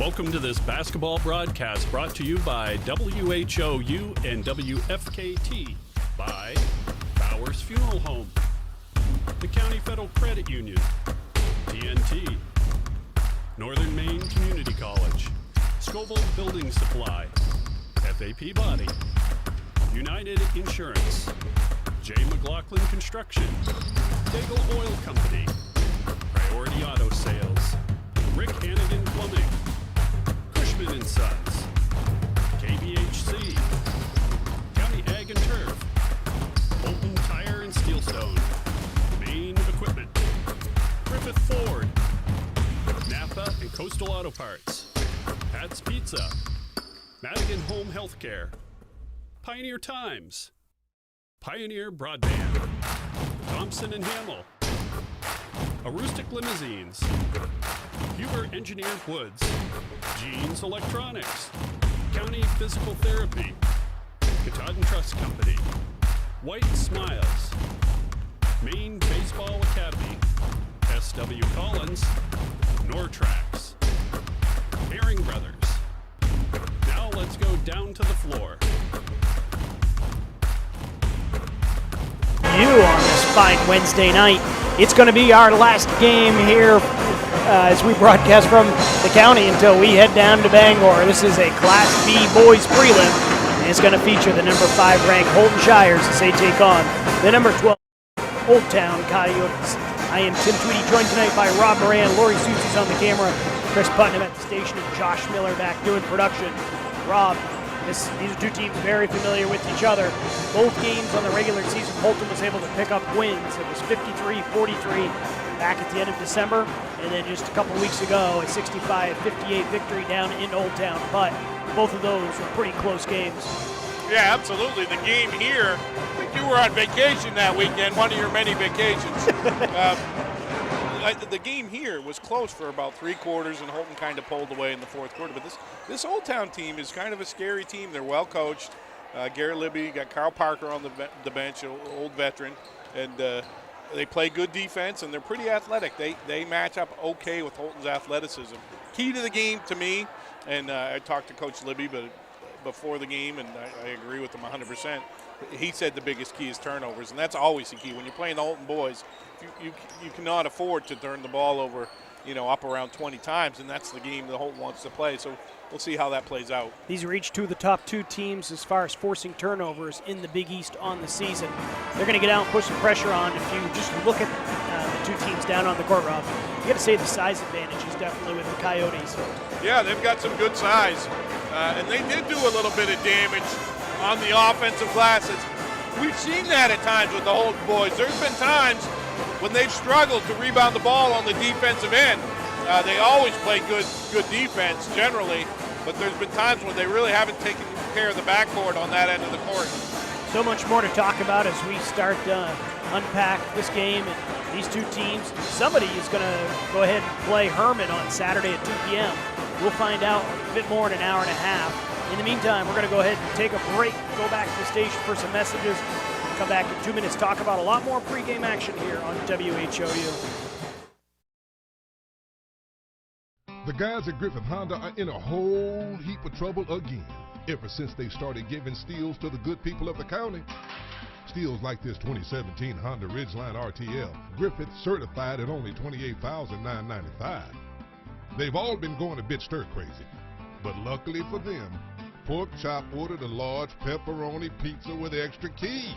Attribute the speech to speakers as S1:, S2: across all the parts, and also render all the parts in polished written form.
S1: Welcome to this basketball broadcast brought to you by WHOU and WFKT, by Bowers Funeral Home, the County Federal Credit Union, TNT, Northern Maine Community College, Scoville Building Supply, FAP Body, United Insurance, J. McLaughlin Construction, Daigle Oil Company, Priority Auto Sales, Rick Hannigan Plumbing, Cushman and Sons, KBHC, County Ag and Turf, Houlton Tire and Steelstone, Maine Equipment, Griffith Ford, Napa and Coastal Auto Parts, Pat's Pizza, Madigan Home Healthcare, Pioneer Times, Pioneer Broadband, Thompson and Hamill, Aroostook Limousines, Huber Engineered Woods, Jeans Electronics, County Physical Therapy, Katahdin Trust Company, White Smiles, Maine Baseball Academy, S.W. Collins, Nortrax, Herring Brothers. Now let's go down to the floor.
S2: On this fine Wednesday night. It's going to be our last game here as we broadcast from the county until we head down to Bangor. This is a Class B boys prelim, and it's going to feature the number 5 ranked Houlton Shires as they take on the number 12 Old Town Coyotes. I am Tim Tweedy, joined tonight by Rob Moran, Lori Soucy's on the camera, Chris Putnam at the station, and Josh Miller back doing production. Rob, these are two teams very familiar with each other. Both games on the regular season, Houlton was able to pick up wins. It was 53-43 back at the end of December, and then just a couple weeks ago, a 65-58 victory down in Old Town. But both of those were pretty close games.
S3: Yeah, absolutely. The game here, I think you were on vacation that weekend, one of your many vacations. The game here was close for about 3 quarters, and Houlton kind of pulled away in the 4th quarter. But this Old Town team is kind of a scary team. They're well coached. Garrett Libby, got Carl Parker on the bench, an old veteran, and they play good defense, and they're pretty athletic. They match up okay with Houlton's athleticism. Key to the game to me, and I talked to Coach Libby before the game, and I agree with him 100%. He said the biggest key is turnovers, and that's always the key. When you're playing the Houlton boys, you cannot afford to turn the ball over, up around 20 times, and that's the game that Houlton wants to play. So we'll see how that plays out.
S2: These are each two of the top 2 teams as far as forcing turnovers in the Big East on the season. They're going to get out and put some pressure on. If you just look at the 2 teams down on the court, Rob, you got to say the size advantage is definitely with the Coyotes.
S3: Yeah, they've got some good size, and they did do a little bit of damage on the offensive glasses. We've seen that at times with the Houlton boys. There's been times when they've struggled to rebound the ball on the defensive end. They always play good defense generally, but there's been times when they really haven't taken care of the backboard on that end of the court.
S2: So much more to talk about as we start to unpack this game and these 2 teams. Somebody is going to go ahead and play Herman on Saturday at 2 p.m. We'll find out a bit more in an hour and a half. In the meantime, we're going to go ahead and take a break, go back to the station for some messages, and come back in 2 minutes, talk about a lot more pregame action here on WHOU.
S4: The guys at Griffith Honda are in a whole heap of trouble again, ever since they started giving steals to the good people of the county. Steals like this 2017 Honda Ridgeline RTL, Griffith certified at only $28,995. They've all been going a bit stir-crazy, but luckily for them, Pork Chop ordered a large pepperoni pizza with extra keys.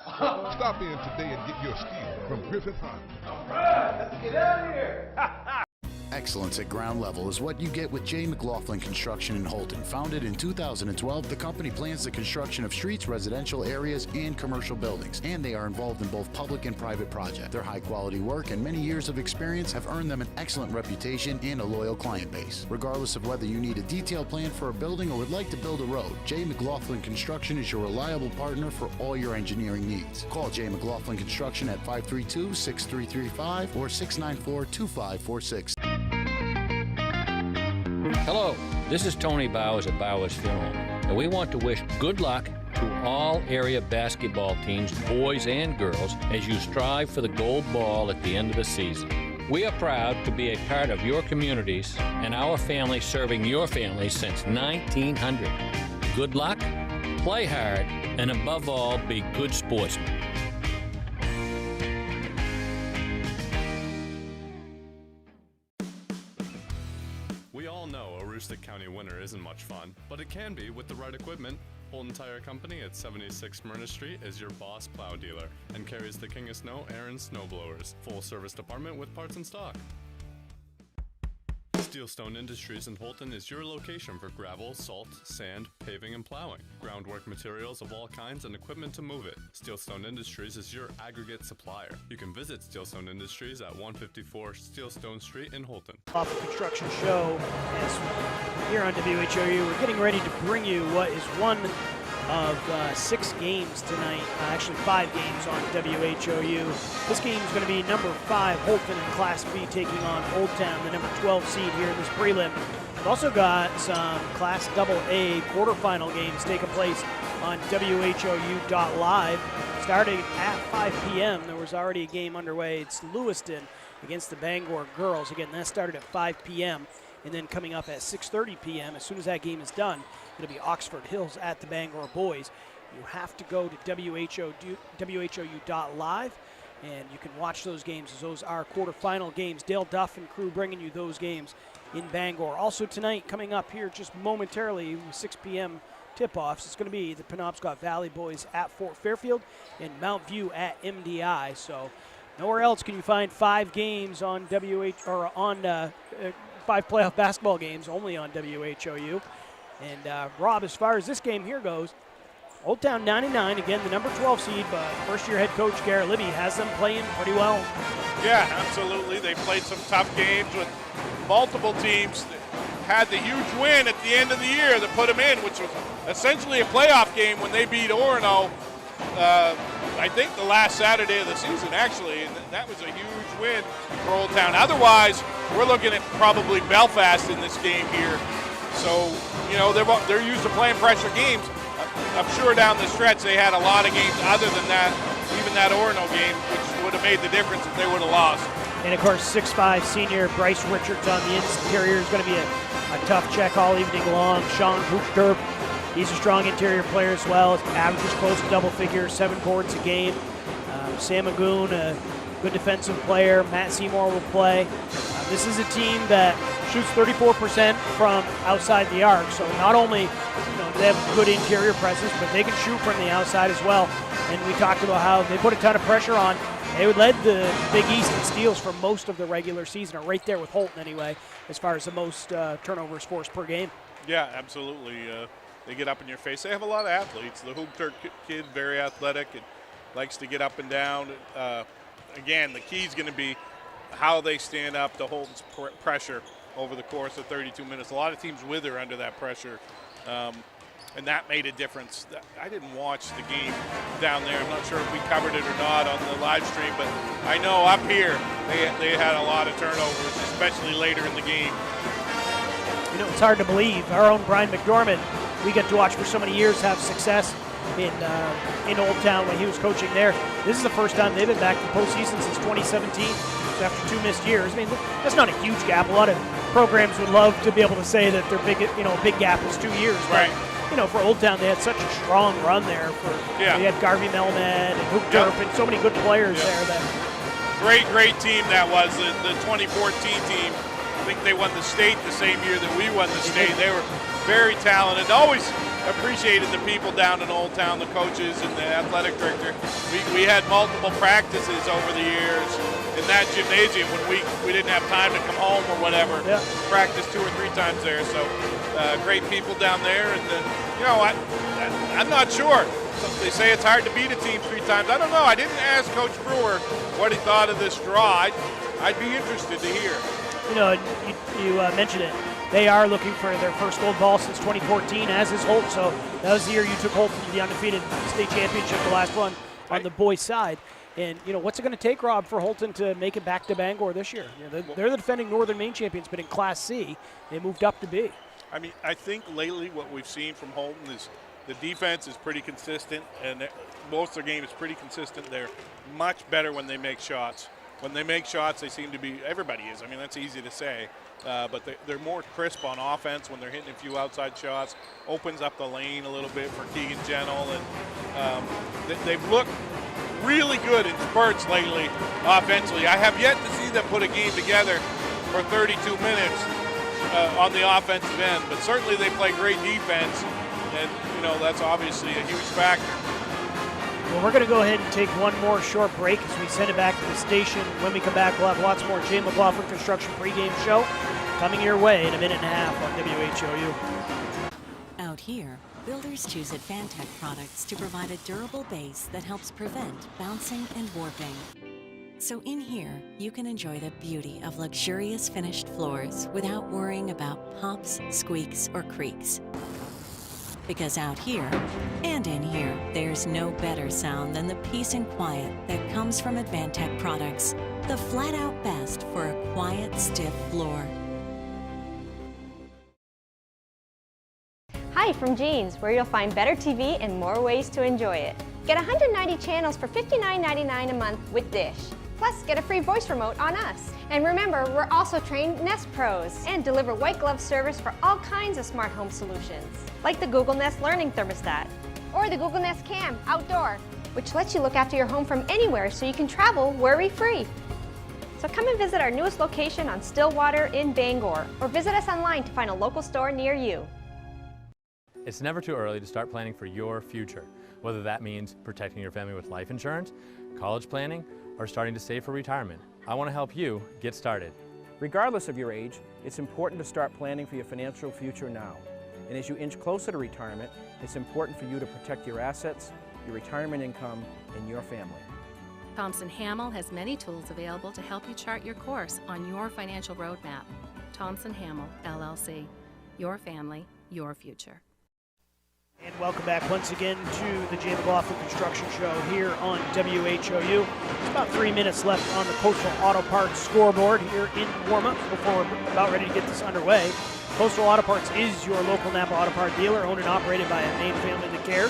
S4: Stop in today and get your steal from Griffith Honda.
S5: All right, let's get out of here.
S6: Excellence at ground level is what you get with J. McLaughlin Construction in Houlton. Founded in 2012, the company plans the construction of streets, residential areas, and commercial buildings, and they are involved in both public and private projects. Their high-quality work and many years of experience have earned them an excellent reputation and a loyal client base. Regardless of whether you need a detailed plan for a building or would like to build a road, J. McLaughlin Construction is your reliable partner for all your engineering needs. Call J. McLaughlin Construction at 532-6335 or 694-2546.
S7: Hello, this is Tony Bowers at Bowers Funeral, and we want to wish good luck to all area basketball teams, boys and girls, as you strive for the gold ball at the end of the season. We are proud to be a part of your communities and our family serving your family since 1900. Good luck, play hard, and above all, be good sportsmen.
S8: We all know a Aroostook County winter isn't much fun, but it can be with the right equipment. Houlton Tire Company at 76 Myrna Street is your boss plow dealer and carries the King of Snow Aaron snowblowers. Full service department with parts in stock. Steelstone Industries in Houlton is your location for gravel, salt, sand, paving, and plowing. Groundwork materials of all kinds and equipment to move it. Steelstone Industries is your aggregate supplier. You can visit Steelstone Industries at 154 Steelstone Street in Houlton.
S2: Off the construction show, as here on WHOU, we're getting ready to bring you what is one of 6 games tonight, actually 5 games on WHOU. This game is going to be number 5, Houlton in Class B taking on Old Town, the number 12 seed here in this prelim. We've also got some Class AA quarterfinal games taking place on WHOU.live. Starting at 5 p.m., there was already a game underway. It's Lewiston against the Bangor girls. Again, that started at 5 p.m. and then coming up at 6:30 p.m. As soon as that game is done, it'll be Oxford Hills at the Bangor boys. You have to go to WHOU.live, and you can watch those games as those are quarterfinal games. Dale Duff and crew bringing you those games in Bangor. Also tonight, coming up here just momentarily, 6 p.m. tip-offs, it's going to be the Penobscot Valley boys at Fort Fairfield and Mount View at MDI. So nowhere else can you find 5 games on 5 playoff basketball games, only on WHOU. And Rob, as far as this game here goes, Old Town 99, again the number 12 seed, but first-year head coach Garrett Libby has them playing pretty well.
S3: Yeah, absolutely. They played some tough games with multiple teams that had the huge win at the end of the year that put them in, which was essentially a playoff game when they beat Orono, I think the last Saturday of the season, actually, and that was a huge win for Old Town. Otherwise, we're looking at probably Belfast in this game here. So, you know, they're used to playing pressure games. I'm sure down the stretch they had a lot of games other than that, even that Orono game, which would have made the difference if they would have lost.
S2: And, of course, 6'5" senior Bryce Richards on the interior is going to be a tough check all evening long. Sean Hoopter, he's a strong interior player as well. Averages close to double figures, 7 boards a game. Sam Magoon, a good defensive player. Matt Seymour will play. This is a team that shoots 34% from outside the arc. So not only do they have good interior presence, but they can shoot from the outside as well. And we talked about how they put a ton of pressure on. They led the Big East in steals for most of the regular season, or right there with Houlton anyway, as far as the most turnovers forced per game.
S3: Yeah, absolutely. They get up in your face. They have a lot of athletes. The Hoopter kid, very athletic and likes to get up and down. Again, the key is going to be how they stand up to Houlton's pressure over the course of 32 minutes. A lot of teams wither under that pressure, and that made a difference. I didn't watch the game down there. I'm not sure if we covered it or not on the live stream, but I know up here they had a lot of turnovers, especially later in the game.
S2: You know, it's hard to believe. Our own Brian McDormand, we get to watch for so many years have success in Old Town when he was coaching there. This is the first time they've been back to the postseason since 2017, after 2 missed years. I mean, that's not a huge gap. A lot of programs would love to be able to say that their big gap is 2 years.
S3: Right.
S2: But, for Old Town, they had such a strong run there. They had Garvey Melmed and Hoop Derp and so many good players there.
S3: Great team that was, the 2014 team. I think they won the state the same year that we won the state. They were very talented. Always appreciated the people down in Old Town, the coaches and the athletic director. We had multiple practices over the years in that gymnasium when we didn't have time to come home or whatever. Yeah. Practice 2 or 3 times there. So great people down there. And I'm not sure. They say it's hard to beat a team 3 times. I don't know. I didn't ask Coach Brewer what he thought of this draw. I'd be interested to hear.
S2: You mentioned it. They are looking for their first gold ball since 2014, as is Holt. So that was the year you took Houlton to the undefeated state championship, the last one on the boys' side. And, what's it going to take, Rob, for Houlton to make it back to Bangor this year? They're the defending Northern Maine champions, but in Class C, they moved up to B.
S3: I mean, I think lately what we've seen from Houlton is the defense is pretty consistent, and most of their game is pretty consistent. They're much better when they make shots. when they make shots, they seem to be, everybody is. I mean, that's easy to say. But they're more crisp on offense when they're hitting a few outside shots. Opens up the lane a little bit for Keegan Gentle. And they've looked really good in spurts lately offensively. I have yet to see them put a game together for 32 minutes on the offensive end. But certainly they play great defense. And, that's obviously a huge factor.
S2: Well, we're going to go ahead and take one more short break as we send it back to the station. When we come back, we'll have lots more Jay McLaughlin Construction pregame show coming your way in a minute and a half on WHOU.
S9: Out here, builders choose Advantech products to provide a durable base that helps prevent bouncing and warping. So in here, you can enjoy the beauty of luxurious finished floors without worrying about pops, squeaks, or creaks. Because out here, and in here, there's no better sound than the peace and quiet that comes from Advantech products. The flat-out best for a quiet, stiff floor.
S10: Hi from Jeans, where you'll find better TV and more ways to enjoy it. Get 190 channels for $59.99 a month with Dish. Plus, get a free voice remote on us. And remember, we're also trained Nest Pros and deliver white glove service for all kinds of smart home solutions, like the Google Nest Learning Thermostat or the Google Nest Cam Outdoor, which lets you look after your home from anywhere so you can travel worry-free. So come and visit our newest location on Stillwater in Bangor, or visit us online to find a local store near you.
S11: It's never too early to start planning for your future, whether that means protecting your family with life insurance, college planning, or starting to save for retirement. I want to help you get started.
S12: Regardless of your age, it's important to start planning for your financial future now. And as you inch closer to retirement, it's important for you to protect your assets, your retirement income, and your family.
S13: Thompson Hamel has many tools available to help you chart your course on your financial roadmap. Thompson Hamel, LLC. Your family, your future.
S2: And welcome back once again to the Jay McLaughlin Construction Show here on WHOU. It's about 3 minutes left on the Coastal Auto Parts scoreboard here in warm-up before we're about ready to get this underway. Coastal Auto Parts is your local Napa Auto Part dealer, owned and operated by a Maine family that cares.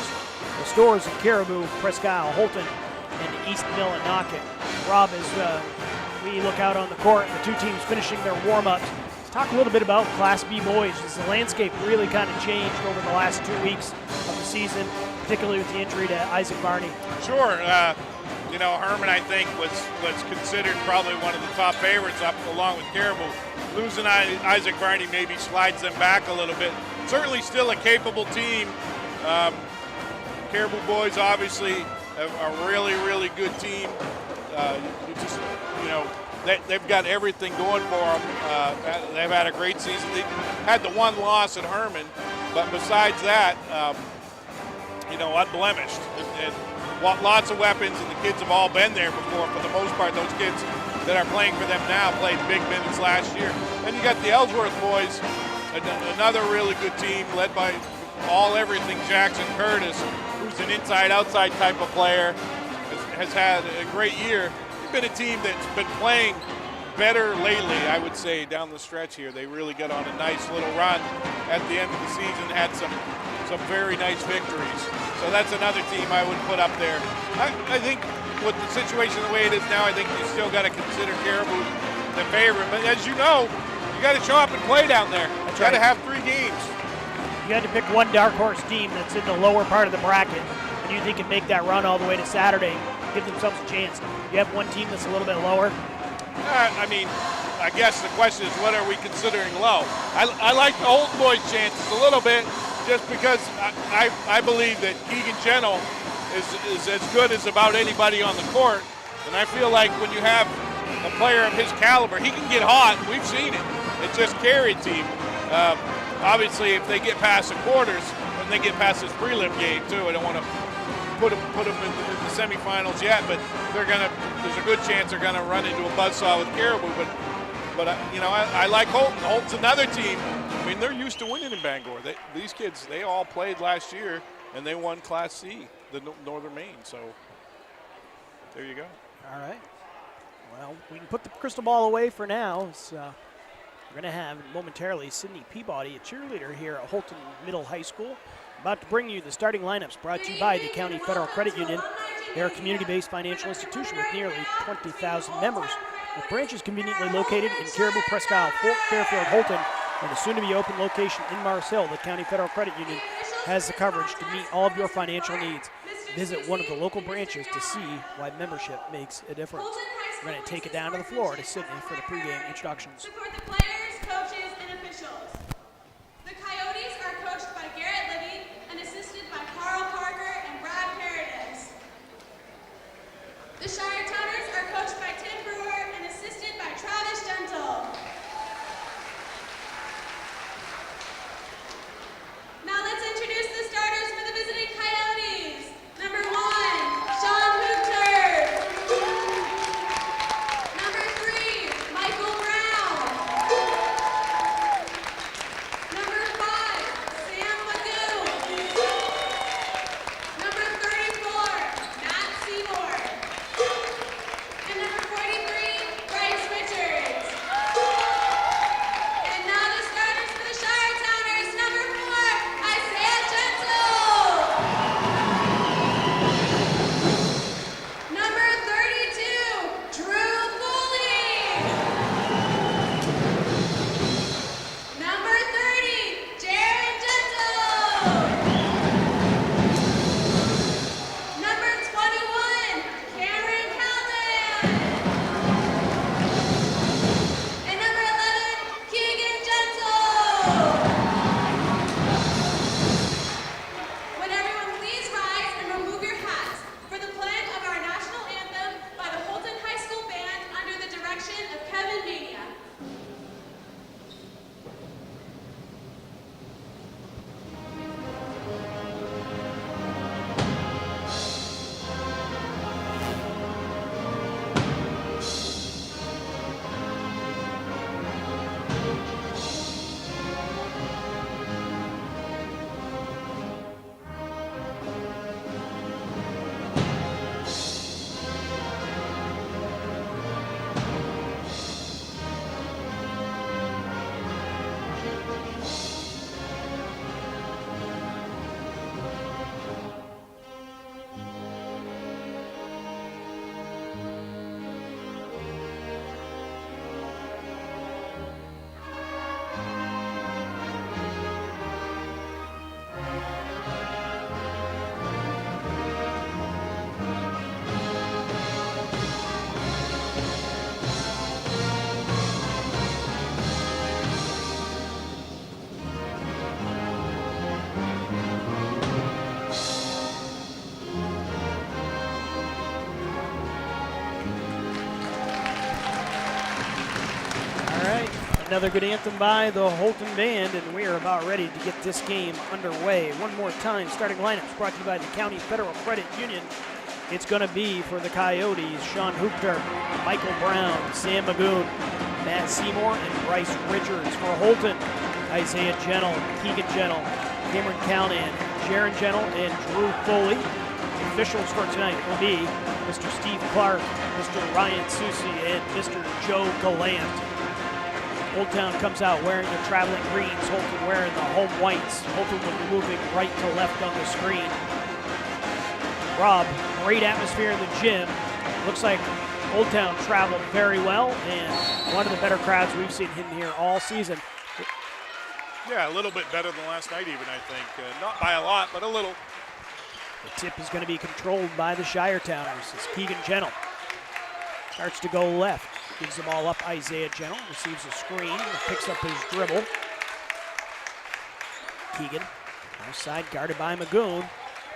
S2: The stores in Caribou, Presque Isle, Houlton, and East Millinocket. Rob, as we look out on the court, the two teams finishing their warm-ups. Talk a little bit about Class B boys. Has the landscape really kind of changed over the last 2 weeks of the season, particularly with the injury to Isaac Barney?
S3: Sure. Herman, I think, was considered probably one of the top favorites up along with Caribou. Losing Isaac Barney maybe slides them back a little bit. Certainly still a capable team. Caribou boys obviously a really, really good team. They've got everything going for them. They've had a great season. They had the one loss at Herman, but besides that, unblemished. And lots of weapons, and the kids have all been there before. For the most part, those kids that are playing for them now played big minutes last year. Then you got the Ellsworth boys, another really good team led by everything Jackson Curtis, who's an inside-outside type of player, has had a great year. Been a team that's been playing better lately, I would say, down the stretch here. They really got on a nice little run at the end of the season, had some very nice victories. So that's another team I would put up there. I think with the situation the way it is now, I think you still got to consider Caribou the favorite. But as you know, you got to show up and play down there. You got to have 3 games.
S2: You had to pick one dark horse team that's in the lower part of the bracket, and you think can make that run all the way to Saturday, give themselves a chance. You have one team that's a little bit lower?
S3: I guess the question is, what are we considering low? I like the Houlton boys' chances a little bit, just because I believe that Keegan Gentle is as good as about anybody on the court. And I feel like when you have a player of his caliber, he can get hot. We've seen it. It's just carried team. Obviously, if they get past the quarters, and they get past this prelim game too, I don't want to put them in the semifinals yet, but there's a good chance they're gonna run into a buzzsaw with Caribou. But I like Houlton. Houlton's another team. I mean, they're used to winning in Bangor. These kids, they all played last year, and they won Class C, the Northern Maine. So there you go.
S2: All right. Well, we can put the crystal ball away for now. We're going to have momentarily Sydney Peabody, a cheerleader here at Houlton Middle High School, about to bring you the starting lineups brought to you by the County Federal Credit Union. They're a community-based financial institution with nearly 20,000 members, with branches conveniently located in Caribou, Presque Isle, Fort Fairfield, Houlton, and a soon-to-be-open location in Marcel. The County Federal Credit Union has the coverage to meet all of your financial needs. Visit one of the local branches to see why membership makes a difference. We're going to take it down to the floor to Sydney for the pregame introductions.
S14: Support the players, coaches, and officials. The Coyotes are coached by Garrett Libby and assisted by Carl Parker and Brad Paradis. The Shire Towners are coached by Tim Brewer and assisted by Travis Gentle. Now let's introduce the starters for the visiting Coyotes. Number 1, Sean Houlton. Number 3, Michael Brown. Number 5, Sam Magoo. Number 34, Matt Seymour. And number 43, Bryce Richards. And now the starters for the Shire Towners. Number 4, Isaiah Gentle. Number 32, Drew Foley. Number 30, Jaron Gentle. Number 21, Cameron Calvin. And number 11, Keegan Gentle. Would everyone please rise and remove your hats for the playing of our national anthem by the Houlton High School Band under the direction of Kevin Mania.
S2: Another good anthem by the Houlton Band, and we are about ready to get this game underway. One more time, starting lineups brought to you by the County Federal Credit Union. It's going to be for the Coyotes, Sean Houlton, Michael Brown, Sam Magoon, Matt Seymour, and Bryce Richards. For Houlton, Isaiah Gentle, Keegan Gentle, Cameron Calnan, Jaron Gentle, and Drew Foley. The officials for tonight will be Mr. Steve Clark, Mr. Ryan Susi, and Mr. Joe Gallant. Old Town comes out wearing the traveling greens, Houlton wearing the home whites. Houlton will be moving right to left on the screen. Rob, great atmosphere in the gym. Looks like Old Town traveled very well, and one of the better crowds we've seen in here all season.
S3: Yeah, a little bit better than last night even, I think. Not by a lot, but a little.
S2: The tip is going to be controlled by the Shire Towners as Keegan Gentle starts to go left. Gives the ball up, Isaiah Gentle, receives a screen, picks up his dribble. Keegan, outside, guarded by Magoon,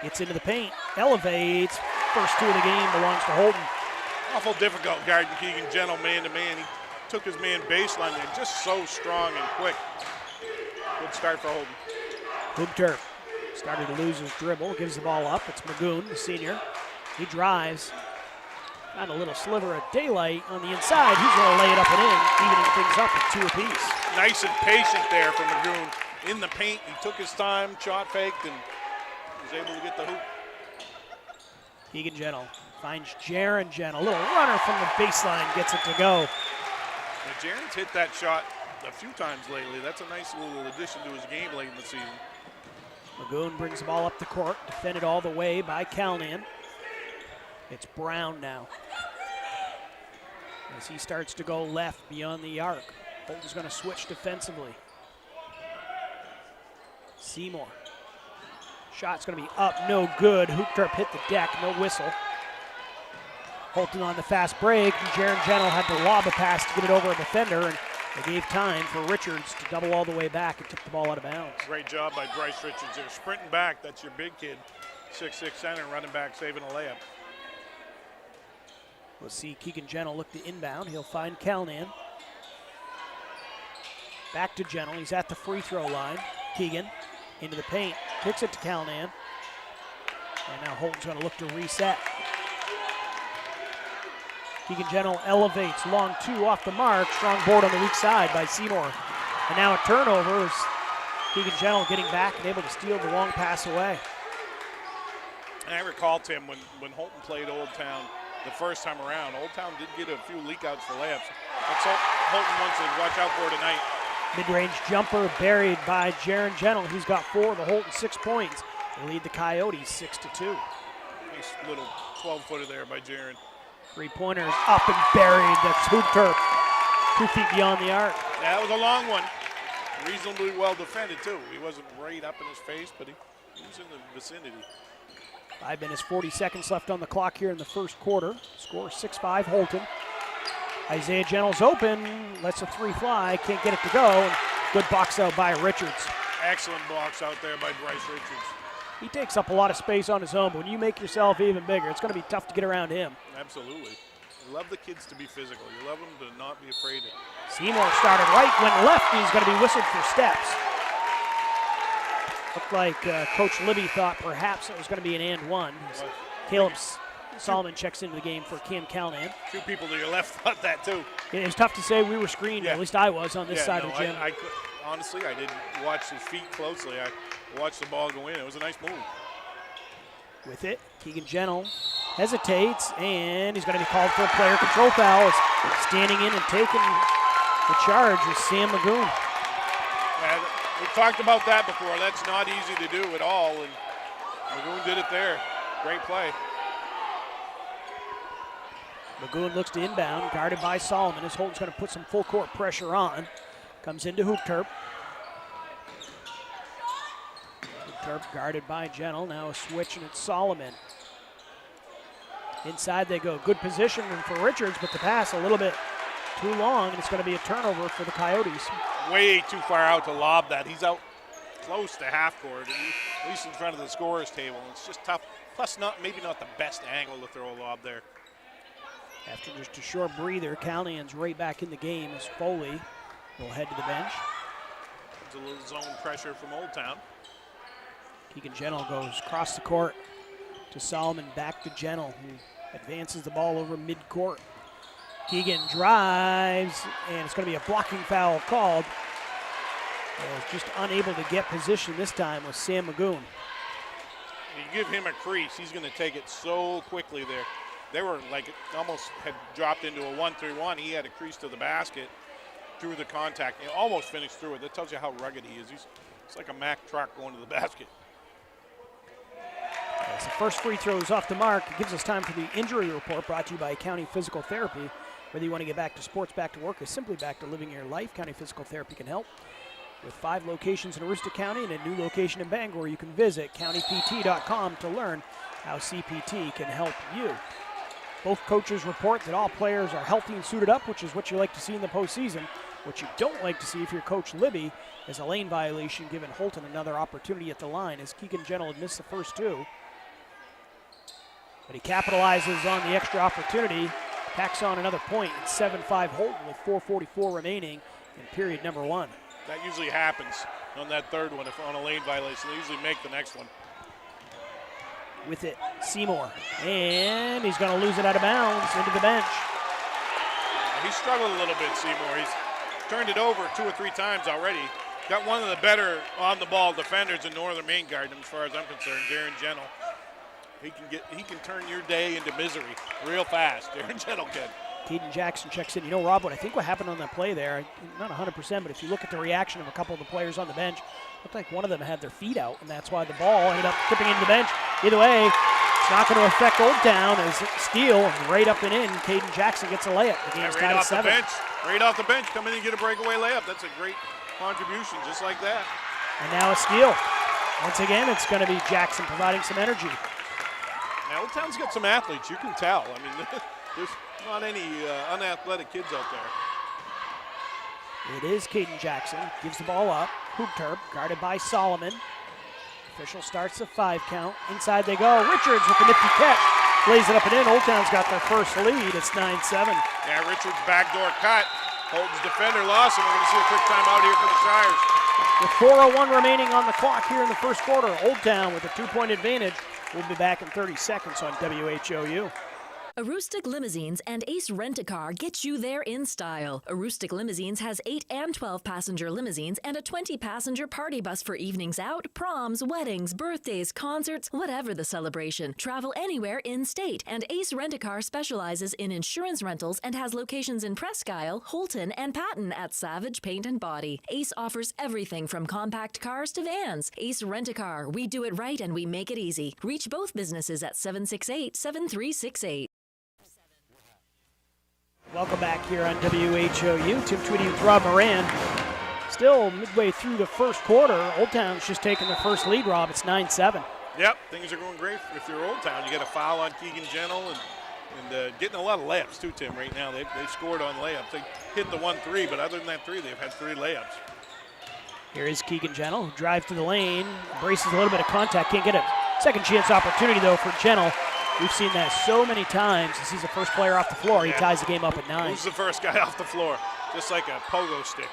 S2: gets into the paint, elevates. First two of the game belongs to Houlton.
S3: Awful difficult guarding Keegan Gentle man-to-man. He took his man baseline there, just so strong and quick. Good start for Houlton.
S2: Houlton started to lose his dribble, gives the ball up. It's Magoon, the senior. He drives. Got a little sliver of daylight on the inside. He's going to lay it up and in, evening things up at 2 apiece.
S3: Nice and patient there for Magoon. In the paint, he took his time, shot faked, and was able to get the hoop.
S2: Keegan Gentle finds Jaron Gentle. A little runner from the baseline gets it to go.
S3: Now, Jaron's hit that shot a few times lately. That's a nice little addition to his game late in the season.
S2: Magoon brings the ball up the court, defended all the way by Calnan. It's Brown now. As he starts to go left beyond the arc. Houlton's going to switch defensively. Seymour. Shot's going to be up, no good. Hoopterp hit the deck, no whistle. Houlton on the fast break. Jaron Gentle had to lob a pass to get it over a defender, and they gave time for Richards to double all the way back and took the ball out of bounds.
S3: Great job by Bryce Richards. They're sprinting back. That's your big kid. 6'6" center running back, saving a layup.
S2: We'll see Keegan Gentle look to inbound. He'll find Calnan. Back to Gentle. He's at the free throw line. Keegan into the paint. Kicks it to Calnan. And now Houlton's going to look to reset. Keegan Gentle elevates. Long two off the mark. Strong board on the weak side by Seymour. And now a turnover is Keegan Gentle getting back and able to steal the long pass away.
S3: And I recall, Tim, when Houlton played Old Town the first time around, Old Town did get a few leak-outs for layups. That's all Houlton wants to watch out for tonight.
S2: Mid-range jumper buried by Jaron Gentle. He's got 4 to Houlton 6 points. They lead the Coyotes 6-2.
S3: Nice little 12-footer there by Jaron.
S2: Three-pointers up and buried. That's Hoopterp 2 feet beyond the arc.
S3: Yeah, that was a long one. Reasonably well defended, too. He wasn't right up in his face, but he was in the vicinity.
S2: 5 minutes, 40 seconds left on the clock here in the first quarter. Score 6-5 Houlton. Isaiah Gentle's open, lets a 3 fly, can't get it to go. And good box out by Richards.
S3: Excellent box out there by Bryce Richards.
S2: He takes up a lot of space on his own, but when you make yourself even bigger, it's going to be tough to get around him.
S3: Absolutely. You love the kids to be physical. You love them to not be afraid.
S2: Seymour started right, went left, and he's going to be whistled for steps. Looked like Coach Libby thought perhaps it was going to be an and one. Caleb Solomon checks into the game for Cam Calnan.
S3: 2 people to your left thought that too.
S2: It was tough to say. We were screened, at least I was on this side of the gym.
S3: Honestly, I didn't watch his feet closely. I watched the ball go in. It was a nice move.
S2: With it, Keegan Gentle hesitates, and he's going to be called for a player control foul. Standing in and taking the charge is Sam Magoon.
S3: We talked about that before. That's not easy to do at all, and Magoon did it there. Great play.
S2: Magoon looks to inbound, guarded by Solomon. As Houlton's going to put some full court pressure on. Comes into Hoopterp. Hoopterp guarded by Gentle. Now a switch, and it's Solomon. Inside they go. Good position for Richards, but the pass a little bit too long, and it's going to be a turnover for the Coyotes.
S3: Way too far out to lob that. He's out close to half court, at least in front of the scorer's table. It's just tough. Plus, maybe not the best angle to throw a lob there.
S2: After just a short breather, Callian's right back in the game as Foley will head to the bench.
S3: It's a little zone pressure from Old Town.
S2: Keegan Gentle goes across the court to Solomon, back to Gentle, who advances the ball over midcourt. Keegan drives, and it's going to be a blocking foul called. Just unable to get position this time was Sam Magoon.
S3: You give him a crease, he's going to take it so quickly there. They were like, almost had dropped into a 1-3-1. He had a crease to the basket through the contact. He almost finished through it. That tells you how rugged he is. It's like a Mack truck going to the basket.
S2: As the first free throw is off the mark, it gives us time for the injury report brought to you by County Physical Therapy. Whether you want to get back to sports, back to work, or simply back to living your life, County Physical Therapy can help. With 5 locations in Aroostook County and a new location in Bangor, you can visit countypt.com to learn how CPT can help you. Both coaches report that all players are healthy and suited up, which is what you like to see in the postseason. What you don't like to see if you're Coach Libby is a lane violation, giving Houlton another opportunity at the line, as Keegan Gentle had missed the first 2. But he capitalizes on the extra opportunity, packs on another point. It's 7-5 Houlton with 4:44 remaining in period number 1.
S3: That usually happens on that third one. If on a lane violation, they usually make the next one.
S2: With it, Seymour, and he's going to lose it out of bounds into the bench.
S3: He struggled a little bit, Seymour. He's turned it over 2 or 3 times already. Got one of the better on-the-ball defenders in Northern Maine Garden, as far as I'm concerned, Jaron Gentle. He can turn your day into misery real fast. Jaron Gentle can.
S2: Caden Jackson checks in. You know, Rob, what I think what happened on that play there, I'm not 100%, but if you look at the reaction of a couple of the players on the bench, it looked like one of them had their feet out, and that's why the ball ended up tipping into the bench. Either way, it's not going to affect Old Town as steal right up and in. Caden Jackson gets a layup. The game's tied at 7.
S3: Right off the bench, come in and get a breakaway layup. That's a great contribution, just like that.
S2: And now a steal. Once again, it's going to be Jackson providing some energy.
S3: Now, Old Town's got some athletes, you can tell. I mean, there's not any unathletic kids out there.
S2: It is Caden Jackson. Gives the ball up. Houlton guarded by Solomon. Official starts the 5 count. Inside they go. Richards with the nifty catch. Lays it up and in. Old Town's got their first lead. It's 9-7.
S3: Yeah, Richards' backdoor cut. Holton's defender lost, and we're going to see a quick timeout here for the Shires.
S2: With 4:01 remaining on the clock here in the first quarter, Old Town with a 2-point advantage. We'll be back in 30 seconds on WHOU.
S15: Aroostook Limousines and Ace Rent-A-Car get you there in style. Aroostook Limousines has 8 and 12-passenger limousines and a 20-passenger party bus for evenings out, proms, weddings, birthdays, concerts, whatever the celebration. Travel anywhere in-state. And Ace Rent-A-Car specializes in insurance rentals and has locations in Presque Isle, Houlton, and Patton at Savage Paint and Body. Ace offers everything from compact cars to vans. Ace Rent-A-Car. We do it right and we make it easy. Reach both businesses at 768-7368.
S2: Welcome back here on WHOU. Tim Tweedy with Rob Moran. Still midway through the first quarter. Old Town's just taking the first lead, Rob. It's 9-7.
S3: Yep, things are going great if you're Old Town. You got a foul on Keegan Gentle and getting a lot of layups too, Tim, right now. They've scored on layups. They hit the 1-3, but other than that 3, they've had 3 layups.
S2: Here is Keegan Gentle, who drives to the lane, braces a little bit of contact. Can't get a second chance opportunity, though, for Gentle. We've seen that so many times. As he's the first player off the floor, he ties the game up at 9.
S3: Who's the first guy off the floor? Just like a pogo stick.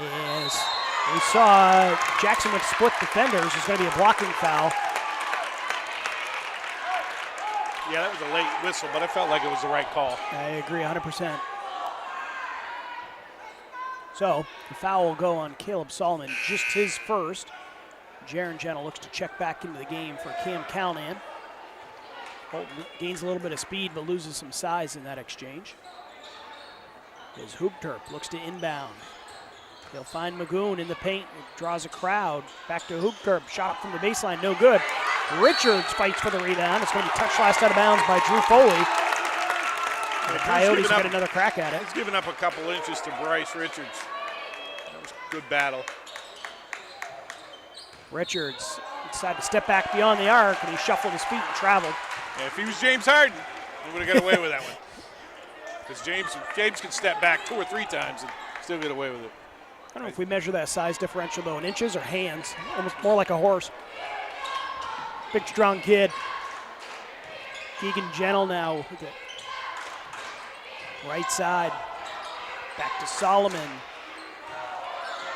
S2: As we saw Jackson with split defenders, there's going to be a blocking foul.
S3: Yeah, that was a late whistle, but I felt like it was the right call.
S2: I agree 100%. So the foul will go on Caleb Solomon, just his first. Jaron Gentle looks to check back into the game for Cam Calnan. Houlton gains a little bit of speed but loses some size in that exchange. As Houlton looks to inbound. He'll find Magoon in the paint. It draws a crowd. Back to Houlton. Shot up from the baseline, no good. Richards fights for the rebound. It's going to be touched last out of bounds by Drew Foley. The Coyotes get another crack at it.
S3: He's giving up a couple inches to Bryce Richards. That was a good battle.
S2: Richards decided to step back beyond the arc, and he shuffled his feet and traveled.
S3: Yeah, if he was James Harden, he would have got away with that one. Because James can step back 2 or 3 times and still get away with it.
S2: I don't know if we measure that size differential, though, in inches or hands. Almost more like a horse. Big, strong kid. Keegan Gentle now with it. Right side. Back to Solomon.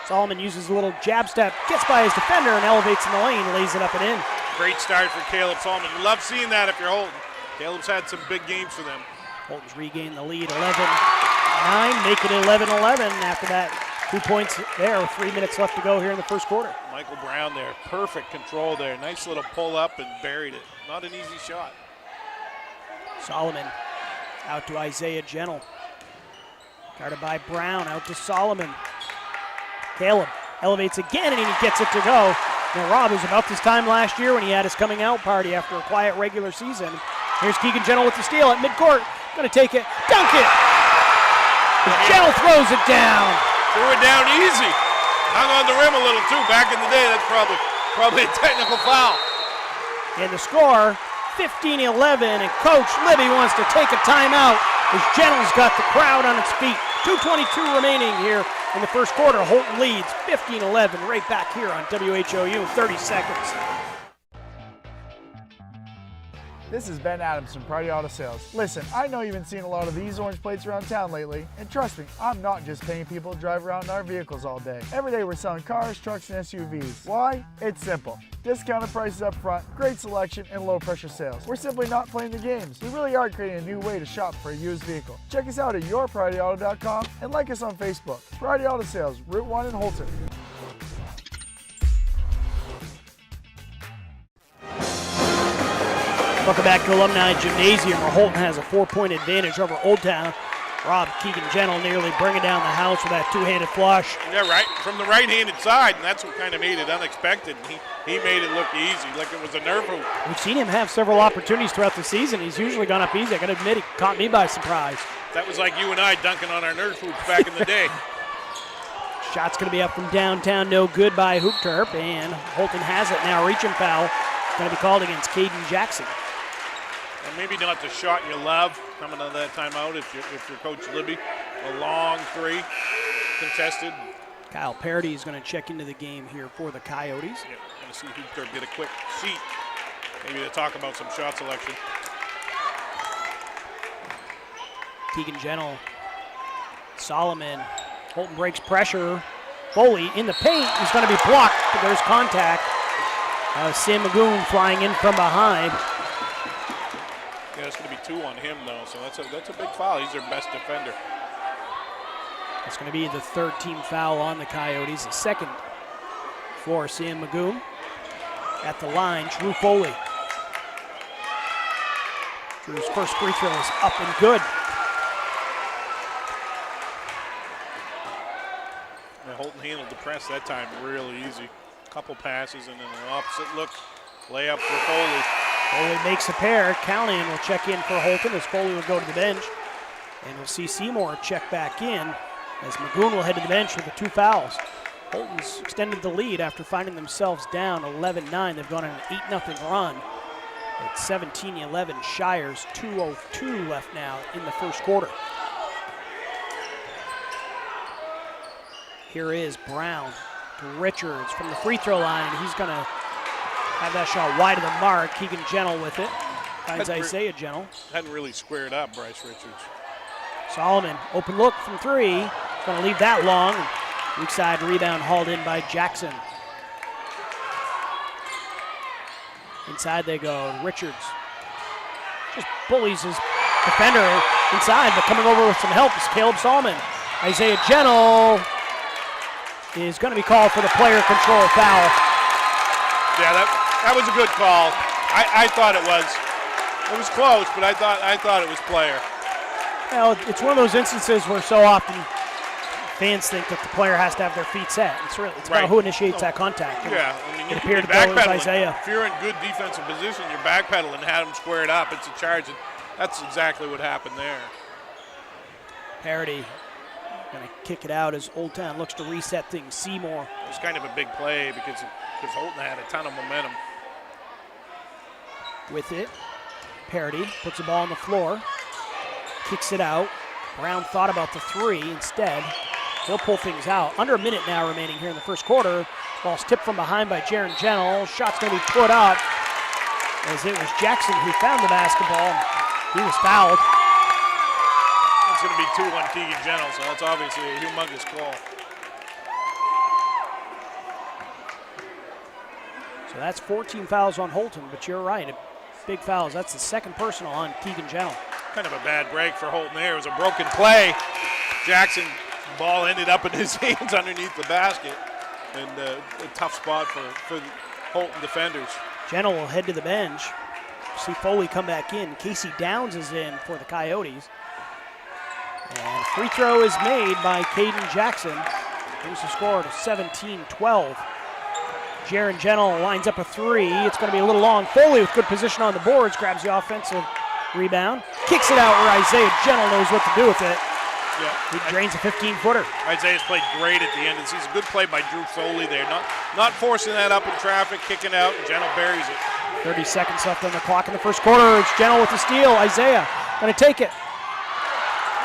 S2: Solomon uses a little jab step, gets by his defender and elevates in the lane, lays it up and in.
S3: Great start for Caleb Solomon. You love seeing that if you're Houlton. Caleb's had some big games for them.
S2: Houlton's regained the lead, 11-9, make it 11-11 after that 2 points there with 3 minutes left to go here in the first quarter.
S3: Michael Brown there, perfect control there. Nice little pull up and buried it. Not an easy shot.
S2: Solomon out to Isaiah Gentle. Guarded by Brown, out to Solomon. Caleb elevates again, and he gets it to go. Now, Rob, it was about this time last year when he had his coming out party after a quiet regular season. Here's Keegan Gentle with the steal at midcourt. Going to take it, dunk it. Gentle throws it down.
S3: Threw it down easy. Hung on the rim a little too. Back in the day, that's probably a technical foul.
S2: And the score, 15-11, and Coach Libby wants to take a timeout as Gentle's got the crowd on its feet. 2:22 remaining here in the first quarter. Houlton leads 15-11 right back here on WHOU in 30 seconds.
S16: This is Ben Adams from Priority Auto Sales. Listen, I know you've been seeing a lot of these orange plates around town lately, and trust me, I'm not just paying people to drive around in our vehicles all day. Every day we're selling cars, trucks, and SUVs. Why? It's simple. Discounted prices up front, great selection, and low pressure sales. We're simply not playing the games. We really are creating a new way to shop for a used vehicle. Check us out at yourpriorityauto.com and like us on Facebook. Priority Auto Sales, Route 1 in Houlton.
S2: Welcome back to Alumni Gymnasium, where Houlton has a 4-point advantage over Old Town. Rob Keegan-Gentle nearly bringing down the house with that two-handed flush.
S3: Yeah, right from the right-handed side, and that's what kind of made it unexpected. He made it look easy, like it was a nerve hoop.
S2: We've seen him have several opportunities throughout the season. He's usually gone up easy. I got to admit, he caught me by surprise.
S3: That was like you and I dunking on our nerve hoops back in the day.
S2: Shot's going to be up from downtown, no good by Hoop Terp, and Houlton has it now. Reaching foul going to be called against Caden Jackson.
S3: And maybe not the shot you love coming out of that timeout if you're Coach Libby. A long three, contested.
S2: Kyle Parody is going to check into the game here for the Coyotes.
S3: Yeah, going to see Hoop Terp get a quick seat, maybe to talk about some shot selection.
S2: Keegan-Gentle, Solomon. Houlton breaks pressure. Foley in the paint. He's going to be blocked, but there's contact. Sam Magoon flying in from behind.
S3: Yeah, it's going to be 2 on him, though, so that's a big foul. He's their best defender.
S2: It's going to be the third team foul on the Coyotes, the second for Sam Magoon. At the line, Drew Foley. Drew's first free throw is up and good.
S3: Houlton handled the press that time really easy. Couple passes and then an opposite look. Layup for Foley.
S2: Foley makes a pair. Callahan will check in for Houlton as Foley will go to the bench. And we'll see Seymour check back in as Magoon will head to the bench with the 2 fouls. Houlton's extended the lead after finding themselves down 11-9. They've gone on an 8-0 run. It's 17-11 Shires. 2:02 left now in the first quarter. Here is Brown to Richards from the free throw line. He's going to have that shot wide of the mark. Keegan-Gentle with it. Finds Isaiah Gentle.
S3: Hadn't really squared up Bryce Richards.
S2: Solomon, open look from 3. Going to leave that long. Weak side rebound hauled in by Jackson. Inside they go. Richards just bullies his defender inside, but coming over with some help is Caleb Solomon. Isaiah Gentle is going to be called for the player control foul.
S3: Yeah, that was a good call. I thought it was. It was close, but I thought it was player.
S2: Well, it's one of those instances where so often fans think that the player has to have their feet set. It's about who initiates that contact.
S3: Yeah, I mean,
S2: it appeared to go with Isaiah.
S3: If you're in good defensive position, you're backpedaling, had him squared up. It's a charge. And that's exactly what happened there.
S2: Parody going to kick it out as Old Town looks to reset things. Seymour.
S3: It was kind of a big play because Houlton had a ton of momentum.
S2: With it, Parody puts the ball on the floor, kicks it out. Brown thought about the 3 instead. He'll pull things out. Under a minute now remaining here in the first quarter. Ball's tipped from behind by Jaron Gentle. Shot's going to be put up as it was Jackson who found the basketball. He was fouled.
S3: It's going to be 2 on Keegan-Gentle, so that's obviously a humongous call.
S2: So that's 14 fouls on Houlton, but you're right. Big fouls. That's the second personal on Keegan-Gentle.
S3: Kind of a bad break for Houlton there. It was a broken play. Jackson, ball ended up in his hands underneath the basket. And a tough spot for the Houlton defenders.
S2: Gentle will head to the bench. See Foley come back in. Casey Downs is in for the Coyotes. And free throw is made by Caden Jackson. Brings the score to 17-12. Jaron Gentle lines up a 3. It's going to be a little long. Foley with good position on the boards. Grabs the offensive rebound. Kicks it out where Isaiah Gentle knows what to do with it.
S3: Yeah.
S2: He drains a 15-footer.
S3: Isaiah's played great at the end of the season. Good play by Drew Foley there. Not forcing that up in traffic, kicking out, and Gentle buries it.
S2: 30 seconds left on the clock in the first quarter. It's Gentle with the steal. Isaiah going to take it.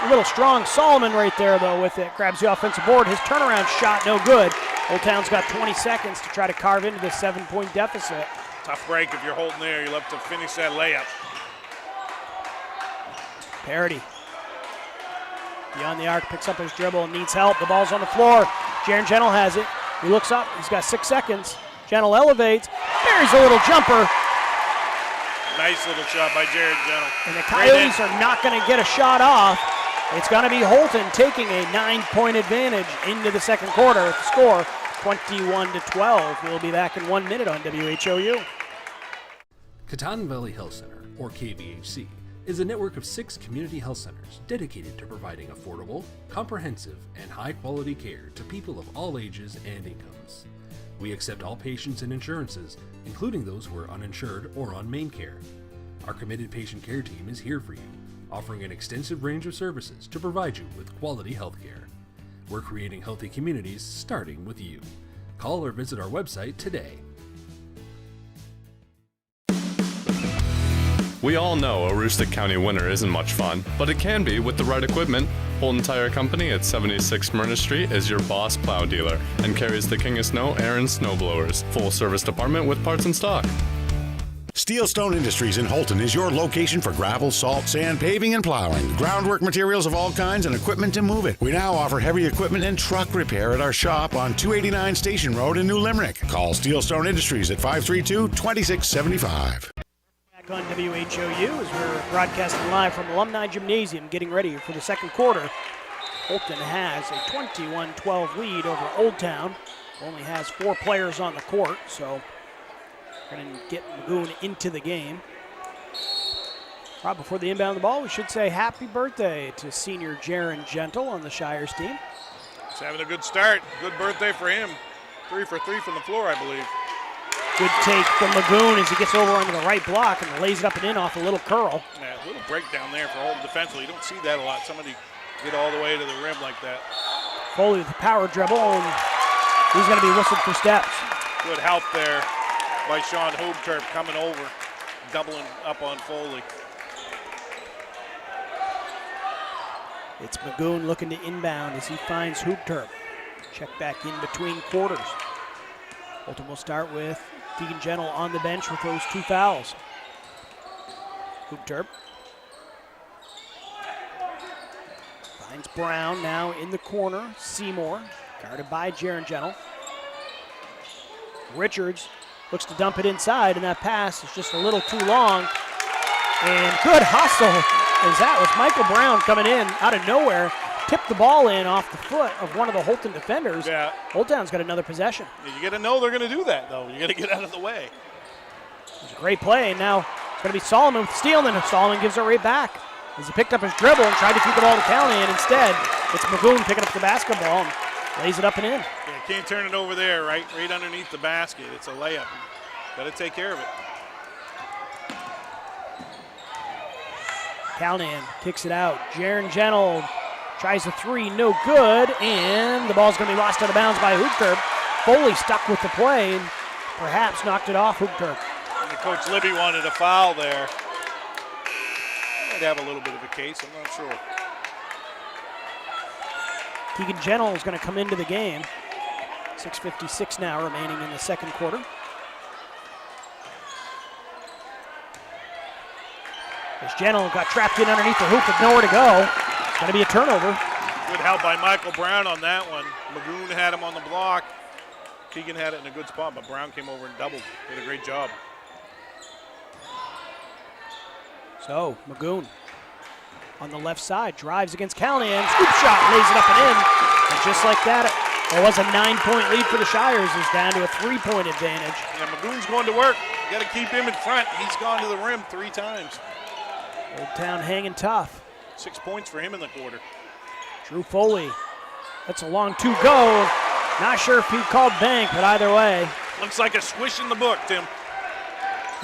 S2: A little strong Solomon right there, though, with it. Grabs the offensive board. His turnaround shot, no good. Old Town's got 20 seconds to try to carve into the 7-point deficit.
S3: Tough break if you're holding there. You'll have to finish that layup.
S2: Parody. Beyond the arc, picks up his dribble and needs help. The ball's on the floor. Jaron Gentle has it. He looks up. He's got 6 seconds. Gentle elevates. Buries a little jumper.
S3: Nice little shot by Jaron Gentle.
S2: And the Coyotes are not going to get a shot off. It's going to be Houlton taking a 9-point advantage into the second quarter. The score, 21-12. We'll be back in 1 minute on WHOU.
S17: Katahdin Valley Health Center, or KVHC, is a network of 6 community health centers dedicated to providing affordable, comprehensive, and high-quality care to people of all ages and incomes. We accept all patients and insurances, including those who are uninsured or on main care. Our committed patient care team is here for you, offering an extensive range of services to provide you with quality health care. We're creating healthy communities starting with you. Call or visit our website today.
S8: We all know a Aroostook County winter isn't much fun, but it can be with the right equipment. Houlton Tire Company at 76 Myrna Street is your boss plow dealer and carries the King of Snow Aaron snowblowers. Full service department with parts in stock.
S18: Steelstone Industries in Houlton is your location for gravel, salt, sand, paving, and plowing. Groundwork materials of all kinds and equipment to move it. We now offer heavy equipment and truck repair at our shop on 289 Station Road in New Limerick. Call Steelstone Industries at 532-2675.
S2: On WHOU as we're broadcasting live from Alumni Gymnasium, getting ready for the second quarter. Houlton has a 21-12 lead over Old Town. Only has 4 players on the court, so we're going to get Magoon into the game. Right before the inbound of the ball, we should say happy birthday to senior Jaron Gentle on the Shires team.
S3: He's having a good start. Good birthday for him. 3 for 3 from the floor, I believe.
S2: Good take from Magoon as he gets over onto the right block and lays it up and in off a little curl.
S3: Yeah, a little breakdown there for Houlton defensively. You don't see that a lot. Somebody get all the way to the rim like that.
S2: Foley with the power dribble, and he's going to be whistled for steps.
S3: Good help there by Sean Hoopturp coming over, doubling up on Foley.
S2: It's Magoon looking to inbound as he finds Hoopturp. Check back in between quarters. Houlton will start with Keegan Gentle on the bench with those 2 fouls. Hoopturp finds Brown now in the corner. Seymour guarded by Jaron Gentle. Richards looks to dump it inside, and that pass is just a little too long. And good hustle as that was Michael Brown coming in out of nowhere. Tipped the ball in off the foot of one of the Houlton defenders.
S3: Yeah.
S2: Old Town's got another possession.
S3: You got to know they're going to do that, though. You got to get out of the way.
S2: It's a great play, and now it's going to be Solomon with the steal, and then Solomon gives it right back as he picked up his dribble and tried to keep the ball to County, and instead it's Magoon picking up the basketball and lays it up and in.
S3: Yeah, can't turn it over there, right underneath the basket. It's a layup. Got to take care of it.
S2: Calnan kicks it out. Jaron Gentle tries a 3, no good, and the ball's going to be lost out of bounds by Hoopturp. Foley stuck with the play and perhaps knocked it off Hoopturp.
S3: And Coach Libby wanted a foul there. Might have a little bit of a case, I'm not sure.
S2: Keegan Gentle is going to come into the game. 6:56 now remaining in the second quarter. As Gentle got trapped in underneath the hoop with nowhere to go. It's going to be a turnover.
S3: Good help by Michael Brown on that one. Magoon had him on the block. Keegan had it in a good spot, but Brown came over and doubled. Did a great job.
S2: So, Magoon on the left side drives against Callahan. Scoop shot, lays it up and in. And just like that, it was a 9-point lead for the Shires. It's down to a 3-point advantage.
S3: Yeah, Magoon's going to work. You got to keep him in front. He's gone to the rim 3 times.
S2: Old Town hanging tough.
S3: 6 points for him in the quarter.
S2: Drew Foley. That's a long 2 go. Not sure if he called bank, but either way.
S3: Looks like a swish in the book, Tim.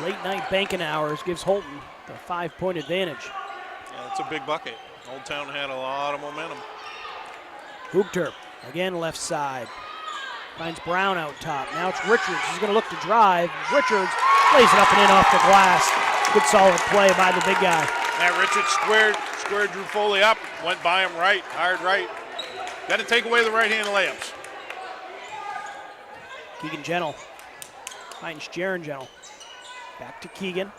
S2: Late night banking hours gives Houlton the 5-point advantage.
S3: Yeah, that's a big bucket. Old Town had a lot of momentum.
S2: Hoopturp, again left side. Finds Brown out top. Now it's Richards. He's going to look to drive. Richards lays it up and in off the glass. Good solid play by the big guy.
S3: Now Richards squared Drew Foley up. Went by him right, hard right. Got to take away the right-hand layups.
S2: Keegan Gentle finds Jaron Gentle. Back to Keegan.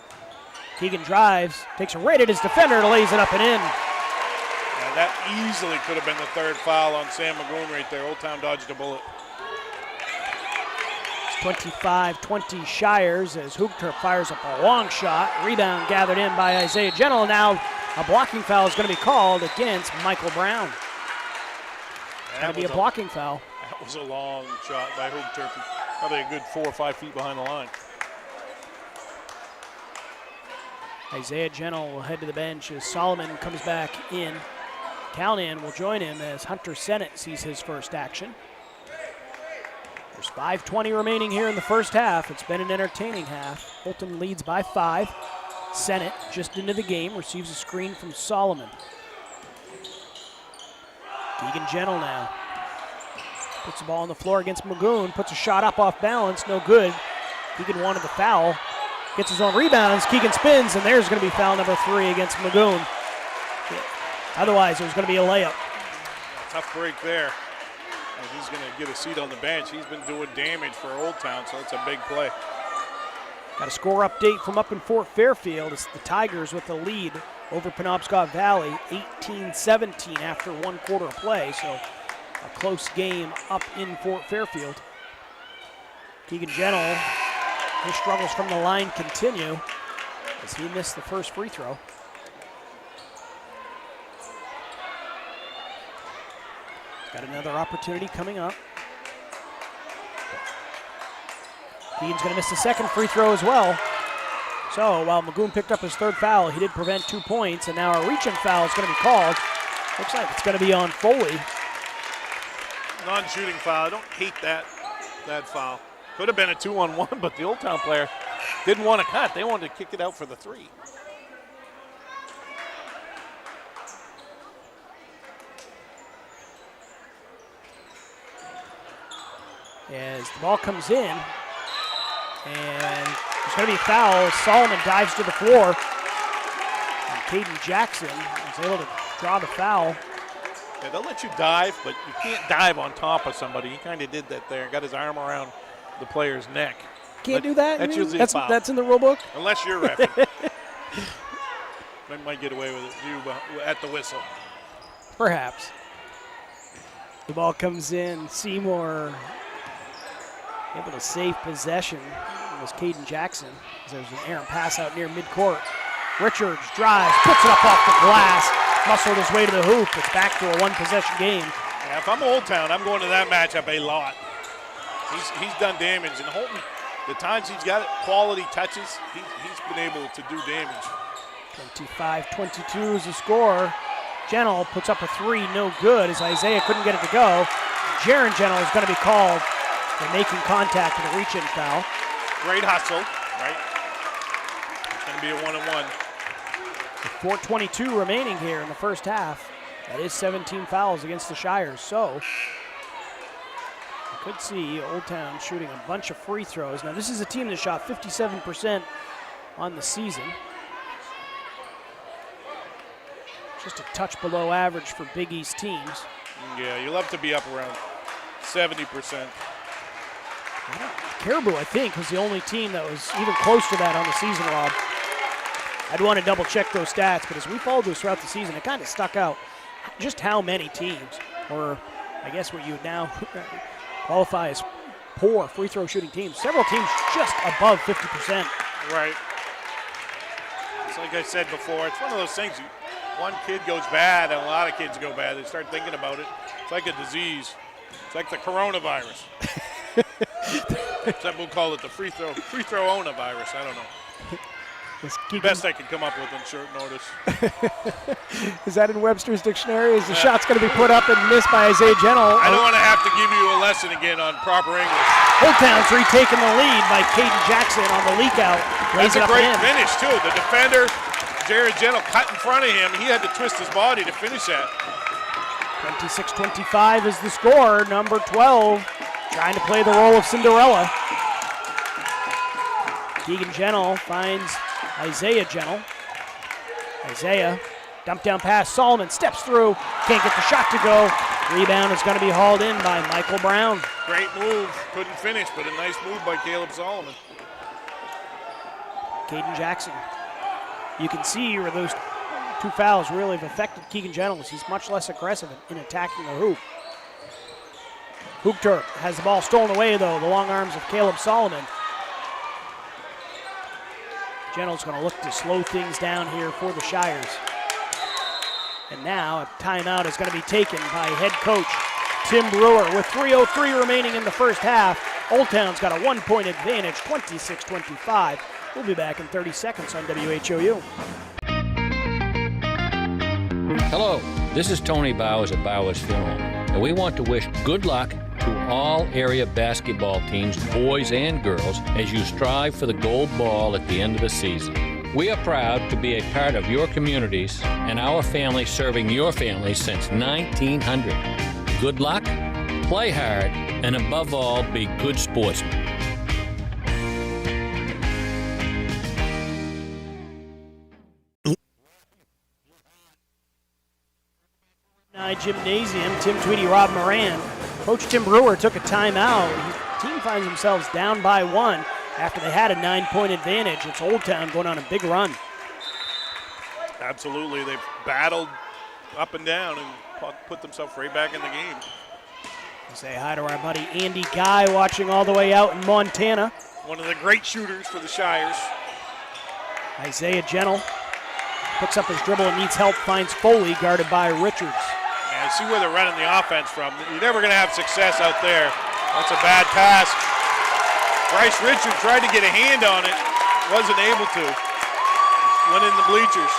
S2: Keegan drives, takes a right at his defender, lays it up and in.
S3: Yeah, that easily could have been the 3rd foul on Sam Magoon right there. Old Town dodged a bullet.
S2: It's 25-20 Shires as Hoopturp fires up a long shot. Rebound gathered in by Isaiah Gentle. Now a blocking foul is going to be called against Michael Brown. That'll be a blocking foul.
S3: That was a long shot by Hoopturp. Probably a good 4 or 5 feet behind the line.
S2: Isaiah Gentle will head to the bench as Solomon comes back in. Callahan will join him as Hunter Sennett sees his first action. There's 5:20 remaining here in the first half. It's been an entertaining half. Houlton leads by 5. Sennett just into the game, receives a screen from Solomon. Keegan Gentle now. Puts the ball on the floor against Magoon, puts a shot up off balance, no good. Keegan wanted the foul. Gets his own rebounds, Keegan spins, and there's going to be foul number 3 against Magoon. Otherwise, there's going to be a layup.
S3: Tough break there. And he's going to get a seat on the bench. He's been doing damage for Old Town, so it's a big play.
S2: Got a score update from up in Fort Fairfield. It's the Tigers with the lead over Penobscot Valley, 18-17 after 1 quarter of play. So a close game up in Fort Fairfield. Keegan Gentle, his struggles from the line continue as he missed the first free throw. Got another opportunity coming up. Keegan's going to miss the second free throw as well. So while Magoon picked up his 3rd foul, he did prevent 2 points, and now a reach-in foul is going to be called. Looks like it's going to be on Foley.
S3: Non-shooting foul. I don't hate that foul. Could have been a 2-on-1, but the Old Town player didn't want to cut. They wanted to kick it out for the 3.
S2: As the ball comes in, and there's going to be a foul. Solomon dives to the floor, and Caden Jackson is able to draw the foul.
S3: Yeah, they'll let you dive, but you can't dive on top of somebody. He kind of did that there. Got his arm around the player's neck.
S2: Can't do that?
S3: That's usually a foul.
S2: That's in the rule book?
S3: Unless you're reffing. They might get away with it at the whistle.
S2: Perhaps. The ball comes in. Seymour able to save possession. It was Caden Jackson. There's an errant pass out near midcourt. Richards drives, puts it up off the glass, muscled his way to the hoop. It's back to a 1-possession game.
S3: Yeah, if I'm Old Town, I'm going to that matchup a lot. He's done damage, and Houlton, the times he's got it, quality touches, he's been able to do damage.
S2: 25-22 is the score. Gentle puts up a 3, no good, as Isaiah couldn't get it to go. Jaron Gentle is going to be called for making contact with a reach-in foul.
S3: Great hustle, right? It's going to be a 1-on-1.
S2: With 4:22 remaining here in the first half. That is 17 fouls against the Shires. So you could see Old Town shooting a bunch of free throws. Now this is a team that shot 57% on the season. Just a touch below average for Big East teams.
S3: Yeah, you love to be up around 70%.
S2: Caribou, I think, was the only team that was even close to that on the season, Rob. I'd want to double check those stats, but as we followed this throughout the season, it kind of stuck out just how many teams, or I guess what you would now qualify as poor free throw shooting teams. Several teams just above 50%.
S3: Right. It's like I said before, it's one of those things. One kid goes bad and a lot of kids go bad. They start thinking about it. It's like a disease. It's like the coronavirus. Some will call it the free throw virus. I don't know. Best I can come up with in short notice.
S2: Is that in Webster's dictionary? Is the shot's going to be put up and missed by Isaiah Gentle?
S3: I don't want to have to give you a lesson again on proper English.
S2: Old Town's retaking the lead by Caden Jackson on the leak out.
S3: That's a great finish, too. The defender, Jared Gentle, cut in front of him. He had to twist his body to finish that.
S2: 26-25 is the score. Number 12 trying to play the role of Cinderella. Keegan Gentle finds Isaiah Gentle. Isaiah, dump down pass. Solomon steps through. Can't get the shot to go. Rebound is going to be hauled in by Michael Brown.
S3: Great move. Couldn't finish, but a nice move by Caleb Solomon.
S2: Caden Jackson. You can see where those 2 fouls really have affected Keegan Gentle. He's much less aggressive in attacking the hoop. Hoopter has the ball stolen away, though. The long arms of Caleb Solomon. Gentle's going to look to slow things down here for the Shires. And now a timeout is going to be taken by head coach Tim Brewer. With 3:03 remaining in the first half, Old Town's got a 1-point advantage, 26-25. We'll be back in 30 seconds on WHOU.
S7: Hello, this is Tony Bowers at Bowers Funeral, and we want to wish good luck to all area basketball teams, boys and girls, as you strive for the gold ball at the end of the season. We are proud to be a part of your communities and our family serving your family since 1900. Good luck, play hard, and above all, be good sportsmen.
S2: Gymnasium, Tim Tweedy, Rob Moran. Coach Tim Brewer took a timeout. His team finds themselves down by 1 after they had a 9-point advantage. It's Old Town going on a big run.
S3: Absolutely. They've battled up and down and put themselves right back in the game.
S2: Say hi to our buddy Andy Guy watching all the way out in Montana.
S3: One of the great shooters for the Shires.
S2: Isaiah Gentle picks up his dribble and needs help, finds Foley guarded by Richards.
S3: Yeah, see where they're running the offense from. You're never going to have success out there. That's a bad pass. Bryce Richards tried to get a hand on it, wasn't able to. Went in the bleachers.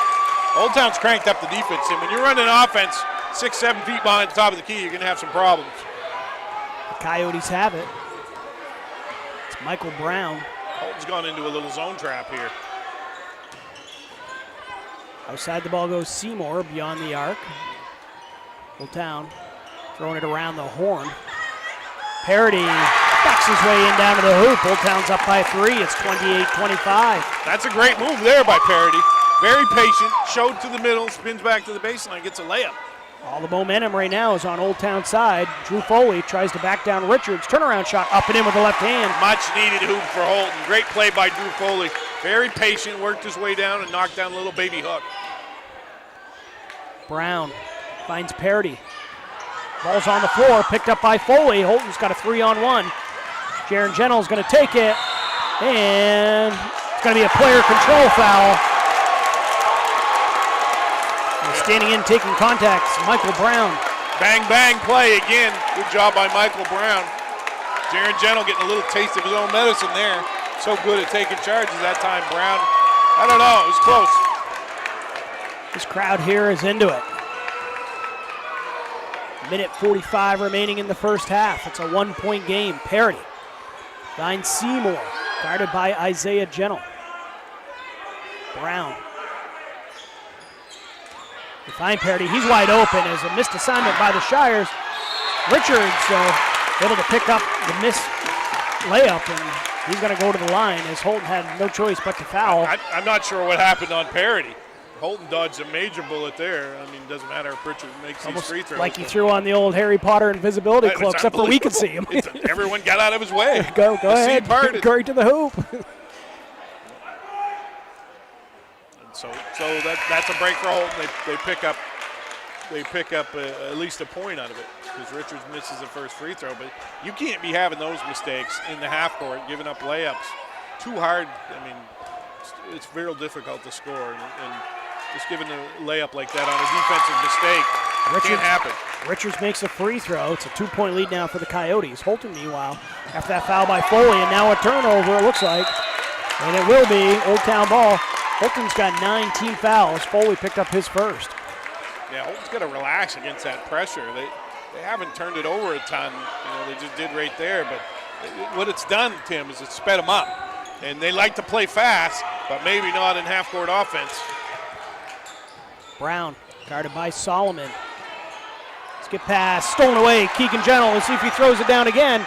S3: Old Town's cranked up the defense, and when you're running offense 6-7 feet behind the top of the key, you're going to have some problems.
S2: The Coyotes have it. It's Michael Brown.
S3: Houlton's gone into a little zone trap here.
S2: Outside the ball goes Seymour beyond the arc. Old Town throwing it around the horn. Parody backs his way in down to the hoop. Old Town's up by 3. It's 28-25.
S3: That's a great move there by Parody. Very patient, showed to the middle, spins back to the baseline, gets a layup.
S2: All the momentum right now is on Old Town side. Drew Foley tries to back down Richards. Turnaround shot up and in with the left hand.
S3: Much needed hoop for Houlton. Great play by Drew Foley. Very patient, worked his way down and knocked down a little baby hook.
S2: Brown finds Parody. Ball's on the floor, picked up by Foley. Houlton's got a 3-on-1. Jaron Gentle's going to take it, and it's going to be a player control foul. And standing in, taking contact, Michael Brown.
S3: Bang, bang play again. Good job by Michael Brown. Jaron Gentle getting a little taste of his own medicine there. So good at taking charges that time, Brown. I don't know, it was close.
S2: This crowd here is into it. Minute 45 remaining in the first half. It's a 1-point game. Parody finds Seymour, guarded by Isaiah Gentle. Brown. They find Parody. He's wide open as a missed assignment by the Shires. Richards, able to pick up the missed layup, and he's going to go to the line as Houlton had no choice but to foul.
S3: I'm not sure what happened on Parody. Houlton dodged a major bullet there. I mean, it doesn't matter if Richard makes these free throws.
S2: Like he threw on the old Harry Potter invisibility cloak, except for we could see him.
S3: Everyone got out of his way.
S2: Go ahead, go right to the hoop.
S3: So that's a break for Houlton. They pick up at least a point out of it because Richards misses the first free throw. But you can't be having those mistakes in the half court, giving up layups. Too hard. I mean, it's very difficult to score, and just giving a layup like that on a defensive mistake can't happen.
S2: Richards makes a free throw. It's a 2-point lead now for the Coyotes. Houlton, meanwhile, after that foul by Foley, and now a turnover, it looks like. And it will be Old Town ball. Houlton's got 9 team fouls. Foley picked up his first.
S3: Yeah, Houlton's got to relax against that pressure. They haven't turned it over a ton. They just did right there. But what it's done, Tim, is it's sped them up. And they like to play fast, but maybe not in half-court offense.
S2: Brown, guarded by Solomon. Skip pass, stolen away. Keegan Gentle, let's see if he throws it down again.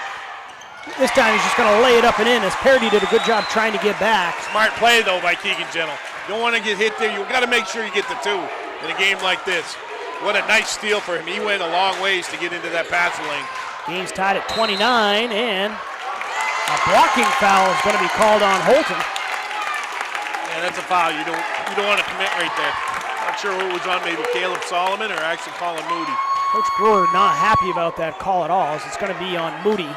S2: This time he's just going to lay it up and in as Parody did a good job trying to get back.
S3: Smart play, though, by Keegan Gentle. You don't want to get hit there. You've got to make sure you get the 2 in a game like this. What a nice steal for him. He went a long ways to get into that passing lane.
S2: Game's tied at 29, and a blocking foul is going to be called on Houlton.
S3: Yeah, that's a foul. You don't want to commit right there. Not sure who was on, maybe Caleb Solomon or actually Colin Moody.
S2: Coach Brewer not happy about that call at all, so it's going to be on Moody.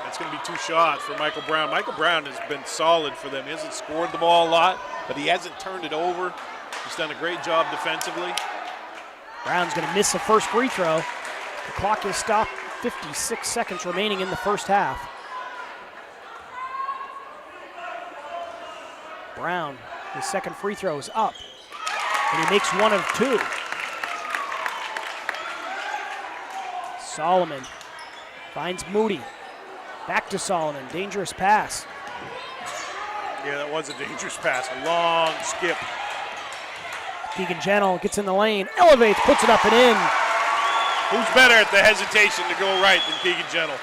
S3: It's going to be 2 shots for Michael Brown. Michael Brown has been solid for them. He hasn't scored the ball a lot, but he hasn't turned it over. He's done a great job defensively.
S2: Brown's going to miss the first free throw. The clock is stopped. 56 seconds remaining in the first half. Brown, his second free throw is up, and he makes one of two. Solomon finds Moody. Back to Solomon, dangerous pass.
S3: Yeah, that was a dangerous pass, a long skip.
S2: Keegan Gentle gets in the lane, elevates, puts it up and in.
S3: Who's better at the hesitation to go right than Keegan Gentle?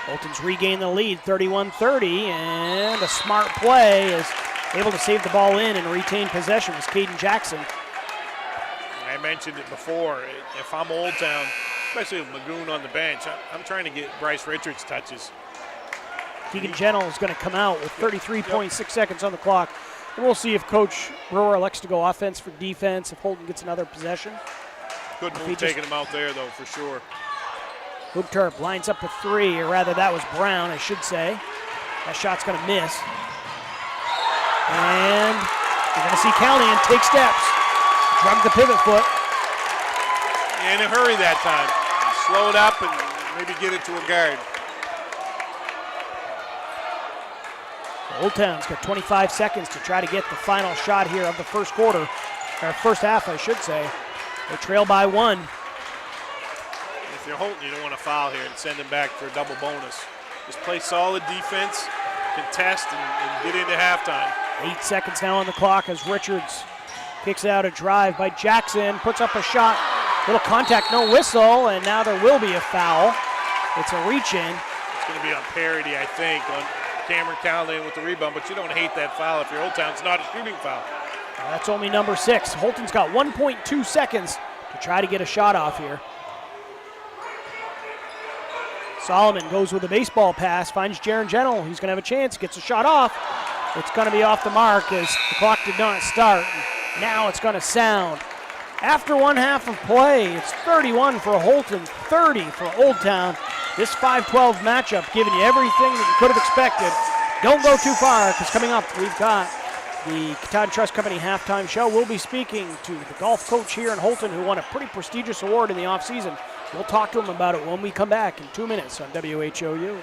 S2: Houlton's regained the lead, 31-30, and a smart play is able to save the ball in and retain possession was Caden Jackson.
S3: I mentioned it before. If I'm Old Town, especially with Magoon on the bench, I'm trying to get Bryce Richards touches.
S2: Keegan Gentle is going to come out with 33.6 seconds on the clock. And we'll see if Coach Brewer elects to go offense for defense, if Houlton gets another possession.
S3: Good move taking him out there, though, for sure.
S2: Hoop Terp lines up a three, or rather that was Brown, I should say. That shot's going to miss. And you're going to see Callahan take steps. Drug the pivot foot.
S3: In a hurry that time. Slow it up and maybe get it to a guard.
S2: Old Town's got 25 seconds to try to get the final shot here of the first quarter, or first half, I should say. They trail by one.
S3: If you're Houlton, you don't want to foul here and send him back for a double bonus. Just play solid defense, contest, and get into halftime.
S2: 8 seconds now on the clock as Richards kicks out a drive by Jackson, puts up a shot. Little contact, no whistle, and now there will be a foul. It's a reach-in.
S3: It's going to be on parity, I think, on Cameron Callahan with the rebound, but you don't hate that foul if you're Old Town. It's not a shooting foul.
S2: That's only number 6. Houlton's got 1.2 seconds to try to get a shot off here. Solomon goes with a baseball pass, finds Jaron Gentle. He's going to have a chance, gets a shot off. It's going to be off the mark as the clock did not start. Now it's going to sound. After one half of play, it's 31 for Houlton, 30 for Old Town. This 5-12 matchup giving you everything that you could have expected. Don't go too far, because coming up, we've got the Katahdin Trust Company halftime show. We'll be speaking to the golf coach here in Houlton who won a pretty prestigious award in the offseason. We'll talk to him about it when we come back in 2 minutes on WHOU.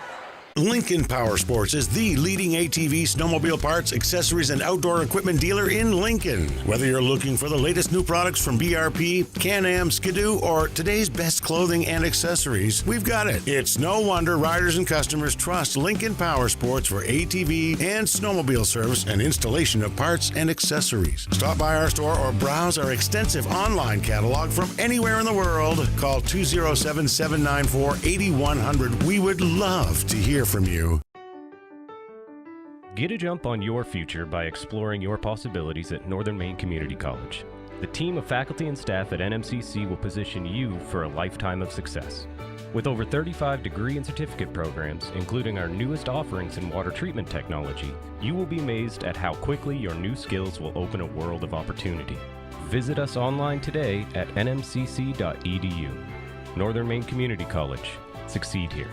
S18: Lincoln Power Sports is the leading ATV, snowmobile parts, accessories, and outdoor equipment dealer in Lincoln. Whether you're looking for the latest new products from BRP, Can-Am, Skidoo, or today's best clothing and accessories, we've got it. It's no wonder riders and customers trust Lincoln Power Sports for ATV and snowmobile service and installation of parts and accessories. Stop by our store or browse our extensive online catalog from anywhere in the world. Call 207-794-8100. We would love to hear from you.
S19: Get a jump on your future by exploring your possibilities at Northern Maine Community College. The team of faculty and staff at NMCC will position you for a lifetime of success. With over 35 degree and certificate programs, including our newest offerings in water treatment technology, you will be amazed at how quickly your new skills will open a world of opportunity. Visit us online today at nmcc.edu. Northern Maine Community College. Succeed here.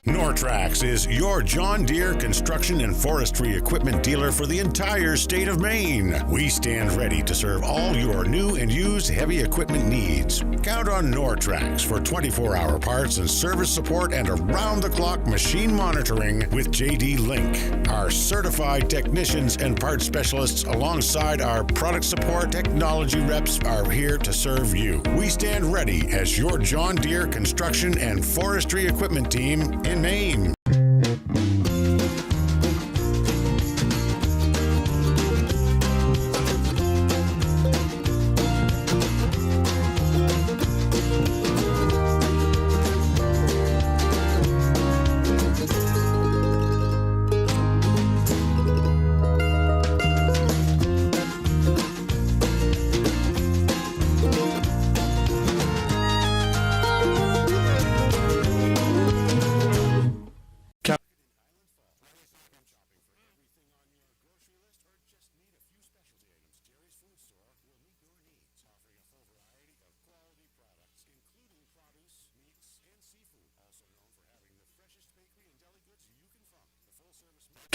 S18: Nortrax is your John Deere construction and forestry equipment dealer for the entire state of Maine. We stand ready to serve all your new and used heavy equipment needs. Count on Nortrax for 24-hour parts and service support and around-the-clock machine monitoring with JD Link. Our certified technicians and parts specialists alongside our product support technology reps are here to serve you. We stand ready as your John Deere construction and forestry equipment team in Maine.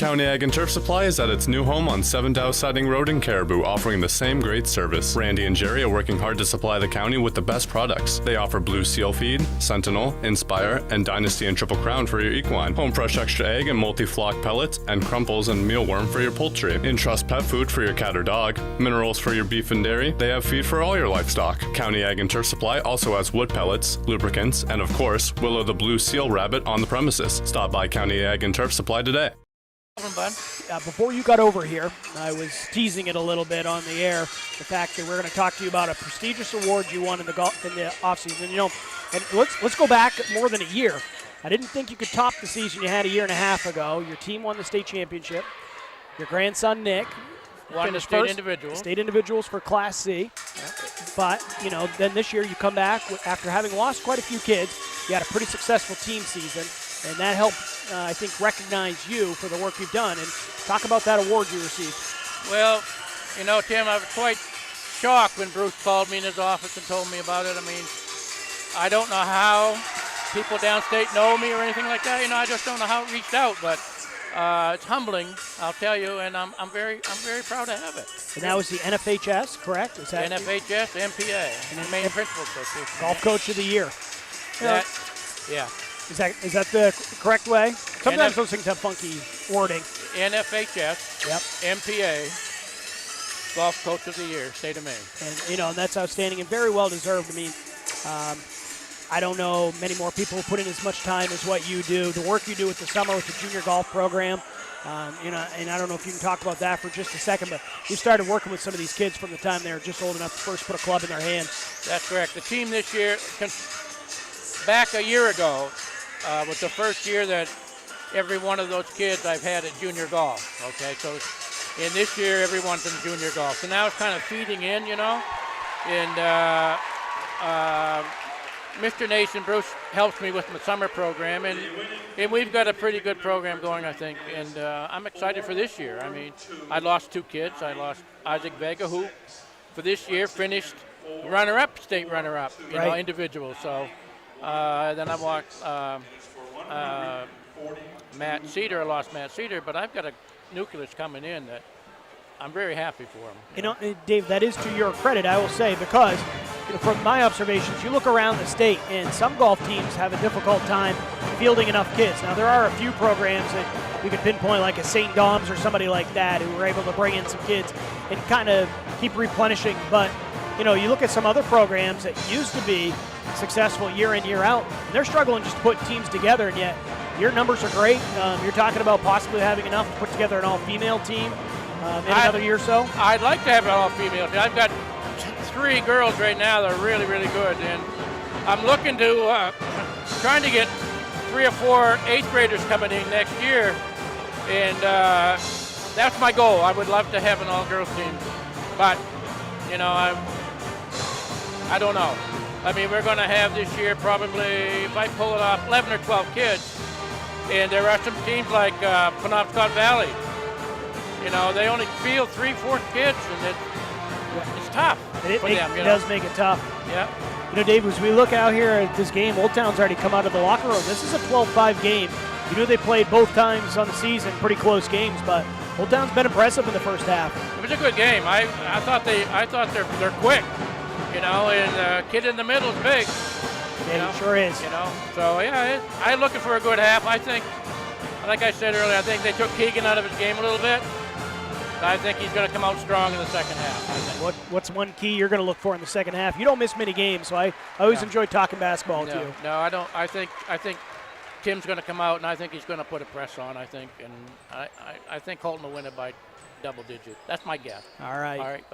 S8: County Ag and Turf Supply is at its new home on 7 Dow Siding Road in Caribou, offering the same great service. Randy and Jerry are working hard to supply the county with the best products. They offer Blue Seal Feed, Sentinel, Inspire, and Dynasty and Triple Crown for your equine, Home Fresh Extra Egg and Multi-Flock Pellets, and Crumples and Mealworm for your poultry, Entrust Pet Food for your cat or dog, Minerals for your beef and dairy. They have feed for all your livestock. County Ag and Turf Supply also has wood pellets, lubricants, and of course, Willow the Blue Seal Rabbit on the premises. Stop by County Ag and Turf Supply today.
S2: Before you got over here, I was teasing it a little bit on the air, the fact that we're going to talk to you about a prestigious award you won in the offseason. You know, and let's go back more than a year. I didn't think you could top the season you had a year and a half ago. Your team won the state championship. Your grandson, Nick,
S20: won the state individual.
S2: State individuals for Class C. But, you know, then this year you come back after having lost quite a few kids. You had a pretty successful team season, and that helped, I think, recognize you for the work you've done. And talk about that award you received.
S20: Well, you know, Tim, I was quite shocked when Bruce called me in his office and told me about it. I mean, I don't know how people downstate know me or anything like that. You know, I just don't know how it reached out, but it's humbling, I'll tell you, and I'm very proud to have it.
S2: And that was the NFHS, correct? Is that
S20: NFHS, MPA, and the Maine Principal Association.
S2: Golf Coach of the Year.
S20: That, yeah.
S2: Is that the correct way? Sometimes those things have funky wording.
S20: NFHS,
S2: yep.
S20: MPA, Golf Coach of the Year, State of Maine.
S2: And, you know, that's outstanding and very well deserved. I mean, I don't know many more people who put in as much time as what you do. The work you do with the summer with the junior golf program, you know, and I don't know if you can talk about that for just a second, but you started working with some of these kids from the time they were just old enough to first put a club in their hand.
S20: That's correct. The team this year, back a year ago, was the first year that every one of those kids I've had at junior golf. Okay, so in this year, everyone's in junior golf. So now it's kind of feeding in, you know, and Mr. Nason, Bruce, helps me with my summer program, and we've got a pretty good program going, I think, and I'm excited for this year. I mean, I lost two kids. I lost Isaac Vega, who for this year finished runner-up, state runner-up, you know, individual. So then I walked Matt Cedar. I lost Matt Cedar, but I've got a nucleus coming in that I'm very happy for him.
S2: You know, Dave, that is to your credit, I will say, because you know, from my observations, you look around the state, and some golf teams have a difficult time fielding enough kids. Now, there are a few programs that you could pinpoint, like a St. Dom's or somebody like that, who were able to bring in some kids and kind of keep replenishing. But, you know, you look at some other programs that used to be successful year in, year out, and they're struggling just to put teams together, and yet your numbers are great. You're talking about possibly having enough to put together an all-female team in another year or so?
S20: I'd like to have an all-female team. I've got 3 girls right now that are really, really good, and I'm looking to trying to get 3 or 4 8th graders coming in next year, and that's my goal. I would love to have an all-girls team, but you know, I don't know. I mean, we're going to have this year probably, if I pull it off, 11 or 12 kids, and there are some teams like Penobscot Valley. You know, they only field 3-4 kids, and it's tough for them.
S2: It does make it tough.
S20: Yeah.
S2: You know, Dave, as we look out here at this game, Old Town's already come out of the locker room. This is a 12-5 game. You knew they played both times on the season, pretty close games, but Old Town's been impressive in the first half.
S20: It was a good game. I thought they're quick. You know, and the kid in the middle is big.
S2: Yeah, he sure is.
S20: You know, so yeah, I'm looking for a good half. I think, like I said earlier, I think they took Keegan out of his game a little bit. I think he's going to come out strong in the second half. I think.
S2: What's one key you're going to look for in the second half? You don't miss many games, so I always enjoy talking basketball to you.
S20: No, I don't. I think Tim's going to come out, and I think he's going to put a press on. I think, and I think Houlton will win it by double digit. That's my guess.
S2: All right.
S20: All right.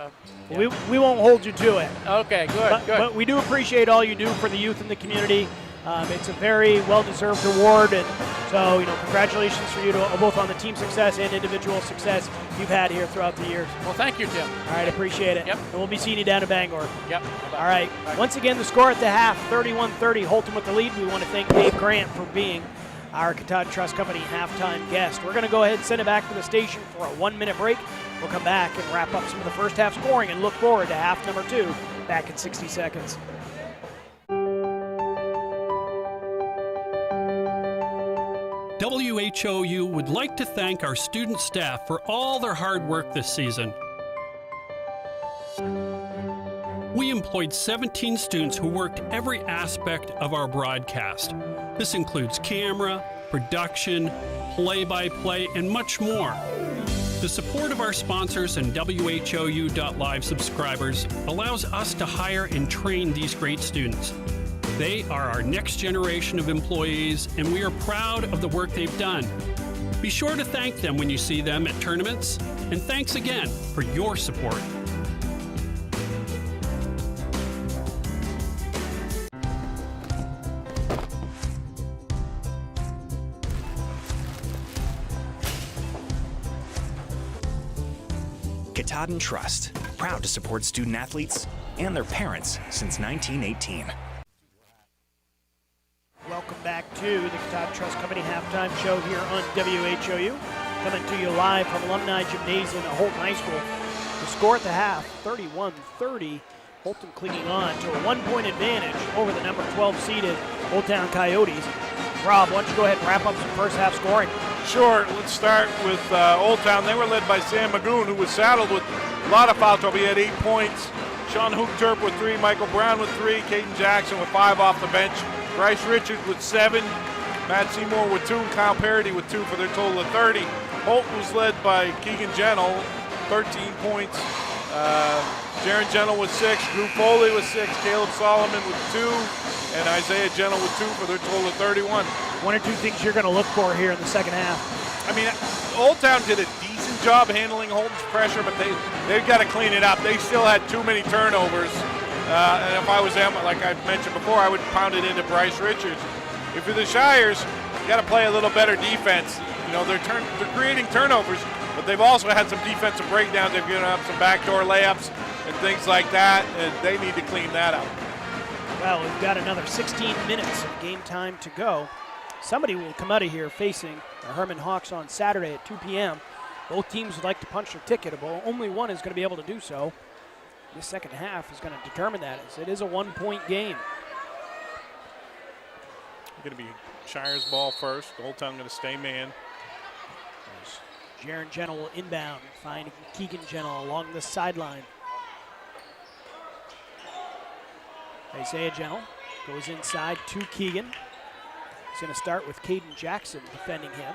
S2: Yeah. We won't hold you to it.
S20: Okay. Good.
S2: But we do appreciate all you do for the youth in the community. It's a very well-deserved award, and so, you know, congratulations for you to both on the team success and individual success you've had here throughout the years.
S20: Well, thank you, Tim.
S2: All right, appreciate it.
S20: Yep.
S2: And we'll be seeing you down in Bangor.
S20: Yep.
S2: All right. Bye. Once again, the score at the half, 31-30, Houlton with the lead. We want to thank Dave Grant for being our Katahdin Trust Company halftime guest. We're going to go ahead and send it back to the station for a 1-minute break. We'll come back and wrap up some of the first half scoring and look forward to half number 2 back in 60 seconds.
S1: WHOU would like to thank our student staff for all their hard work this season. We employed 17 students who worked every aspect of our broadcast. This includes camera, production, play-by-play, and much more. The support of our sponsors and WHOU.live subscribers allows us to hire and train these great students. They are our next generation of employees, and we are proud of the work they've done. Be sure to thank them when you see them at tournaments, and thanks again for your support.
S21: Katahdin Trust, proud to support student athletes and their parents since 1918.
S2: Welcome back to the Katahdin Trust Company halftime show here on WHOU. Coming to you live from Alumni Gymnasium at Houlton High School. The score at the half, 31-30. Houlton clinging on to a 1-point advantage over the number 12 seeded Old Town Coyotes. Rob, why don't you go ahead and wrap up some first half scoring?
S3: Sure, let's start with Old Town. They were led by Sam Magoon, who was saddled with a lot of foul trouble. He had 8 points. Sean Hoopturp with 3, Michael Brown with 3, Caden Jackson with 5 off the bench, Bryce Richards with 7, Matt Seymour with 2, and Kyle Parody with 2 for their total of 30. Houlton was led by Keegan Gentle, 13 points. Jaron Gentle with 6, Drew Foley with 6, Caleb Solomon with 2, and Isaiah Gentle with 2 for their total of 31.
S2: One or two things you're going to look for here in the second half.
S3: I mean, Old Town did a decent job handling Houlton's pressure, but they've got to clean it up. They still had too many turnovers. And if I was them, like I mentioned before, I would pound it into Bryce Richards. If you're the Shires, you got to play a little better defense. You know, they're creating turnovers, but they've also had some defensive breakdowns. They've given up some backdoor layups and things like that, and they need to clean that up.
S2: Well, we've got another 16 minutes of game time to go. Somebody will come out of here facing the Herman Hawks on Saturday at 2 p.m. Both teams would like to punch their ticket, but only one is going to be able to do so. This second half is going to determine that, as it is a 1-point game.
S3: Going to be Shires ball first. Old Town going to stay man.
S2: Jaron Gentle will inbound, find Keegan Gentle along the sideline. Isaiah Gentle goes inside to Keegan. He's going to start with Caden Jackson defending him.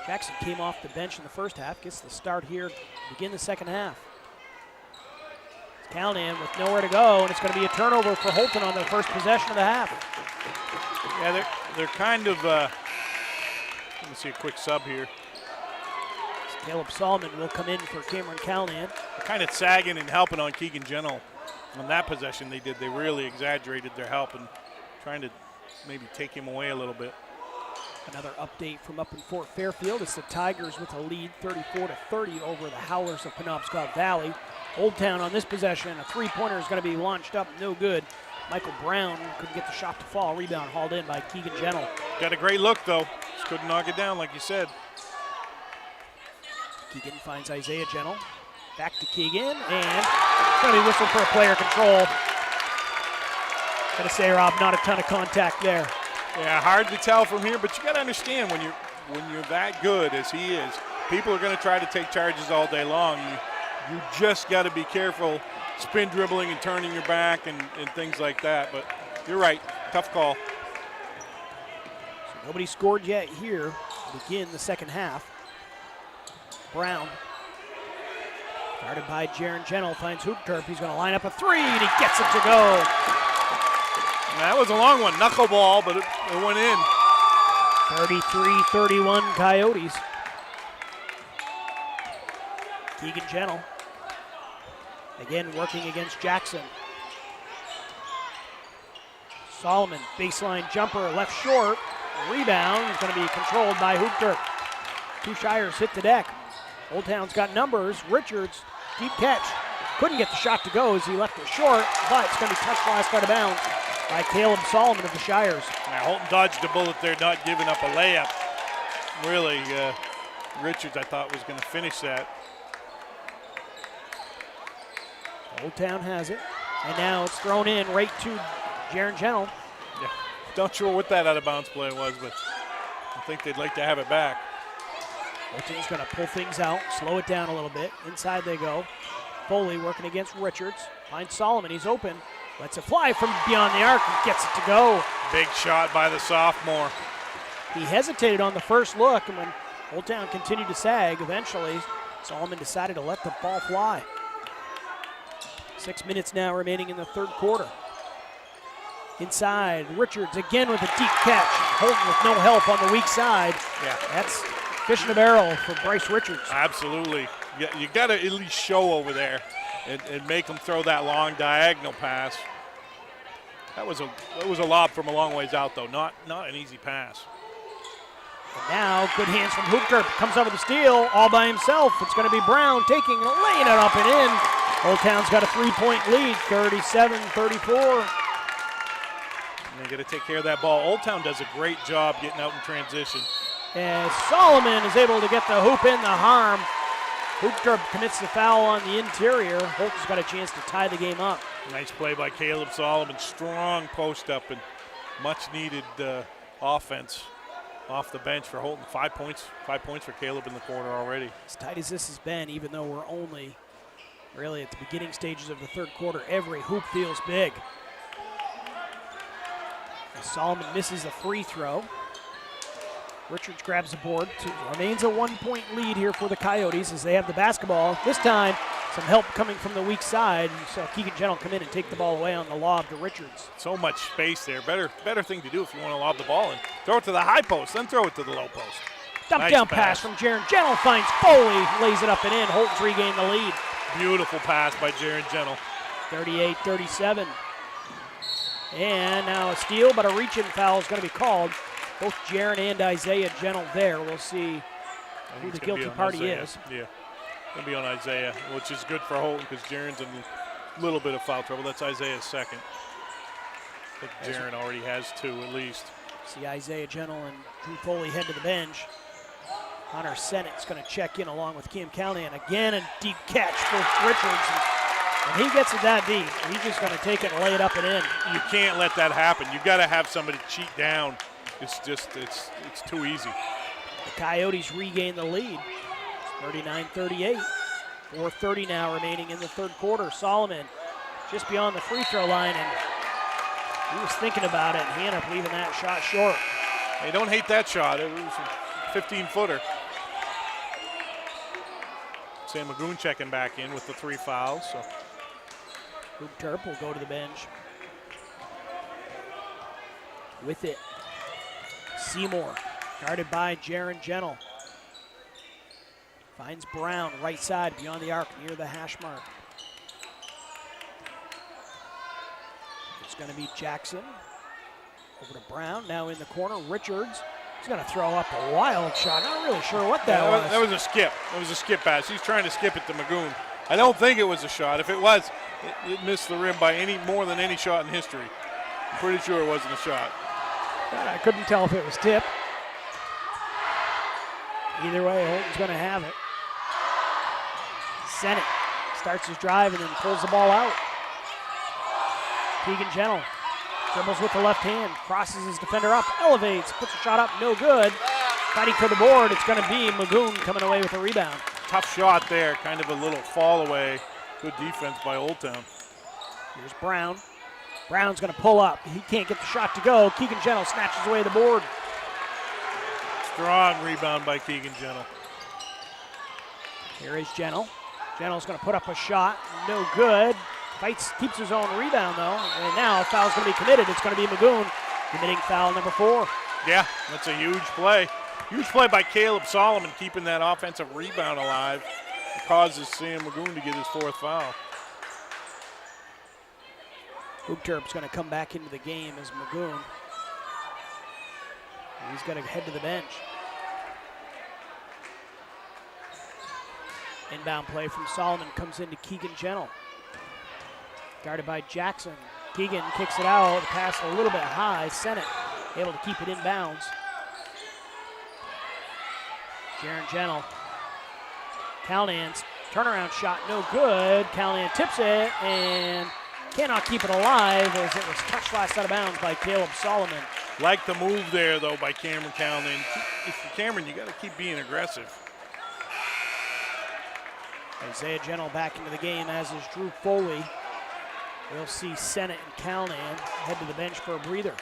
S2: Jackson came off the bench in the first half, gets the start here to begin the second half. It's Callahan with nowhere to go, and it's going to be a turnover for Houlton on their first possession of the half.
S3: Yeah, they're kind of, let me see a quick sub here.
S2: Caleb Solomon will come in for Cameron Callahan.
S3: They're kind of sagging and helping on Keegan Gentle. On that possession they did, they really exaggerated their help and trying to maybe take him away a little bit.
S2: Another update from up in Fort Fairfield. It's the Tigers with a lead 34-30 over the Howlers of Penobscot Valley. Old Town on this possession, a three-pointer is going to be launched up, no good. Michael Brown couldn't get the shot to fall. Rebound hauled in by Keegan Gentle.
S3: Got a great look though, just couldn't knock it down like you said.
S2: Keegan finds Isaiah Gentle. Back to Keegan, and going to be whistled for a player control. Got to say, Rob, not a ton of contact there.
S3: Yeah, hard to tell from here, but you got to understand when you're that good as he is, people are going to try to take charges all day long. You just got to be careful, spin dribbling and turning your back and things like that. But you're right, tough call.
S2: So nobody scored yet here to begin the second half. Brown, guarded by Jaron Gentle, finds Hoopturp. He's going to line up a three, and he gets it to go.
S3: That was a long one, knuckleball, but it went in.
S2: 33-31 Coyotes. Keegan Gentle, again working against Jackson. Solomon, baseline jumper, left short. Rebound is going to be controlled by Hoopturp. Two Shires hit the deck. Old Town's got numbers. Richards, deep catch. Couldn't get the shot to go as he left it short, but it's going to be touched last out of bounds by Caleb Solomon of the Shires.
S3: Now Houlton dodged a bullet there, not giving up a layup. Really, Richards, I thought, was going to finish that.
S2: Old Town has it, and now it's thrown in right to Jaron Gentle.
S3: Yeah, not sure what that out of bounds play was, but think they'd like to have it back.
S2: Houlton's going to pull things out, slow it down a little bit. Inside they go. Foley working against Richards. Finds Solomon. He's open. Lets it fly from beyond the arc and gets it to go.
S3: Big shot by the sophomore.
S2: He hesitated on the first look, and when Houlton continued to sag, eventually Solomon decided to let the ball fly. 6 minutes now remaining in the third quarter. Inside, Richards again with a deep catch. Houlton with no help on the weak side.
S3: Yeah.
S2: That's fish in a barrel for Bryce Richards.
S3: Absolutely. You got to at least show over there and make them throw that long diagonal pass. That was a lob from a long ways out, though. Not an easy pass.
S2: And now, good hands from Hoopkerp. Comes up with a steal all by himself. It's going to be Brown taking, laying it up and in. Old Town's got a 3-point lead, 37-34.
S3: And they got to take care of that ball. Old Town does a great job getting out in transition.
S2: As Solomon is able to get the hoop in the harm. Hoopkerp commits the foul on the interior. Holton's got a chance to tie the game up.
S3: Nice play by Caleb Solomon. Strong post up and much needed offense off the bench for Houlton. 5 points for Caleb in the quarter already.
S2: As tight as this has been, even though we're only really at the beginning stages of the third quarter, every hoop feels big. As Solomon misses the free throw. Richards grabs the board. Remains a 1-point lead here for the Coyotes as they have the basketball. This time, some help coming from the weak side. You saw Keegan Gentle come in and take the ball away on the lob to Richards.
S3: So much space there. Better thing to do if you want to lob the ball and throw it to the high post, then throw it to the low post.
S2: Dump down pass from Jaron Gentle, finds Foley, lays it up and in. Holton's regained the lead.
S3: Beautiful pass by Jaron Gentle.
S2: 38-37. And now a steal, but a reach-in foul is going to be called. Both Jaron and Isaiah Gentle there. We'll see who the guilty party is.
S3: Yeah, going to be on Isaiah, which is good for Houlton because Jaron's in a little bit of foul trouble. That's Isaiah's second. I think Jaron already has 2 at least.
S2: See Isaiah Gentle and Drew Foley head to the bench. Hunter Sennett's going to check in along with Cam Callahan. Again, a deep catch for Richards. And he gets it that deep. He's just going to take it and lay it up and in.
S3: You can't let that happen. You've got to have somebody cheat down. It's too easy.
S2: The Coyotes regain the lead. 39-38. 4:30 now remaining in the third quarter. Solomon just beyond the free throw line, and he was thinking about it, and he ended up leaving that shot short.
S3: Hey, don't hate that shot. It was a 15-footer. Sam Magoon checking back in with the 3 fouls. So
S2: Hoopkerp will go to the bench. With it, Seymour, guarded by Jaron Gentle. Finds Brown, right side, beyond the arc, near the hash mark. It's going to be Jackson. Over to Brown, now in the corner. Richards, he's going to throw up a wild shot. Not really sure what that was.
S3: That was a skip. That was a skip pass. He's trying to skip it to Magoon. I don't think it was a shot. If it was, it missed the rim by more than any shot in history. I'm pretty sure it wasn't a shot.
S2: I couldn't tell if it was tip. Either way, Houlton's going to have it. Sennett starts his drive and then pulls the ball out. Keegan Gentle dribbles with the left hand, crosses his defender up, elevates, puts a shot up, no good. Fighting for the board, it's going to be Magoon coming away with a rebound.
S3: Tough shot there, kind of a little fall away. Good defense by Old Town.
S2: Here's Brown. Brown's going to pull up. He can't get the shot to go. Keegan Gentle snatches away the board.
S3: Strong rebound by Keegan Gentle.
S2: Here is Gentle. Gentle's going to put up a shot. No good. Fights, keeps his own rebound, though. And now a foul's going to be committed. It's going to be Magoon committing foul number 4.
S3: Yeah, that's a huge play. Huge play by Caleb Solomon, keeping that offensive rebound alive. It causes Sam Magoon to get his 4th foul.
S2: Hoopkerp's going to come back into the game as Magoon. He's got to head to the bench. Inbound play from Solomon comes into Keegan Gentle. Guarded by Jackson. Keegan kicks it out. The pass a little bit high. Sennett able to keep it in bounds. Jaron Gentle. Callahan's turnaround shot, no good. Callahan tips it and cannot keep it alive as it was touched last out of bounds by Caleb Solomon.
S3: Like the move there, though, by Cameron Callahan. Cameron, you got to keep being aggressive.
S2: Isaiah Gentle back into the game, as is Drew Foley. We'll see Sennett and Callahan head to the bench for a breather.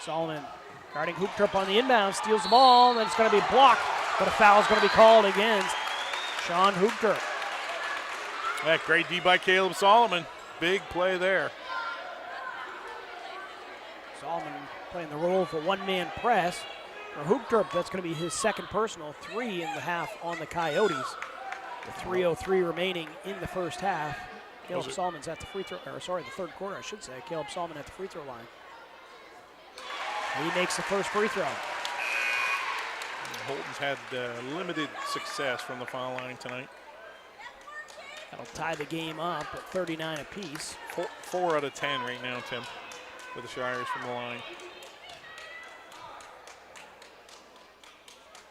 S2: Solomon guarding Hooptrup on the inbound, steals the ball, and it's going to be blocked, but a foul is going to be called against Sean Hooptrup.
S3: That great D by Caleb Solomon. Big play there.
S2: Solomon playing the role of a one-man press. For Hooptrup, that's going to be his second personal, 3 in the half on the Coyotes. With 3:03 remaining in the first half. Caleb Solomon's at the free throw, or sorry, the third quarter, I should say. Caleb Solomon at the free throw line. He makes the first free throw.
S3: Houlton's had limited success from the foul line tonight.
S2: That'll tie the game up at 39 apiece.
S3: 4 out of 10 right now, Tim, for the Shires from the line.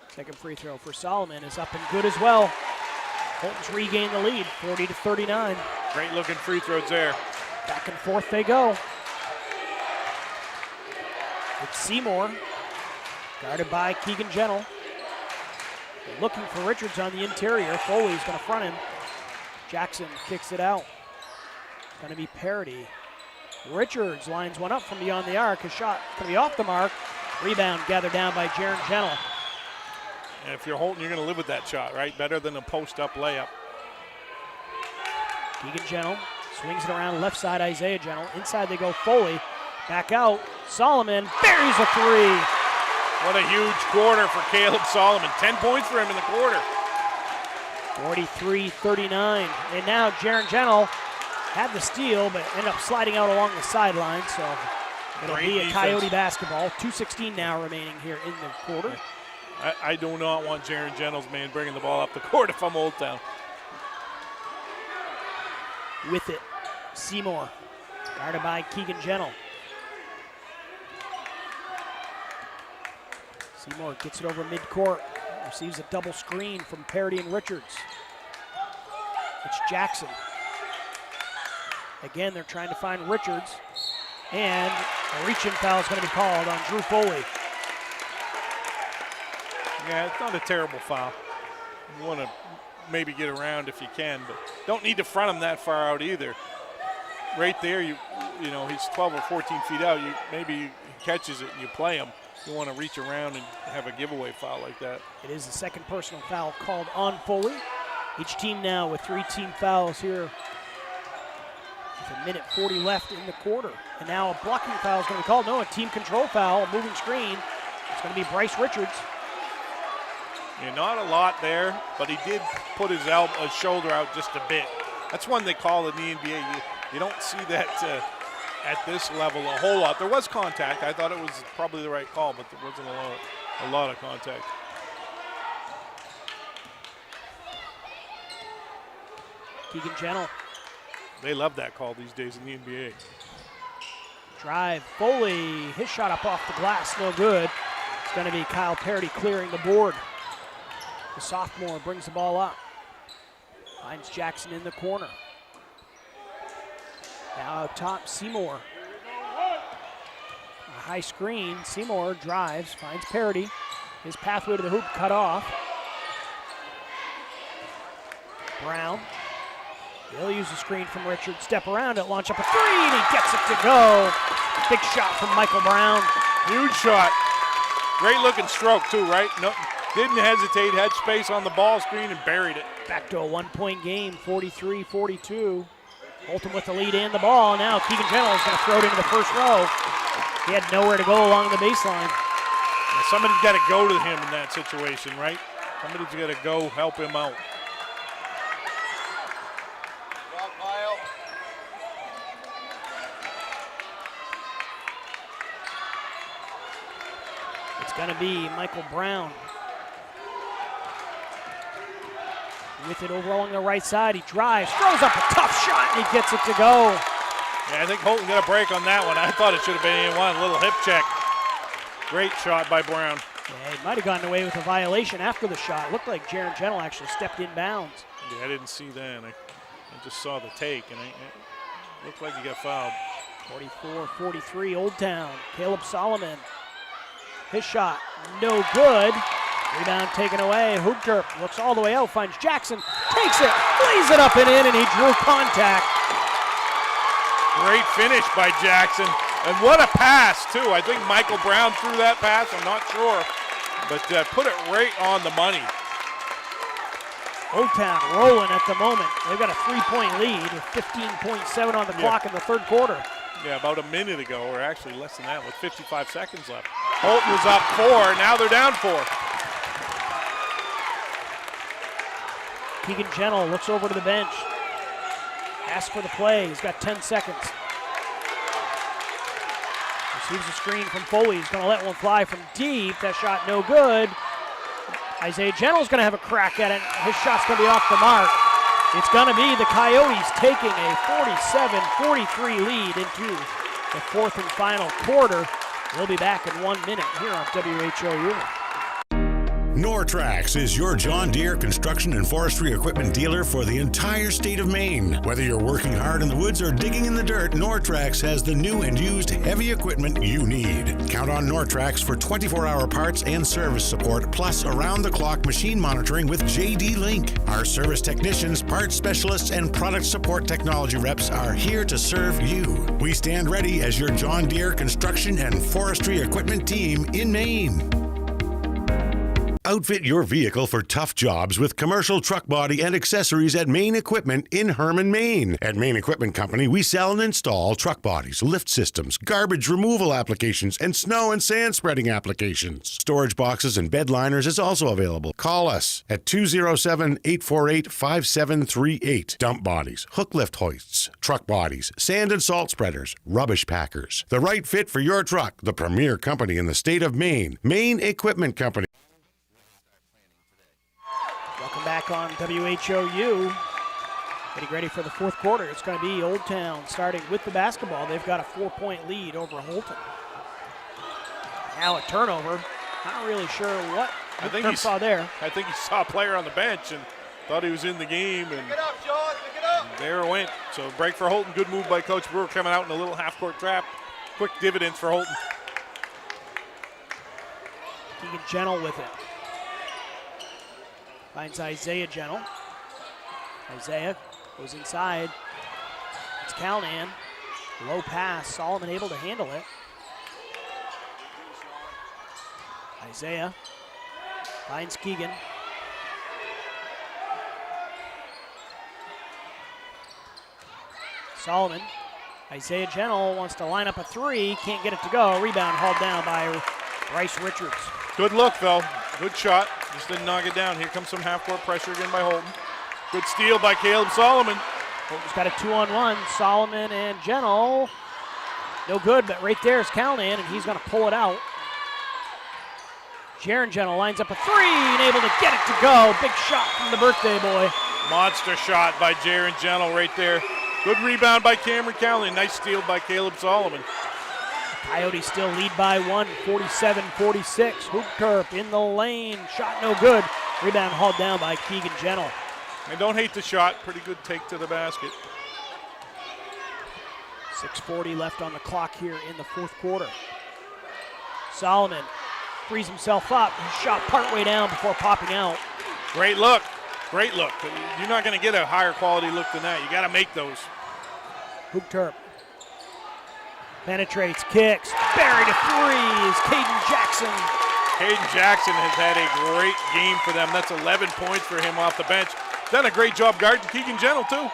S2: Second free throw for Solomon is up and good as well. Houlton's regained the lead, 40-39.
S3: Great looking free throws there.
S2: Back and forth they go. It's Seymour, guarded by Keegan Gentle. They're looking for Richards on the interior. Foley's going to front him. Jackson kicks it out. It's going to be Parity. Richards lines one up from beyond the arc. His shot is going to be off the mark. Rebound gathered down by Jaron Gentle.
S3: And if you're Houlton, you're going to live with that shot, right? Better than a post-up layup.
S2: Keegan Gentle swings it around left side, Isaiah Gentle. Inside they go, Foley. Back out, Solomon buries a 3.
S3: What a huge quarter for Caleb Solomon. 10 points for him in the quarter.
S2: 43-39. And now Jaron Gentle had the steal, but ended up sliding out along the sideline. So it'll be a Coyote basketball. 2:16 now remaining here in the quarter.
S3: I do not want Jaron Gentle's man bringing the ball up the court if I'm Old Town.
S2: With it, Seymour, guarded by Keegan Gentle. Seymour gets it over midcourt, receives a double screen from Parity and Richards. It's Jackson. Again, they're trying to find Richards, and a reach-in foul is going to be called on Drew Foley.
S3: Yeah, it's not a terrible foul. You want to maybe get around if you can, but don't need to front him that far out either. Right there, you know, he's 12 or 14 feet out. Maybe he catches it and you play him. You want to reach around and have a giveaway foul like that.
S2: It is the second personal foul called on Foley. Each team now with 3 team fouls here. With a minute 40 left in the quarter. And now a blocking foul is going to be called. No, a team control foul, a moving screen. It's going to be Bryce Richards.
S3: Yeah, not a lot there, but he did put his shoulder out just a bit. That's one they call in the NBA. You don't see that at this level a whole lot. There was contact. I thought it was probably the right call, but there wasn't a lot of contact.
S2: Keegan Gentle.
S3: They love that call these days in the NBA.
S2: Drive, Foley, his shot up off the glass, no good. It's going to be Kyle Parity clearing the board. The sophomore brings the ball up. Finds Jackson in the corner. Now up top, Seymour. A high screen, Seymour drives, finds Parity. His pathway to the hoop cut off. Brown. He'll use the screen from Richard, step around it, launch up a 3, and he gets it to go. Big shot from Michael Brown.
S3: Huge shot. Great looking stroke too, right? No, didn't hesitate, had space on the ball screen and buried it.
S2: Back to a 1-point game, 43-42. Houlton with the lead and the ball. Now Keegan Gentle is going to throw it into the first row. He had nowhere to go along the baseline.
S3: Now somebody's got to go to him in that situation, right? Somebody's got to go help him out.
S2: It's going to be Michael Brown. With it over along the right side, he drives, throws up a tough shot, and he gets it to go.
S3: Yeah, I think Houlton got a break on that one. I thought it should have been one. A little hip check. Great shot by Brown.
S2: Yeah, he might have gotten away with a violation after the shot. It looked like Jaron Gentle actually stepped in bounds.
S3: Yeah, I didn't see that. I just saw the take, and it looked like he got fouled.
S2: 44-43, Old Town. Caleb Solomon His shot, no good. Rebound taken away. Houlton looks all the way out, finds Jackson, takes it, lays it up and in, and he drew contact.
S3: Great finish by Jackson. And what a pass, too. I think Michael Brown threw that pass. I'm not sure. But put it right on the money.
S2: Houlton rolling at the moment. They've got a 3-point lead, 15.7 on the clock in the third quarter.
S3: Yeah, about a minute ago, or actually less than that, with 55 seconds left. Houlton was up 4, now they're down 4.
S2: Keegan Gentle looks over to the bench. Asks for the play. He's got 10 seconds. Receives a screen from Foley. He's going to let one fly from deep. That shot no good. Isaiah Gentle's going to have a crack at it. His shot's going to be off the mark. It's going to be the Coyotes taking a 47-43 lead into the fourth and final quarter. We'll be back in 1 minute here on WHOU.
S18: Nortrax is your John Deere construction and forestry equipment dealer for the entire state of Maine. Whether you're working hard in the woods or digging in the dirt, Nortrax has the new and used heavy equipment you need. Count on Nortrax for 24-hour parts and service support, plus around-the-clock machine monitoring with JD Link. Our service technicians, parts specialists, and product support technology reps are here to serve you. We stand ready as your John Deere construction and forestry equipment team in Maine. Outfit your vehicle for tough jobs with commercial truck body and accessories at Main Equipment in Herman, Maine. At Main Equipment Company, we sell and install truck bodies, lift systems, garbage removal applications, and snow and sand spreading applications. Storage boxes and bed liners is also available. Call us at 207-848-5738. Dump bodies, hook lift hoists, truck bodies, sand and salt spreaders, rubbish packers. The right fit for your truck. The premier company in the state of Maine. Main Equipment Company.
S2: Welcome back on WHOU. Getting ready for the fourth quarter. It's going to be Old Town starting with the basketball. They've got a 4-point lead over Houlton. Now a turnover. Not really sure what he saw there.
S3: I think he saw a player on the bench and thought he was in the game. And
S5: Pick it up, Sean. Pick it up.
S3: There it went. So break for Houlton. Good move by Coach Brewer coming out in a little half-court trap. Quick dividends for Houlton.
S2: Keegan Gentle with it. Finds Isaiah Gentle. Isaiah goes inside. It's Calnan. Low pass. Solomon able to handle it. Isaiah finds Keegan. Solomon. Isaiah Gentle wants to line up a three. Can't get it to go. Rebound hauled down by Bryce Richards.
S3: Good look, though. Good shot. Just didn't knock it down. Here comes some half-court pressure again by Houlton. Good steal by Caleb Solomon.
S2: Houlton's got a 2-on-1. Solomon and Gentle. No good, but right there is Calnan, and he's going to pull it out. Jaron Gentle lines up a three and able to get it to go. Big shot from the birthday boy.
S3: Monster shot by Jaron Gentle right there. Good rebound by Cameron Calnan. Nice steal by Caleb Solomon.
S2: Coyotes still lead by one, 47-46. Houlton in the lane. Shot no good. Rebound hauled down by Keegan Gentle.
S3: I don't hate the shot. Pretty good take to the basket.
S2: 6:40 left on the clock here in the fourth quarter. Solomon frees himself up. His shot partway down before popping out.
S3: Great look. Great look. You're not going to get a higher quality look than that. You got to make those.
S2: Houlton penetrates, kicks, buried a three is Caden Jackson.
S3: Caden Jackson has had a great game for them. That's 11 points for him off the bench. Done a great job guarding Keegan Gentle, too.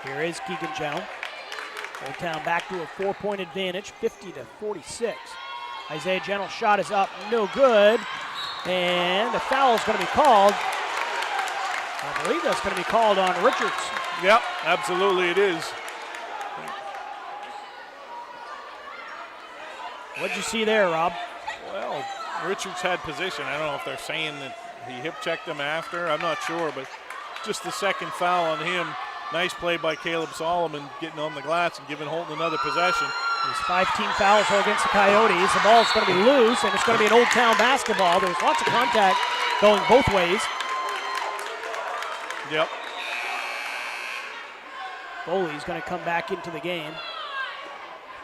S2: Here is Keegan Gentle. Old Town back to a 4-point advantage, 50-46. Isaiah Gentle's shot is up, no good. And a foul is going to be called. I believe that's going to be called on Richards.
S3: Yep, absolutely it is.
S2: What'd you see there, Rob?
S3: Well, Richards had position. I don't know if they're saying that he hip checked him after. I'm not sure, but just the second foul on him. Nice play by Caleb Solomon getting on the glass and giving Houlton another possession.
S2: There's 5-team fouls against the Coyotes. The ball's going to be loose, and it's going to be an Old Town basketball. There's lots of contact going both ways.
S3: Yep.
S2: Foley's going to come back into the game.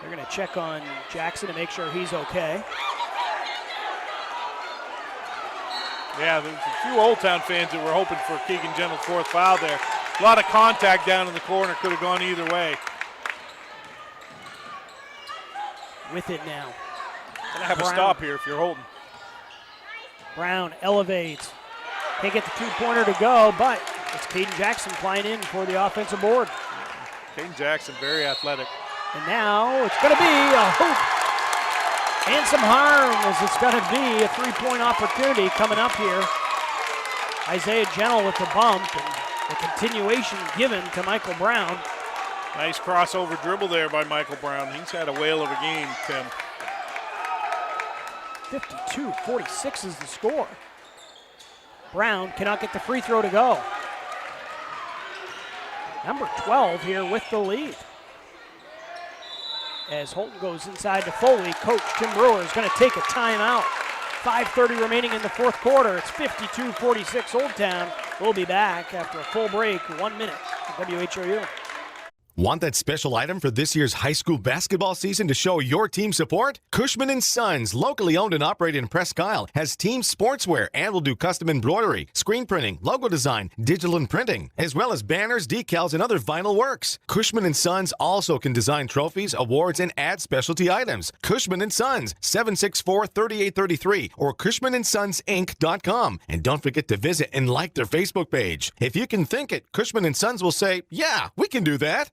S2: They're going to check on Jackson to make sure he's okay.
S3: Yeah, there's a few Old Town fans that were hoping for Keegan Gentle's fourth foul there. A lot of contact down in the corner, could have gone either way.
S2: With it now.
S3: Gonna have a stop here if you're Houlton.
S2: Brown elevates. Can't get the two-pointer to go, but it's Caden Jackson flying in for the offensive board.
S3: Caden Jackson, very athletic.
S2: And now it's going to be a hoop and some harm, as it's going to be a three-point opportunity coming up here. Isaiah Gentle with the bump, and the continuation given to Michael Brown.
S3: Nice crossover dribble there by Michael Brown. He's had a whale of a game, Tim.
S2: 52-46 is the score. Brown cannot get the free throw to go. Number 12 here with the lead. As Houlton goes inside to Foley, Coach Tim Brewer is going to take a timeout. 5:30 remaining in the fourth quarter. It's 52-46 Old Town. We'll be back after a full break, 1 minute at WHOU.
S4: Want that special item for this year's high school basketball season to show your team support? Cushman & Sons, locally owned and operated in Presque Isle, has team sportswear and will do custom embroidery, screen printing, logo design, digital and printing, as well as banners, decals, and other vinyl works. Cushman & Sons also can design trophies, awards, and add specialty items. Cushman & Sons, 764-3833 or CushmanandSonsInc.com. And don't forget to visit and like their Facebook page. If you can think it, Cushman & Sons will say, yeah, we can do that.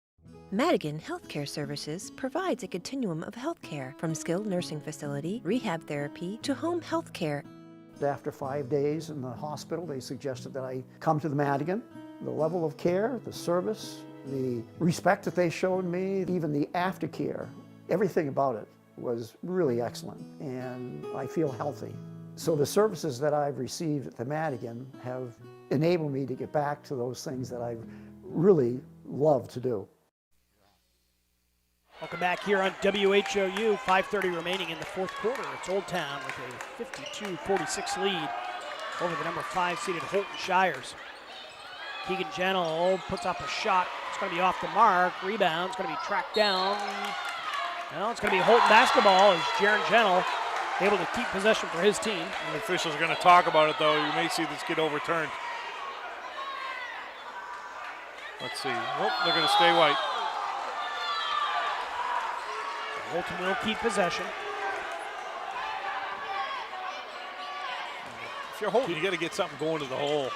S22: Madigan Healthcare Services provides a continuum of healthcare, from skilled nursing facility, rehab therapy, to home health care.
S23: After 5 days in the hospital, they suggested that I come to the Madigan. The level of care, the service, the respect that they showed me, even the aftercare, everything about it was really excellent, and I feel healthy. So the services that I've received at the Madigan have enabled me to get back to those things that I really love to do.
S2: Welcome back here on WHOU. 5:30 remaining in the fourth quarter. It's Old Town with a 52-46 lead over the number 5 seeded Houlton Shires. Keegan Gentle puts up a shot. It's going to be off the mark. Rebound. It's going to be tracked down. Well, it's going to be Houlton basketball as Jaron Gentle able to keep possession for his team.
S3: And the officials are going to talk about it, though. You may see this get overturned. Let's see. Oh, they're going to stay white.
S2: Houlton will keep possession.
S3: If you're Houlton, you got to get something going to the hole.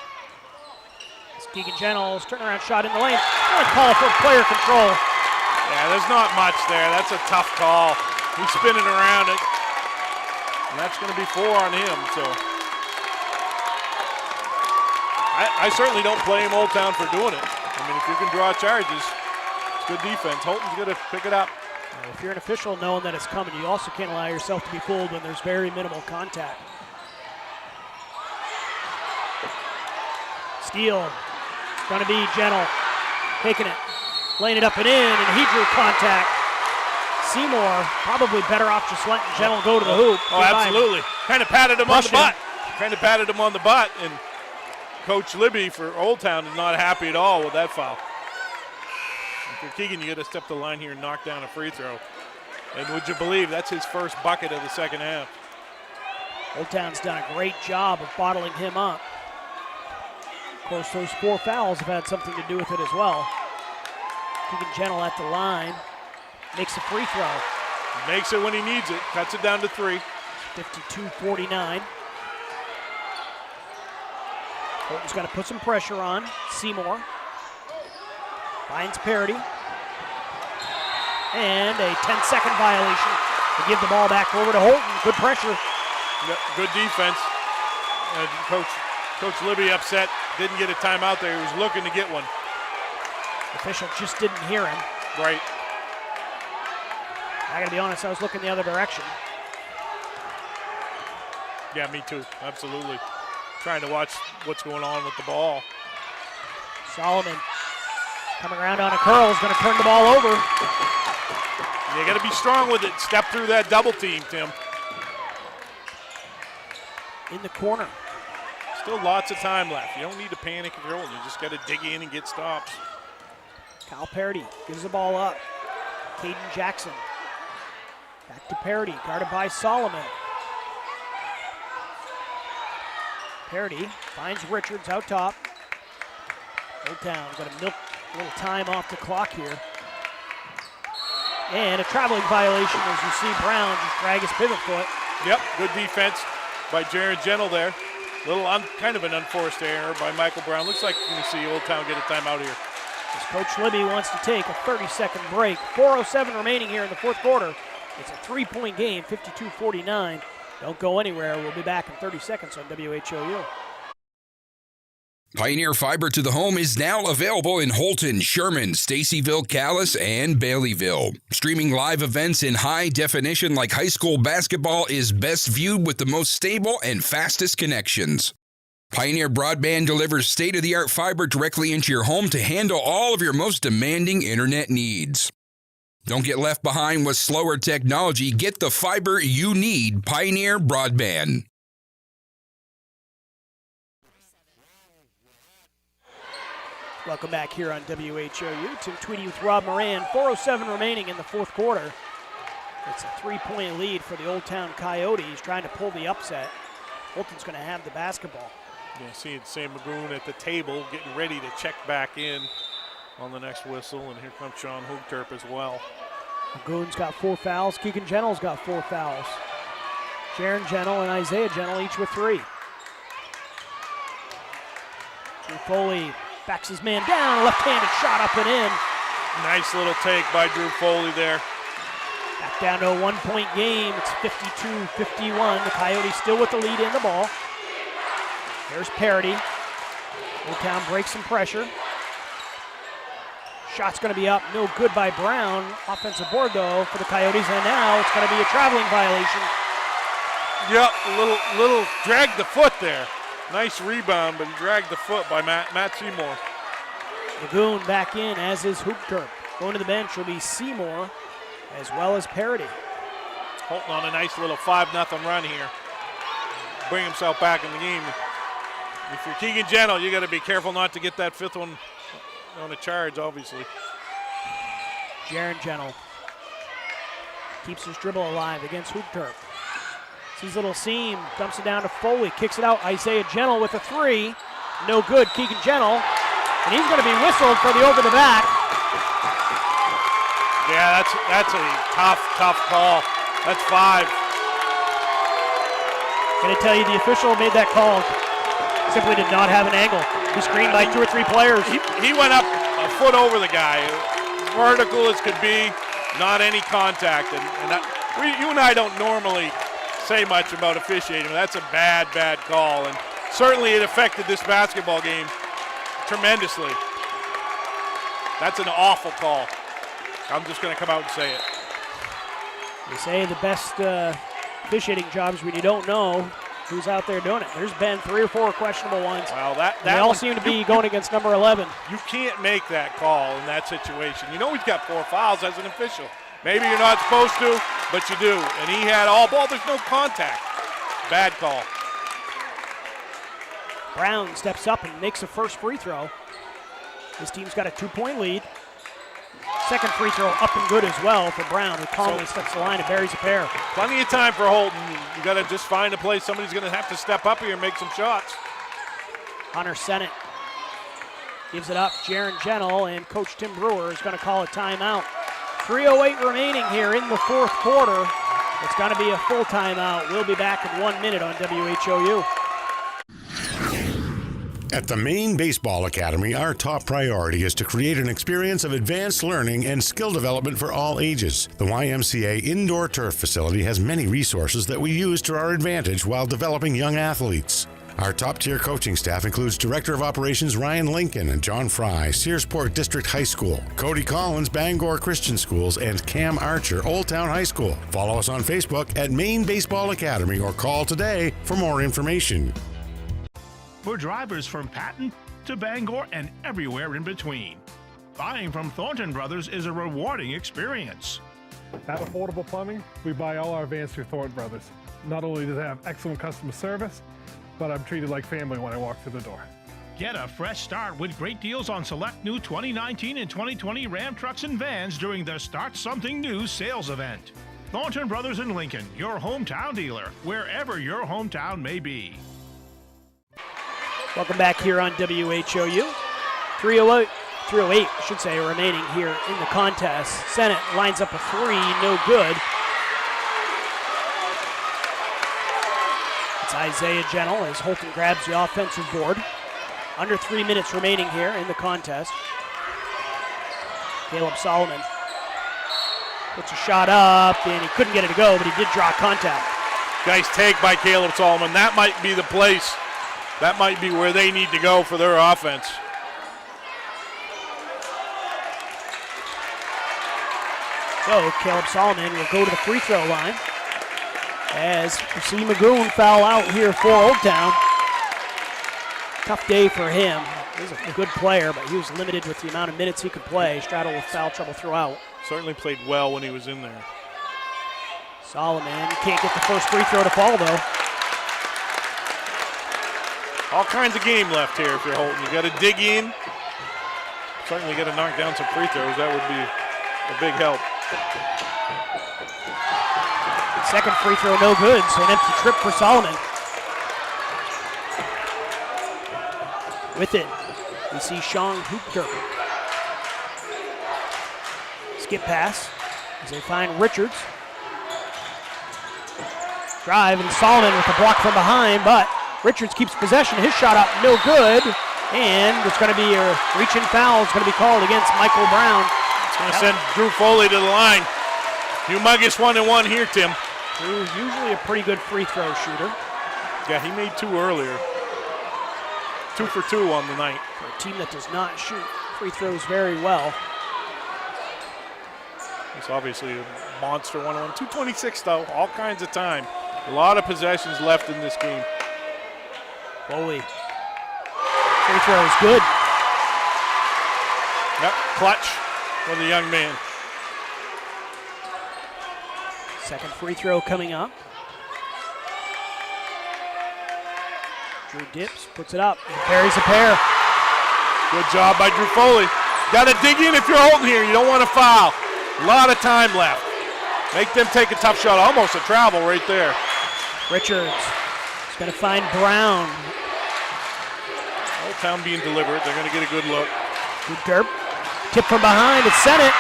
S2: It's Keegan Gentle's turnaround shot in the lane. Call for player control.
S3: Yeah, there's not much there. That's a tough call. He's spinning around it. And that's going to be 4 on him. So I certainly don't blame Old Town for doing it. I mean, if you can draw charges, it's good defense. Houlton's going to pick it up.
S2: If you're an official knowing that it's coming, you also can't allow yourself to be fooled when there's very minimal contact. Steele, going to be Gentle, taking it, laying it up and in, and he drew contact. Seymour probably better off just letting Gentle go to the hoop.
S3: Oh, absolutely. Kind of patted him on the butt. Kind of patted him on the butt, and Coach Libby for Old Town is not happy at all with that foul. If you're Keegan, you got to step the line here and knock down a free throw. And would you believe that's his first bucket of the second half.
S2: Old Town's done a great job of bottling him up. Of course, those 4 fouls have had something to do with it as well. Keegan Gentle at the line, makes a free throw.
S3: He makes it when he needs it, cuts it down to 3.
S2: 52-49. Houlton's got to put some pressure on. Seymour finds parity. And a 10-second violation to give the ball back over to Houlton. Good pressure.
S3: Good defense. And Coach Libby upset. Didn't get a timeout there. He was looking to get one.
S2: Official just didn't hear him.
S3: Right.
S2: I gotta be honest, I was looking the other direction.
S3: Yeah, me too. Absolutely. Trying to watch what's going on with the ball.
S2: Solomon coming around on a curl is going to turn the ball over.
S3: You got to be strong with it. Step through that double team, Tim.
S2: In the corner.
S3: Still lots of time left. You don't need to panic if you're holding. You just got to dig in and get stops.
S2: Kyle Parity gives the ball up. Caden Jackson Back to Parody, guarded by Solomon. Parody finds Richards out top. Old Town going to milk a little time off the clock here. And a traveling violation as you see Brown just drag his pivot foot.
S3: Yep, good defense by Jaron Gentle there. Kind of an unforced error by Michael Brown. Looks like you're going to see Old Town get a timeout here.
S2: As Coach Libby wants to take a 30-second break. 4:07 remaining here in the fourth quarter. It's a 3-point game, 52-49. Don't go anywhere. We'll be back in 30 seconds on WHOU.
S6: Pioneer Fiber to the Home is now available in Houlton, Sherman, Stacyville, Calais, and Baileyville. Streaming live events in high definition like high school basketball is best viewed with the most stable and fastest connections. Pioneer Broadband delivers state-of-the-art fiber directly into your home to handle all of your most demanding internet needs. Don't get left behind with slower technology. Get the fiber you need. Pioneer Broadband.
S2: Welcome back here on WHOU. Tim Tweedy with Rob Moran. 4:07 remaining in the fourth quarter. It's a 3-point lead for the Old Town Coyotes, trying to pull the upset. Houlton's going to have the basketball.
S3: Yeah, seeing Sam Magoon at the table getting ready to check back in on the next whistle, and here comes Sean Hoogterp as well.
S2: Magoon's got 4 fouls. Keegan Gentle's got 4 fouls. Jaron Gentle and Isaiah Gentle each with 3. Drew Foley backs his man down, left-handed shot up and in.
S3: Nice little take by Drew Foley there.
S2: Back down to a 1-point game. It's 52-51. The Coyotes still with the lead in the ball. There's Parody. Old Town breaks some pressure. Shot's going to be up, no good by Brown. Offensive board though for the Coyotes, and now it's going to be a traveling violation.
S3: Yep, a little dragged the foot there. Nice rebound, but he dragged the foot by Matt Seymour.
S2: Magoon back in, as is Hoogterp. Going to the bench will be Seymour, as well as Parody.
S3: Houlton on a nice little 5-0 run here. Bring himself back in the game. If you're Keegan Gentle, you got to be careful not to get that 5th one on a charge, obviously.
S2: Jaron Gentle keeps his dribble alive against Hoogterp. Sees a little seam, dumps it down to Foley, kicks it out. Isaiah Gentle with a 3. No good, Keegan Gentle. And he's going to be whistled for the over the back.
S3: Yeah, that's a tough call. That's 5.
S2: Going to tell you the official made that call. Simply did not have an angle. He screened by 2 or 3 players.
S3: He went up a foot over the guy. Vertical as could be, not any contact. You and I don't normally say much about officiating. That's a bad call, and certainly it affected this basketball game tremendously. That's an awful call. I'm just going to come out and say it.
S2: They say the best officiating jobs when you don't know who's out there doing it. There's been 3 or 4 questionable ones.
S3: Well, that
S2: they all seem to be going against number 11.
S3: You can't make that call in that situation. You know he's got 4 fouls as an official. Maybe you're not supposed to, but you do. And he had all ball. There's no contact. Bad call.
S2: Brown steps up and makes a first free throw. His team's got a 2-point lead. Second free throw up and good as well for Brown, who calmly steps the line and buries a pair.
S3: Plenty of time for Houlton. You got to just find a place. Somebody's going to have to step up here and make some shots.
S2: Hunter Sennett gives it up. Jaron Gentle, and Coach Tim Brewer is going to call a timeout. 3:08 remaining here in the fourth quarter. It's going to be a full timeout. We'll be back in 1 minute on WHOU.
S18: At the Maine Baseball Academy, our top priority is to create an experience of advanced learning and skill development for all ages. The YMCA Indoor Turf Facility has many resources that we use to our advantage while developing young athletes. Our top-tier coaching staff includes Director of Operations Ryan Lincoln and John Fry, Searsport District High School, Cody Collins, Bangor Christian Schools, and Cam Archer, Old Town High School. Follow us on Facebook at Maine Baseball Academy or call today for more information.
S9: For drivers from Patton to Bangor and everywhere in between, buying from Thornton Brothers is a rewarding experience.
S10: At Affordable Plumbing, we buy all our vans through Thornton Brothers. Not only do they have excellent customer service, but I'm treated like family when I walk through the door.
S9: Get a fresh start with great deals on select new 2019 and 2020 Ram trucks and vans during the Start Something New sales event. Thornton Brothers in Lincoln, your hometown dealer, wherever your hometown may be.
S2: Welcome back here on WHOU. 308, I should say, remaining here in the contest. Sennett lines up a three, no good. It's Isaiah Gentle as Houlton grabs the offensive board. Under 3 minutes remaining here in the contest. Caleb Solomon puts a shot up, and he couldn't get it to go, but he did draw contact.
S3: Nice take by Caleb Solomon. That might be the place. That might be where they need to go for their offense.
S2: So Caleb Solomon will go to the free throw line as we see Magoon foul out here for Old Town. Tough day for him. He's a good player, but he was limited with the amount of minutes he could play. Straddle with foul trouble throughout.
S3: Certainly played well when he was in there.
S2: Solomon can't get the first free throw to fall, though.
S3: All kinds of game left here if you're Houlton. You got to dig in. Certainly got to knock down some free throws. That would be a big help.
S2: Second free throw, no good, so an empty trip for Solomon. With it, we see Sean Hoopker. Skip pass as they find Richards. Drive, and Solomon with a block from behind, but Richards keeps possession. His shot up, no good. And there's going to be a reach-in foul. It's going to be called against Michael Brown.
S3: It's going to send Drew Foley to the line. Humongous 1-1 here, Tim.
S2: Drew's usually a pretty good free throw shooter.
S3: Yeah, he made two earlier. 2 for 2 on the night.
S2: For a team that does not shoot free throws very well.
S3: It's obviously a monster 1-1. 2:26 though, all kinds of time. A lot of possessions left in this game.
S2: Foley. Free throw is good.
S3: Yep, clutch for the young man.
S2: Second free throw coming up. Drew dips, puts it up, and carries a pair.
S3: Good job by Drew Foley. Got to dig in if you're Houlton here. You don't want to foul. A lot of time left. Make them take a tough shot. Almost a travel right there.
S2: Richards is going to find Brown.
S3: Old Town being deliberate. They're going to get a good look.
S2: Good derp. Tip from behind. It's Sennett.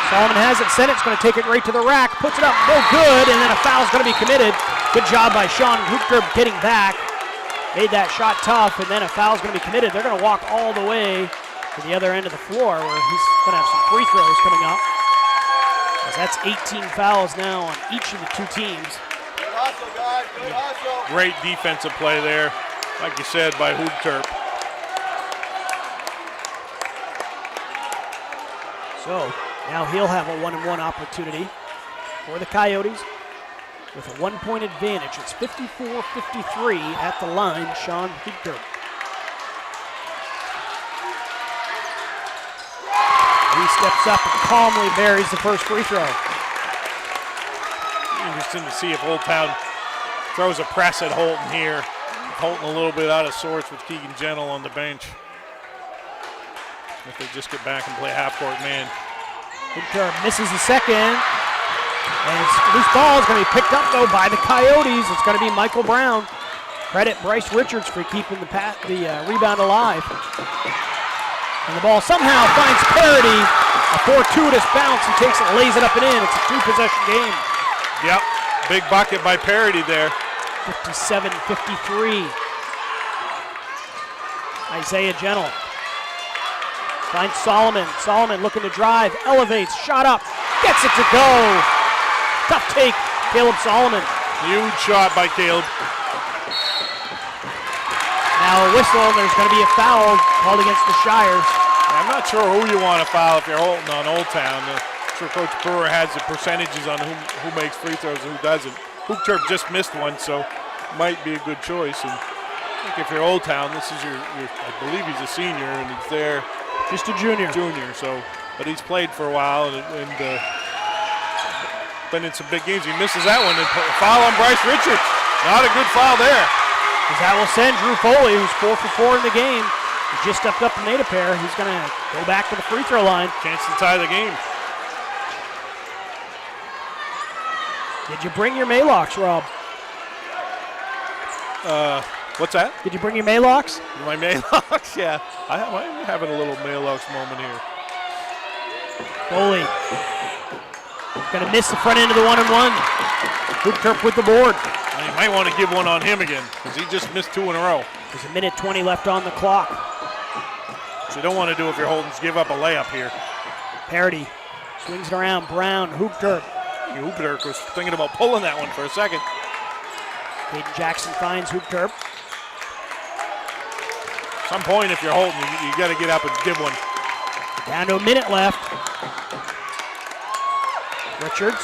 S2: Solomon has it. Sennett's going to take it right to the rack. Puts it up. No good. And then a foul's going to be committed. Good job by Sean Hoopker getting back. Made that shot tough, and then a foul's going to be committed. They're going to walk all the way to the other end of the floor where he's going to have some free throws coming up. As that's 18 fouls now on each of the two teams.
S5: Good hustle, guys. Good hustle.
S3: Great defensive play there, like you said, by Hoopter.
S2: So now he'll have a 1-on-1 opportunity for the Coyotes with a 1-point advantage. It's 54-53 at the line, Sean Hoopter. He steps up and calmly buries the first free throw.
S3: Interesting to see if Old Town throws a press at Houlton here. Houlton a little bit out of sorts with Keegan Gentle on the bench. If they just get back and play half-court man.
S2: Hoopter misses the second. And loose ball is going to be picked up, though, by the Coyotes. It's going to be Michael Brown. Credit Bryce Richards for keeping the rebound alive. And the ball somehow finds Parity. A fortuitous bounce. He takes it, lays it up and in. It's a two-possession game.
S3: Yep, big bucket by Parity there.
S2: 57-53. Isaiah Gentle finds Solomon. Solomon looking to drive, elevates, shot up, gets it to go. Tough take, Caleb Solomon.
S3: Huge shot by Caleb.
S2: Now a whistle, and there's going to be a foul called against the Shires.
S3: I'm not sure who you want to foul if you're Houlton on Old Town. I'm sure Coach Brewer has the percentages on who makes free throws and who doesn't. Hoopturp just missed one, so might be a good choice. And I think if you're Old Town, this is your I believe he's a senior, and he's there.
S2: Just a junior.
S3: So, but he's played for a while and been in some big games. He misses that one, and foul on Bryce Richards. Not a good foul there.
S2: As that will send Drew Foley, who's 4 for 4 in the game. He just stepped up and made a pair. He's going to go back to the free throw line.
S3: Chance to tie the game.
S2: Did you bring your Maylocks, Rob?
S3: What's that?
S2: Did you bring your Maylocks?
S3: My Maylocks, yeah. I'm having a little Maylocks moment here.
S2: Foley. Gonna miss the front end of the 1-and-1. Hoop with the board.
S3: You might want to give one on him again because he just missed 2 in a row.
S2: There's a minute 20 left on the clock.
S3: So you don't want to do if you're Houlton's give up a layup here.
S2: Parity swings it around. Brown, Hoop-Turp.
S3: Hoop-Turp was thinking about pulling that one for a second.
S2: Caden Jackson finds Hoop-Turp.
S3: At some point, if you're Houlton, you got to get up and give one.
S2: Down to a minute left. Richards.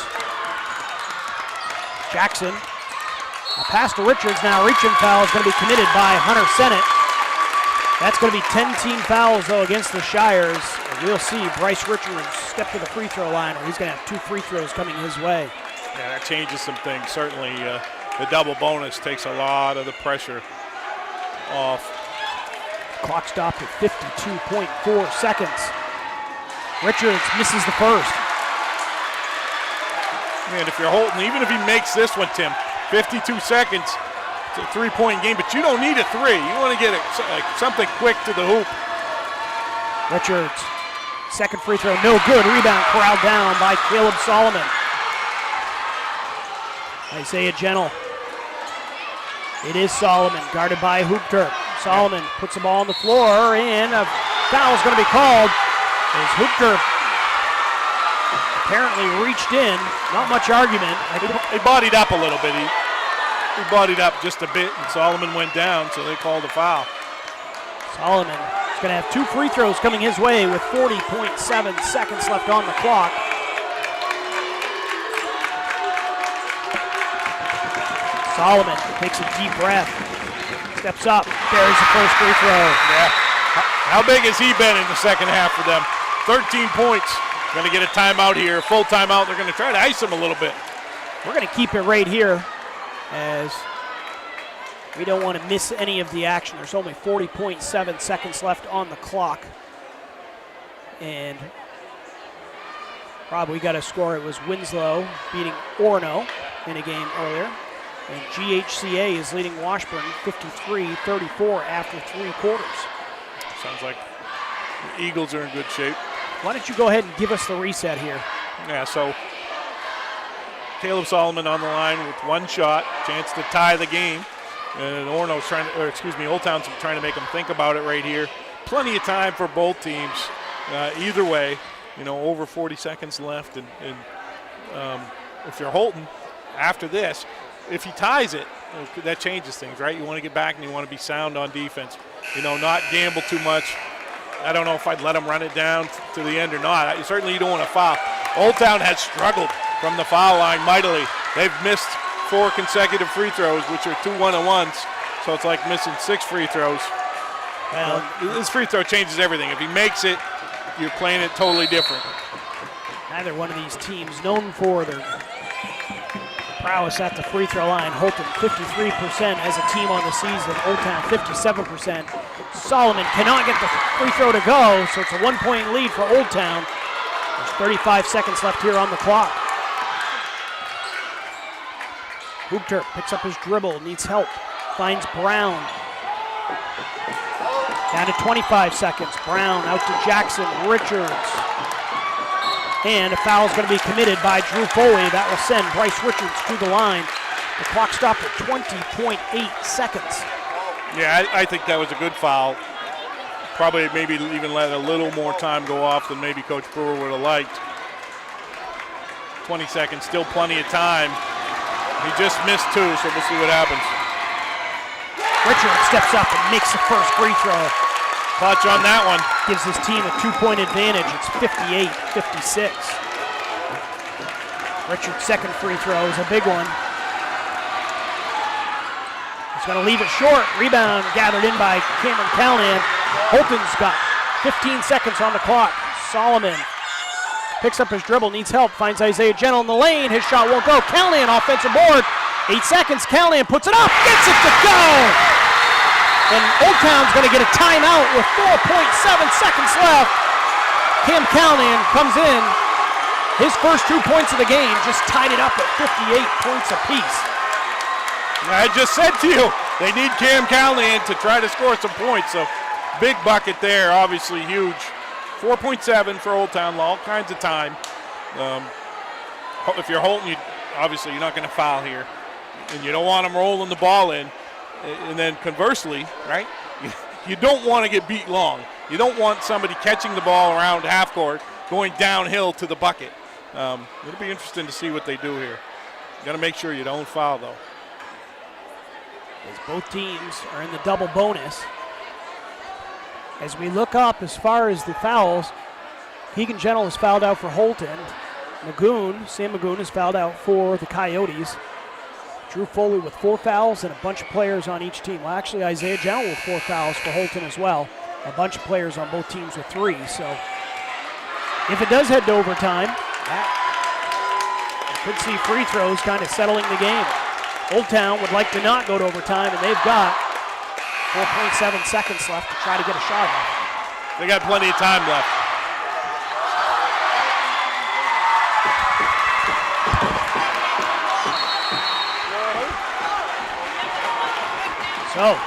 S2: Jackson. A pass to Richards. Now reaching foul is going to be committed by Hunter Sennett. That's going to be 10 team fouls, though, against the Shires. And we'll see Bryce Richards step to the free throw line, or he's going to have 2 free throws coming his way.
S3: Yeah, that changes some things. Certainly, the double bonus takes a lot of the pressure off.
S2: Clock stopped at 52.4 seconds. Richards misses the first.
S3: Man, if you're Houlton, even if he makes this one, Tim, 52 seconds, it's a 3-point game, but you don't need a 3. You want to get something quick to the hoop.
S2: Richards, second free throw, no good. Rebound corralled down by Caleb Solomon. Isaiah Gentle. It is Solomon, guarded by Hoop-Turp. Solomon puts the ball on the floor, and a foul is going to be called as Hoop-Turp apparently reached in. Not much argument.
S3: He bodied up a little bit. He bodied up just a bit, and Solomon went down, so they called a foul.
S2: Solomon is going to have 2 free throws coming his way with 40.7 seconds left on the clock. Solomon takes a deep breath, steps up, buries the first free throw.
S3: Yeah. How big has he been in the second half for them? 13 points. Going to get a timeout here, full timeout. They're going to try to ice him a little bit.
S2: We're going to keep it right here as we don't want to miss any of the action. There's only 40.7 seconds left on the clock. And Rob, we got a score. It was Winslow beating Orono in a game earlier. And GHCA is leading Washburn 53-34 after 3 quarters.
S3: Sounds like the Eagles are in good shape.
S2: Why don't you go ahead and give us the reset here?
S3: Yeah, so Caleb Solomon on the line with 1 shot, chance to tie the game. And Old Town's trying to make them think about it right here. Plenty of time for both teams. Either way, over 40 seconds left. And if you're Houlton, after this, if he ties it, that changes things, right? You want to get back and you want to be sound on defense. Not gamble too much. I don't know if I'd let him run it down to the end or not. Certainly you don't want to foul. Old Town has struggled from the foul line mightily. They've missed 4 consecutive free throws, which are 2 1-and-1s. So it's like missing 6 free throws. Well, this free throw changes everything. If he makes it, you're playing it totally different.
S2: Neither one of these teams known for their prowess at the free throw line. Houlton 53% as a team on the season. Old Town 57%. Solomon cannot get the free throw to go, so it's a 1-point lead for Old Town. There's 35 seconds left here on the clock. Hoop-Turp picks up his dribble, needs help, finds Brown. Down to 25 seconds. Brown out to Jackson, Richards. And a foul is going to be committed by Drew Foley. That will send Bryce Richards to the line. The clock stopped at 20.8 seconds.
S3: Yeah, I think that was a good foul. Probably maybe even let a little more time go off than maybe Coach Brewer would have liked. 20 seconds, still plenty of time. He just missed 2, so we'll see what happens.
S2: Richards steps up and makes the first free throw.
S3: Clutch on that one.
S2: Gives his team a 2-point advantage. It's 58-56. Richards' second free throw is a big one. He's going to leave it short. Rebound gathered in by Cameron Callahan. Houlton's got 15 seconds on the clock. Solomon picks up his dribble, needs help, finds Isaiah Gentle in the lane. His shot won't go. Callahan offensive board. 8 seconds. Callahan puts it up, gets it to go. And Old Town's going to get a timeout with 4.7 seconds left. Cam Callahan comes in His first 2 points of the game just tied it up at 58 points apiece.
S3: I just said to you, they need Cam Callahan to try to score some points. So big bucket there, obviously huge. 4.7 for Old Town, all kinds of time. If you're Houlton, obviously you're not going to foul here. And you don't want them rolling the ball in. And then conversely, right, you don't want to get beat long. You don't want somebody catching the ball around half court, going downhill to the bucket. It'll be interesting to see what they do here. You got to make sure you don't foul, though.
S2: As both teams are in the double bonus. As we look up as far as the fouls, Keegan Gentle is fouled out for Houlton. Sam Magoon is fouled out for the Coyotes. Drew Foley with 4 fouls and a bunch of players on each team. Well, actually, Isaiah Gentle with 4 fouls for Houlton as well. A bunch of players on both teams with 3. So if it does head to overtime, you could see free throws kind of settling the game. Old Town would like to not go to overtime, and they've got 4.7 seconds left to try to get a shot off.
S3: They got plenty of time left.
S2: So,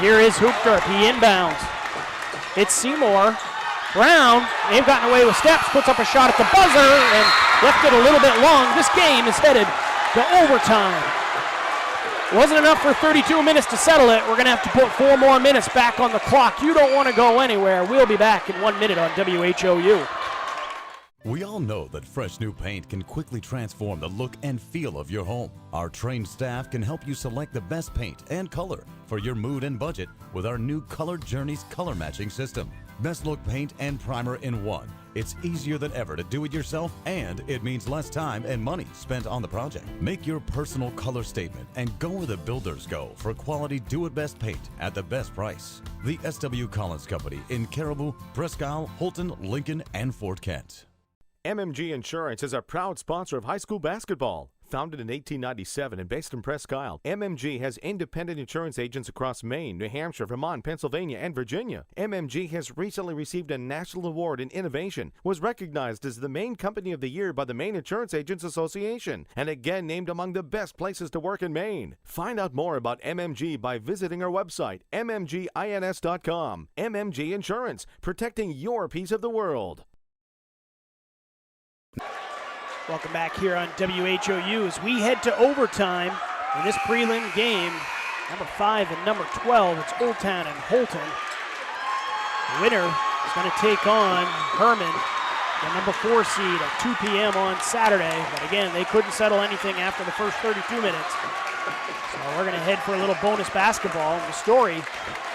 S2: here is Hoopdorp. He inbounds. It's Seymour. Brown, they've gotten away with steps, puts up a shot at the buzzer and left it a little bit long. This game is headed to overtime. Wasn't enough for 32 minutes to settle it. We're going to have to put 4 more minutes back on the clock. You don't want to go anywhere. We'll be back in 1 minute on WHOU.
S11: We all know that fresh new paint can quickly transform the look and feel of your home. Our trained staff can help you select the best paint and color for your mood and budget with our new Color Journeys color matching system. Best look paint and primer in one. It's easier than ever to do it yourself, and it means less time and money spent on the project. Make your personal color statement and go where the builders go for quality do-it-best paint at the best price. The S.W. Collins Company in Caribou, Presque Isle, Houlton, Lincoln, and Fort Kent.
S4: MMG Insurance is a proud sponsor of high school basketball. Founded in 1897 and based in Presque Isle, MMG has independent insurance agents across Maine, New Hampshire, Vermont, Pennsylvania, and Virginia. MMG has recently received a national award in innovation, was recognized as the Maine Company of the Year by the Maine Insurance Agents Association, and again named among the best places to work in Maine. Find out more about MMG by visiting our website, mmgins.com. MMG Insurance, protecting your piece of the world.
S2: Welcome back here on WHOU as we head to overtime in this prelim game. Number 5 and number 12, it's Old Town and Houlton. The winner is going to take on Herman, the number 4 seed at 2 p.m. on Saturday. But again, they couldn't settle anything after the first 32 minutes. So we're going to head for a little bonus basketball. And the story,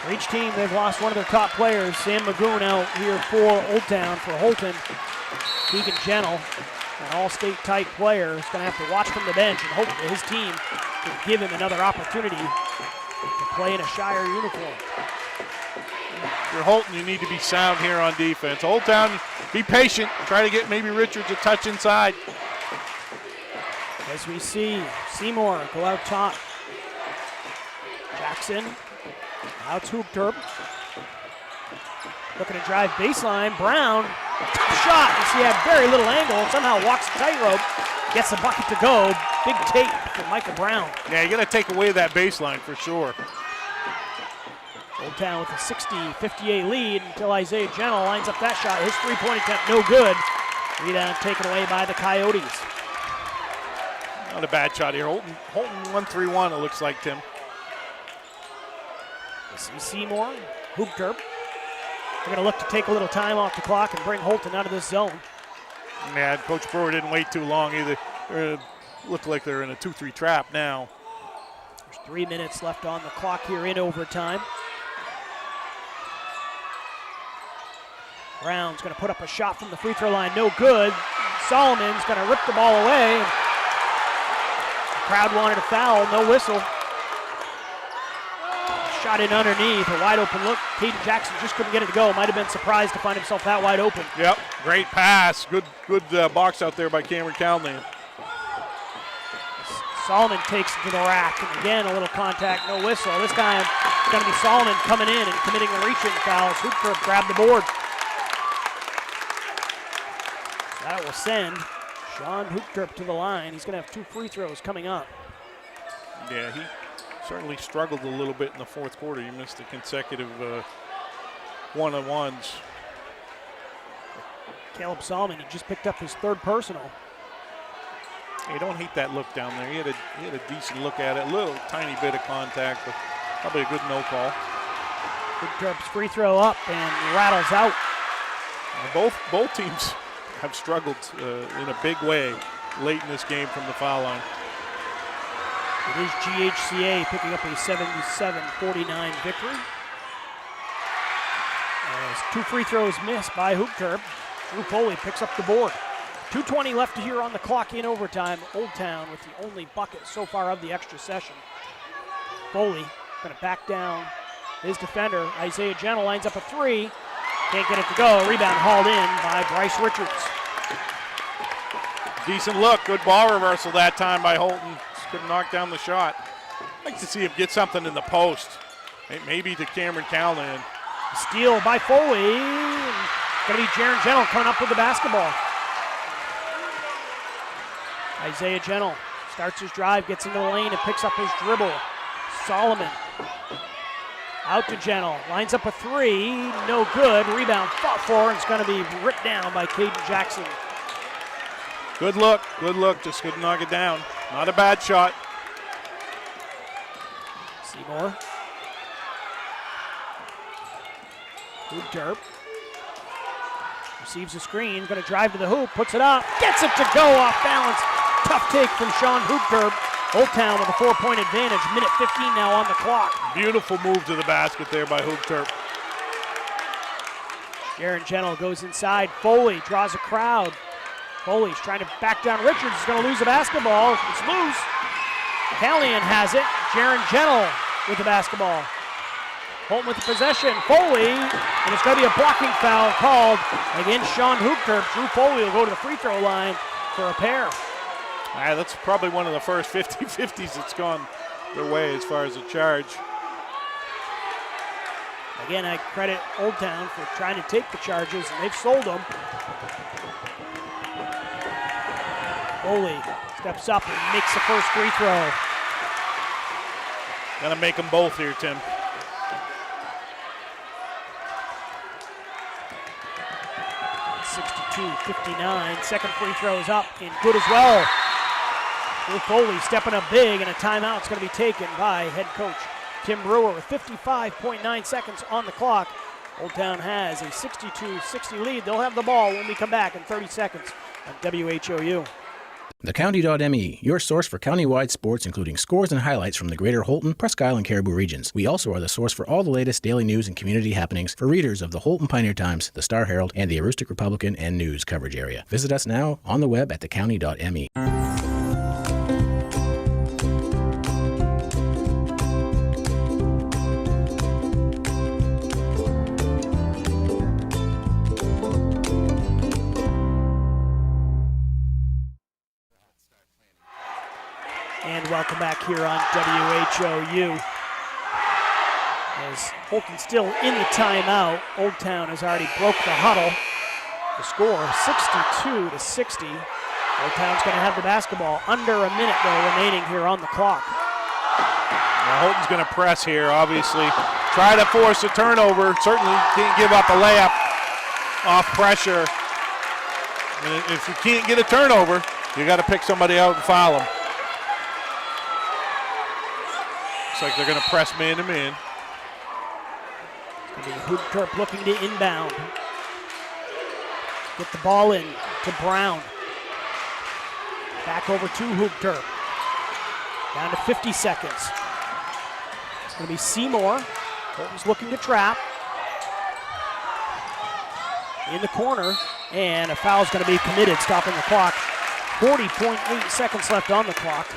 S2: for each team, they've lost one of their top players. Sam Magoon out here for Old Town. For Houlton, Keegan Gentle, an all-state type player, is going to have to watch from the bench and hope that his team can give him another opportunity to play in a Shire uniform.
S3: If you're Houlton, you need to be sound here on defense. Old Town, be patient. Try to get maybe Richards a touch inside.
S2: As we see Seymour go out top. Jackson out to Hoopdorp. Looking to drive baseline. Brown, tough shot. You see, he had very little angle. Somehow walks the tightrope. Gets the bucket to go. Big tape for Michael Brown.
S3: Yeah, you're going to take away that baseline for sure.
S2: Old Town with a 60-58 lead until Isaiah Gentle lines up that shot. His three-point attempt no good. Rebound taken away by the Coyotes.
S3: Not a bad shot here. Houlton 1-3-1, it looks like, Tim.
S2: You see Seymour, Hoopdorp. They're going to look to take a little time off the clock and bring Houlton out of this zone.
S3: Yeah, Coach Brewer didn't wait too long either. Look like they're in a 2-3 trap now.
S2: There's 3 minutes left on the clock here in overtime. Brown's going to put up a shot from the free throw line, no good. Solomon's going to rip the ball away. The crowd wanted a foul, no whistle. Shot in underneath, a wide open look. Caden Jackson just couldn't get it to go. Might have been surprised to find himself that wide open.
S3: Yep, great pass. Good box out there by Cameron Callahan.
S2: Solomon takes it to the rack, and again a little contact, no whistle. This time it's going to be Solomon coming in and committing the reach-in foul. Hoopdorp grabbed the board. will send Sean Hoopkerp to the line. He's going to have 2 free throws coming up.
S3: Yeah, he certainly struggled a little bit in the fourth quarter. He missed the consecutive one-on-ones.
S2: Caleb Solomon, he just picked up his 3rd personal.
S3: You don't hate that look down there. He had a decent look at it. A little tiny bit of contact, but probably a good no call.
S2: Hoopkerp's free throw up and rattles out.
S3: Both teams have struggled in a big way late in this game from the foul line.
S2: It is GHCA picking up a 77-49 victory. As 2 free throws missed by Hoopkerp, Drew Foley picks up the board. 2:20 left here on the clock in overtime. Old Town with the only bucket so far of the extra session. Foley going to back down his defender. Isaiah Gentle lines up a 3. Can't get it to go. Rebound hauled in by Bryce Richards.
S3: Decent look. Good ball reversal that time by Houlton. Just couldn't knock down the shot. I'd like to see him get something in the post. Maybe to Cameron Callahan.
S2: Steal by Foley. Going to be Jaron Gentle coming up with the basketball. Isaiah Gentle starts his drive, gets into the lane, and picks up his dribble. Solomon out to Gentle, lines up a 3, no good. Rebound fought for, and it's going to be ripped down by Caden Jackson.
S3: Good look, just couldn't knock it down. Not a bad shot.
S2: Seymour. Hoopkerp receives a screen, going to drive to the hoop, puts it up, gets it to go off balance. Tough take from Sean Hoopkerp. Old Town with a 4-point advantage. Minute 15 now on the clock.
S3: Beautiful move to the basket there by Hoopkerp.
S2: Jaron Gentle goes inside. Foley draws a crowd. Foley's trying to back down Richards. He's going to lose the basketball. It's loose. Callahan has it. Jaron Gentle with the basketball. Houlton with the possession. Foley, and it's going to be a blocking foul called against Sean Hoopkerp. Drew Foley will go to the free throw line for a pair.
S3: That's probably one of the first 50-50s that's gone their way as far as a charge.
S2: Again, I credit Old Town for trying to take the charges, and they've sold them. Foley steps up and makes the first free throw.
S3: Gotta make them both here, Tim.
S2: .62-59. Second free throw is up and good as well. Drew Foley stepping up big, and a timeout's going to be taken by head coach Tim Brewer with 55.9 seconds on the clock. Old Town has a 62-60 lead. They'll have the ball when we come back in 30 seconds on WHOU.
S12: The County.me, your source for countywide sports, including scores and highlights from the greater Houlton, Presque Isle, and Caribou regions. We also are the source for all the latest daily news and community happenings for readers of the Houlton Pioneer Times, the Star Herald, and the Aroostook Republican and News coverage area. Visit us now on the web at thecounty.me.
S2: And welcome back here on WHOU. As Houlton's still in the timeout, Old Town has already broke the huddle. The score 62-60. Old Town's going to have the basketball. Under a minute, though, remaining here on the clock.
S3: Now Houlton's going to press here, obviously. Try to force a turnover. Certainly can't give up a layup off pressure. And if you can't get a turnover, you got to pick somebody out and foul them. Looks like they're going to press man to man.
S2: It's going to be Hoopkerp looking to inbound. Get the ball in to Brown. Back over to Hoopkerp. Down to 50 seconds. It's going to be Seymour. Houlton's looking to trap. In the corner, and a foul's going to be committed, stopping the clock. 40.8 seconds left on the clock.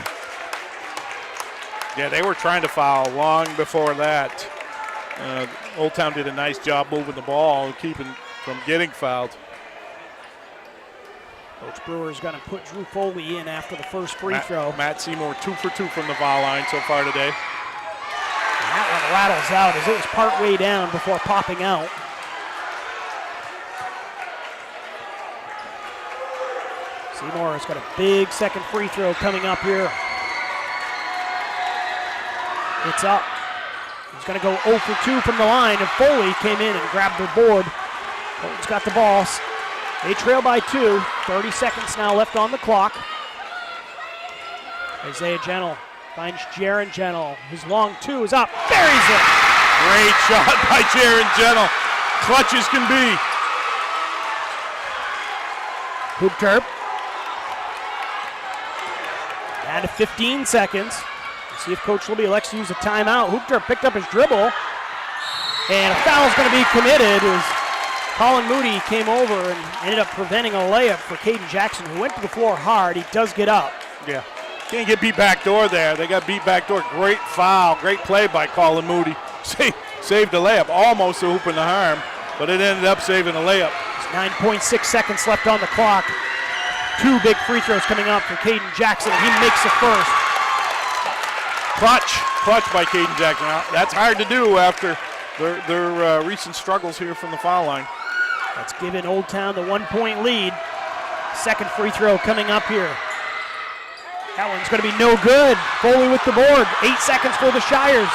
S3: Yeah, they were trying to foul long before that. Old Town did a nice job moving the ball and keeping from getting fouled.
S2: Coach Brewer's going to put Drew Foley in after the first free throw.
S3: Matt Seymour 2 for 2 from the foul line so far today.
S2: And that one rattles out as it was part way down before popping out. Seymour has got a big second free throw coming up here. It's up. He's going to go 0 for 2 from the line, and Foley came in and grabbed the board. Houlton's got the ball. They trail by 2. 30 seconds now left on the clock. Isaiah Gentle finds Jaron Gentle. His long 2 is up. Buries it.
S3: Great shot by Jaron Gentle. Clutch as can be.
S2: Hoop Terp. Down to 15 seconds. Let's see if Coach Libby elects to use a timeout. Hoop Terp picked up his dribble. And a foul is going to be committed as Colin Moody came over and ended up preventing a layup for Caden Jackson, who went to the floor hard. He does get up.
S3: Yeah. Can't get beat back door there. They got beat back door. Great foul. Great play by Colin Moody. Saved the layup. Almost a hoop in the harm, but it ended up saving a layup.
S2: There's 9.6 seconds left on the clock. 2 big free throws coming up for Caden Jackson. He makes the first.
S3: Clutch by Caden Jackson. Now, that's hard to do after their recent struggles here from the foul line.
S2: That's given Old Town the 1-point lead. Second free throw coming up here. That one's going to be no good. Foley with the board. 8 seconds for the Shires.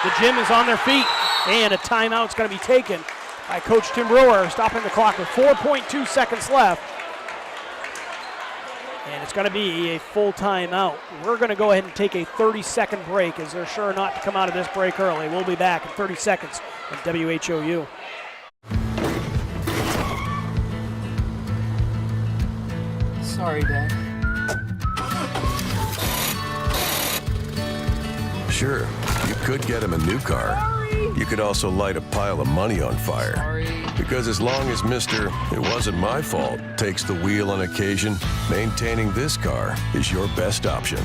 S2: The gym is on their feet, and a timeout's going to be taken by Coach Tim Brewer, stopping the clock with 4.2 seconds left. And it's going to be a full timeout. We're going to go ahead and take a 30-second break, as they're sure not to come out of this break early. We'll be back in 30 seconds on WHOU.
S13: Sorry, Dad.
S14: Sure, you could get him a new car.
S13: Sorry.
S14: You could also light a pile of money on fire.
S13: Sorry.
S14: Because as long as Mr. It wasn't my fault takes the wheel on occasion, maintaining this car is your best option.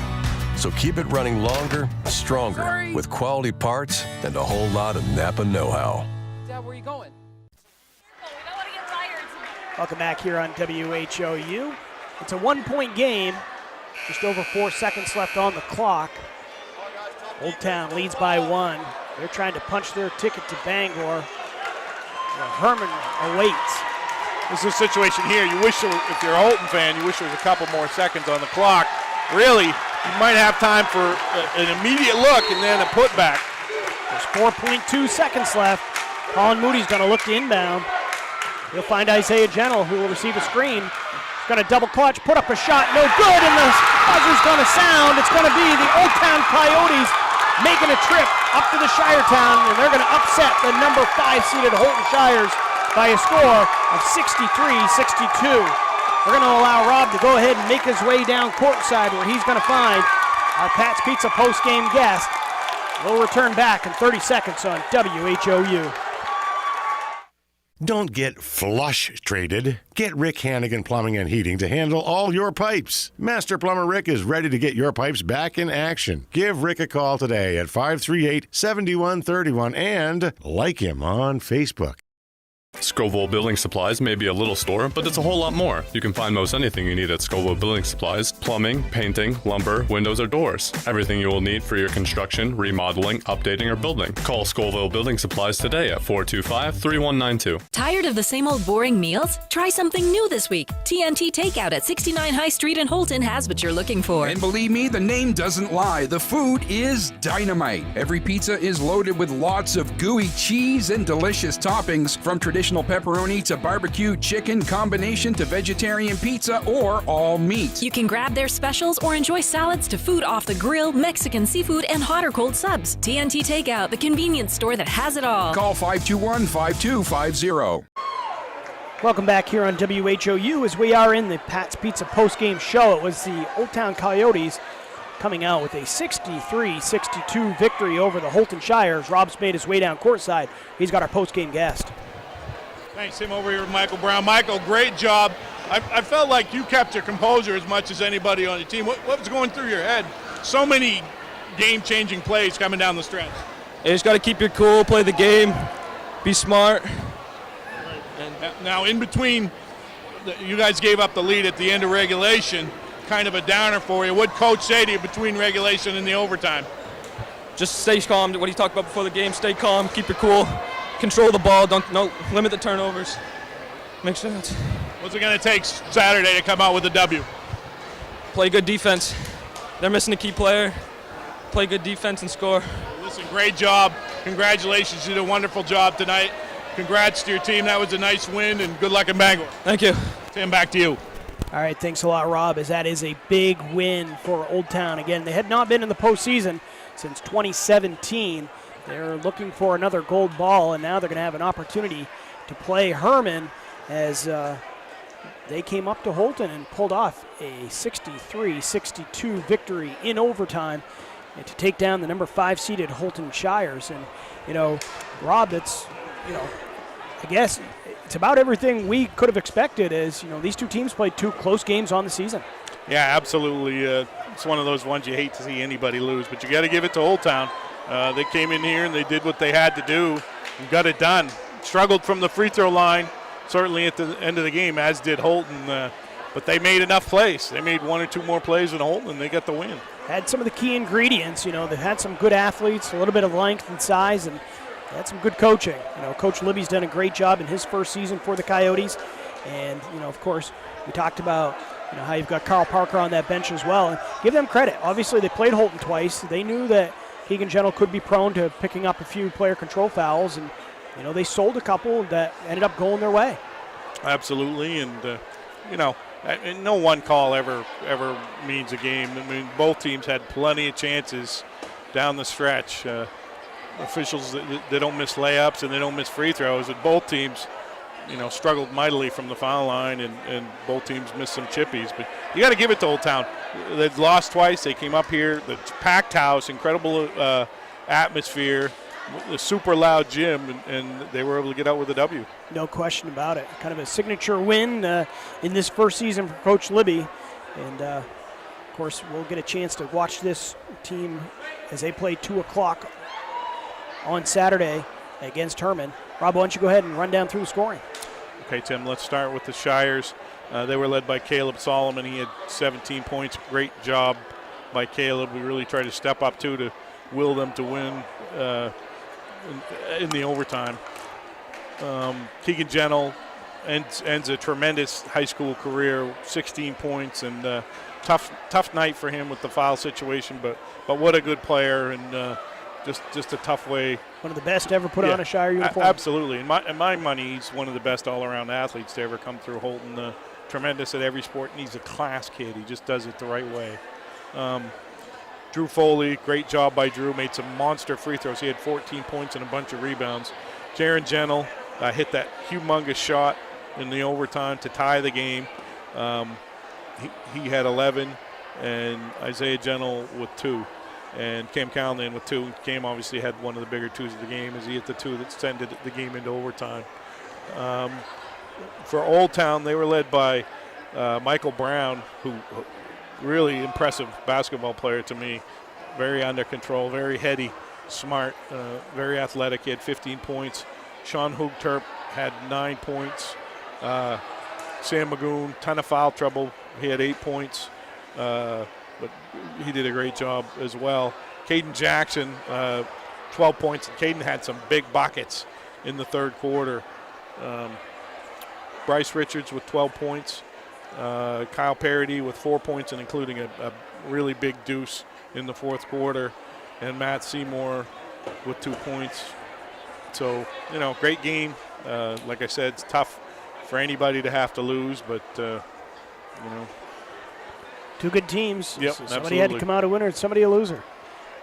S14: So keep it running longer, stronger, with quality parts and a whole lot of Napa know-how.
S13: Dad, where are you going?
S2: Welcome back here on WHOU. It's a 1-point game. Just over 4 seconds left on the clock. Old Town leads by 1. They're trying to punch their ticket to Bangor. Herman awaits.
S3: This is a situation here. You wish, if you're a Houlton fan, you wish there was a couple more seconds on the clock. Really, you might have time for an immediate look and then a putback.
S2: There's 4.2 seconds left. Colin Moody's going to look to inbound. He'll find Isaiah Gentle, who will receive a screen. He's going to double clutch, put up a shot, no good, and the buzzer's going to sound. It's going to be the Old Town Coyotes making a trip up to the Shiretown, and they're going to upset the number 5 seeded Houlton Shires by a score of 63-62. We're going to allow Rob to go ahead and make his way down courtside, where he's going to find our Pat's Pizza post-game guest. We'll return back in 30 seconds on WHOU.
S18: Don't get flush traded. Get Rick Hannigan Plumbing and Heating to handle all your pipes. Master Plumber Rick is ready to get your pipes back in action. Give Rick a call today at 538-7131 and like him on Facebook.
S8: Scoville Building Supplies may be a little store, but it's a whole lot more. You can find most anything you need at Scoville Building Supplies: plumbing, painting, lumber, windows, or doors. Everything you will need for your construction, remodeling, updating, or building. Call Scoville Building Supplies today at 425-3192.
S15: Tired of the same old boring meals? Try something new this week. TNT Takeout at 69 High Street in Houlton has what you're looking for.
S6: And believe me, the name doesn't lie. The food is dynamite. Every pizza is loaded with lots of gooey cheese and delicious toppings, from traditional pepperoni to barbecue chicken, combination to vegetarian pizza, or all meat.
S15: You can grab their specials or enjoy salads to food off the grill, Mexican seafood, and hot or cold subs. TNT Takeout, the convenience store that has it all.
S6: Call 521-5250.
S2: Welcome back here on WHOU as we are in the Pat's Pizza postgame show. It was the Old Town Coyotes coming out with a 63-62 victory over the Houlton Shires. Rob's made his way down courtside. He's got our postgame guest.
S3: Thanks, Tim. Over here with Michael Brown. Michael, great job. I felt like you kept your composure as much as anybody on the team. What was going through your head? So many game-changing plays coming down the stretch.
S24: You just got to keep your cool, play the game, be smart.
S3: Now, in between, you guys gave up the lead at the end of regulation. Kind of a downer for you. What'd Coach say to you between regulation and the overtime?
S24: Just stay calm. What he talked about before the game, stay calm, keep your cool. Control the ball, don't limit the turnovers. Make sense.
S3: What's it going to take Saturday to come out with a W?
S24: play good defense. They're missing a key player. Play good defense and score.
S3: Listen, great job. Congratulations. You did a wonderful job tonight. Congrats to your team. That was a nice win, and good luck in Bangor.
S24: Thank you.
S3: Tim, back to you.
S2: All right, thanks a lot, Rob, as that is a big win for Old Town. Again, they had not been in the postseason since 2017. They're looking for another gold ball, and now they're going to have an opportunity to play Herman as they came up to Houlton and pulled off a 63-62 victory in overtime and to take down the number 5 seeded Houlton Shires. And, you know, Rob, it's, you know, I guess it's about everything we could have expected as, you know, these two teams played 2 close games on the season.
S3: Yeah, absolutely. It's one of those ones you hate to see anybody lose, but you got to give it to Old Town. They came in here and they did what they had to do and got it done. Struggled from the free throw line, certainly at the end of the game, as did Houlton. But they made enough plays. They made 1 or 2 more plays than Houlton, and they got the win.
S2: Had some of the key ingredients. You know, they've had some good athletes, a little bit of length and size, and they had some good coaching. You know, Coach Libby's done a great job in his first season for the Coyotes. And, you know, of course, we talked about, you know, how you've got Carl Parker on that bench as well. And give them credit. Obviously, they played Houlton twice. They knew that Keegan Gentle could be prone to picking up a few player control fouls, and, you know, they sold a couple that ended up going their way.
S3: Absolutely, and, you know, no one call ever means a game. I mean, both teams had plenty of chances down the stretch. Officials, they don't miss layups and they don't miss free throws, and both teams, you know, struggled mightily from the foul line, and both teams missed some chippies. But you got to give it to Old Town. They've lost twice. They came up here, the packed house, incredible atmosphere, the super loud gym, and they were able to get out with a W.
S2: No question about it. Kind of a signature win in this first season for Coach Libby. And, of course, we'll get a chance to watch this team as they play 2 o'clock on Saturday against Herman. Rob, why don't you go ahead and run down through the scoring?
S3: Okay, Tim, let's start with the Shires. They were led by Caleb Solomon. He had 17 points. Great job by Caleb. We really tried to step up, too, to will them to win in the overtime. Keegan Gentle ends a tremendous high school career, 16 points, and tough night for him with the foul situation, but what a good player, and just a tough way.
S2: One of the best to ever put on a Shire uniform.
S3: Absolutely. In my money, he's one of the best all-around athletes to ever come through Houlton. Tremendous at every sport, and he's a class kid. He just does it the right way. Drew Foley, great job by Drew, made some monster free throws. He had 14 points and a bunch of rebounds. Jaron Gentle hit that humongous shot in the overtime to tie the game. He had 11, and Isaiah Gentle with 2. And Cam Callan with 2. Cam obviously had one of the bigger 2s of the game as he hit the 2 that sent the game into overtime. For Old Town, they were led by Michael Brown, who really impressive basketball player to me. Very under control, very heady, smart, very athletic. He had 15 points. Sean Hoogterp had 9 points. Sam Magoon, ton of foul trouble. He had 8 points. But he did a great job as well. Caden Jackson, 12 points. And Caden had some big buckets in the third quarter. Bryce Richards with 12 points. Kyle Parody with 4 points, and including a really big deuce in the fourth quarter. And Matt Seymour with 2 points. So, you know, great game. Like I said, it's tough for anybody to have to lose, but, you know.
S2: 2 good teams.
S3: Yep,
S2: so somebody had to come out a winner and somebody a loser.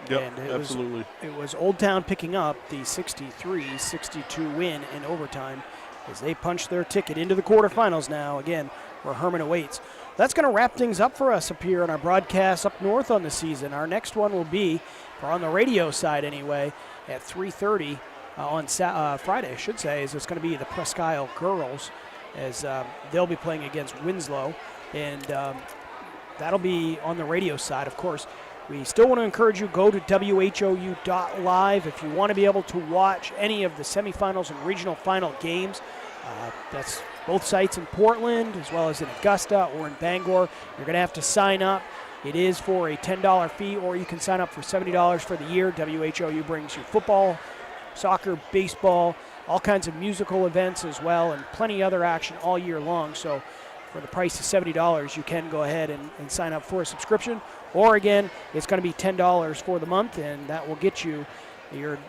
S3: Yep,
S2: and
S3: absolutely.
S2: It was Old Town picking up the 63-62 win in overtime as they punch their ticket into the quarterfinals now, again, where Herman awaits. That's going to wrap things up for us up here on our broadcast up north on the season. Our next one will be, or on the radio side anyway, at 3:30 on Friday, I should say, is it's going to be the Presque Isle girls as they'll be playing against Winslow. And that'll be on the radio side, of course. We still want to encourage you, go to WHOU.live if you want to be able to watch any of the semifinals and regional final games. That's both sites in Portland as well as in Augusta or in Bangor. You're going to have to sign up. It is for a $10 fee, or you can sign up for $70 for the year. WHOU brings you football, soccer, baseball, all kinds of musical events as well, and plenty other action all year long. So For the price of $70, you can go ahead and sign up for a subscription. Or again, it's going to be $10 for the month, and that will get you your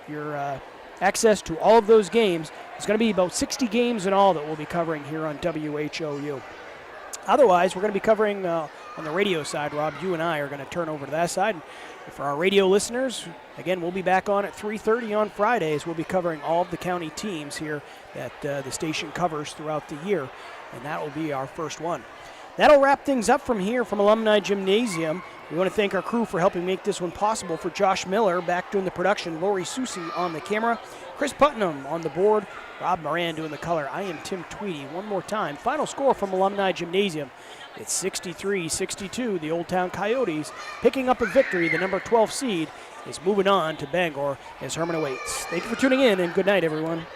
S2: access to all of those games. It's going to be about 60 games in all that we'll be covering here on WHOU. Otherwise, we're going to be covering on the radio side. Rob, you and I are going to turn over to that side. And for our radio listeners, again, we'll be back on at 3:30 on Fridays. We'll be covering all of the county teams here that the station covers throughout the year, and that will be our first one. That'll wrap things up from here from Alumni Gymnasium. We want to thank our crew for helping make this one possible. For Josh Miller, back doing the production, Lori Susi on the camera, Chris Putnam on the board, Rob Moran doing the color. I am Tim Tweedy. One more time, final score from Alumni Gymnasium. It's 63-62. The Old Town Coyotes picking up a victory. The number 12 seed is moving on to Bangor as Herman awaits. Thank you for tuning in, and good night, everyone.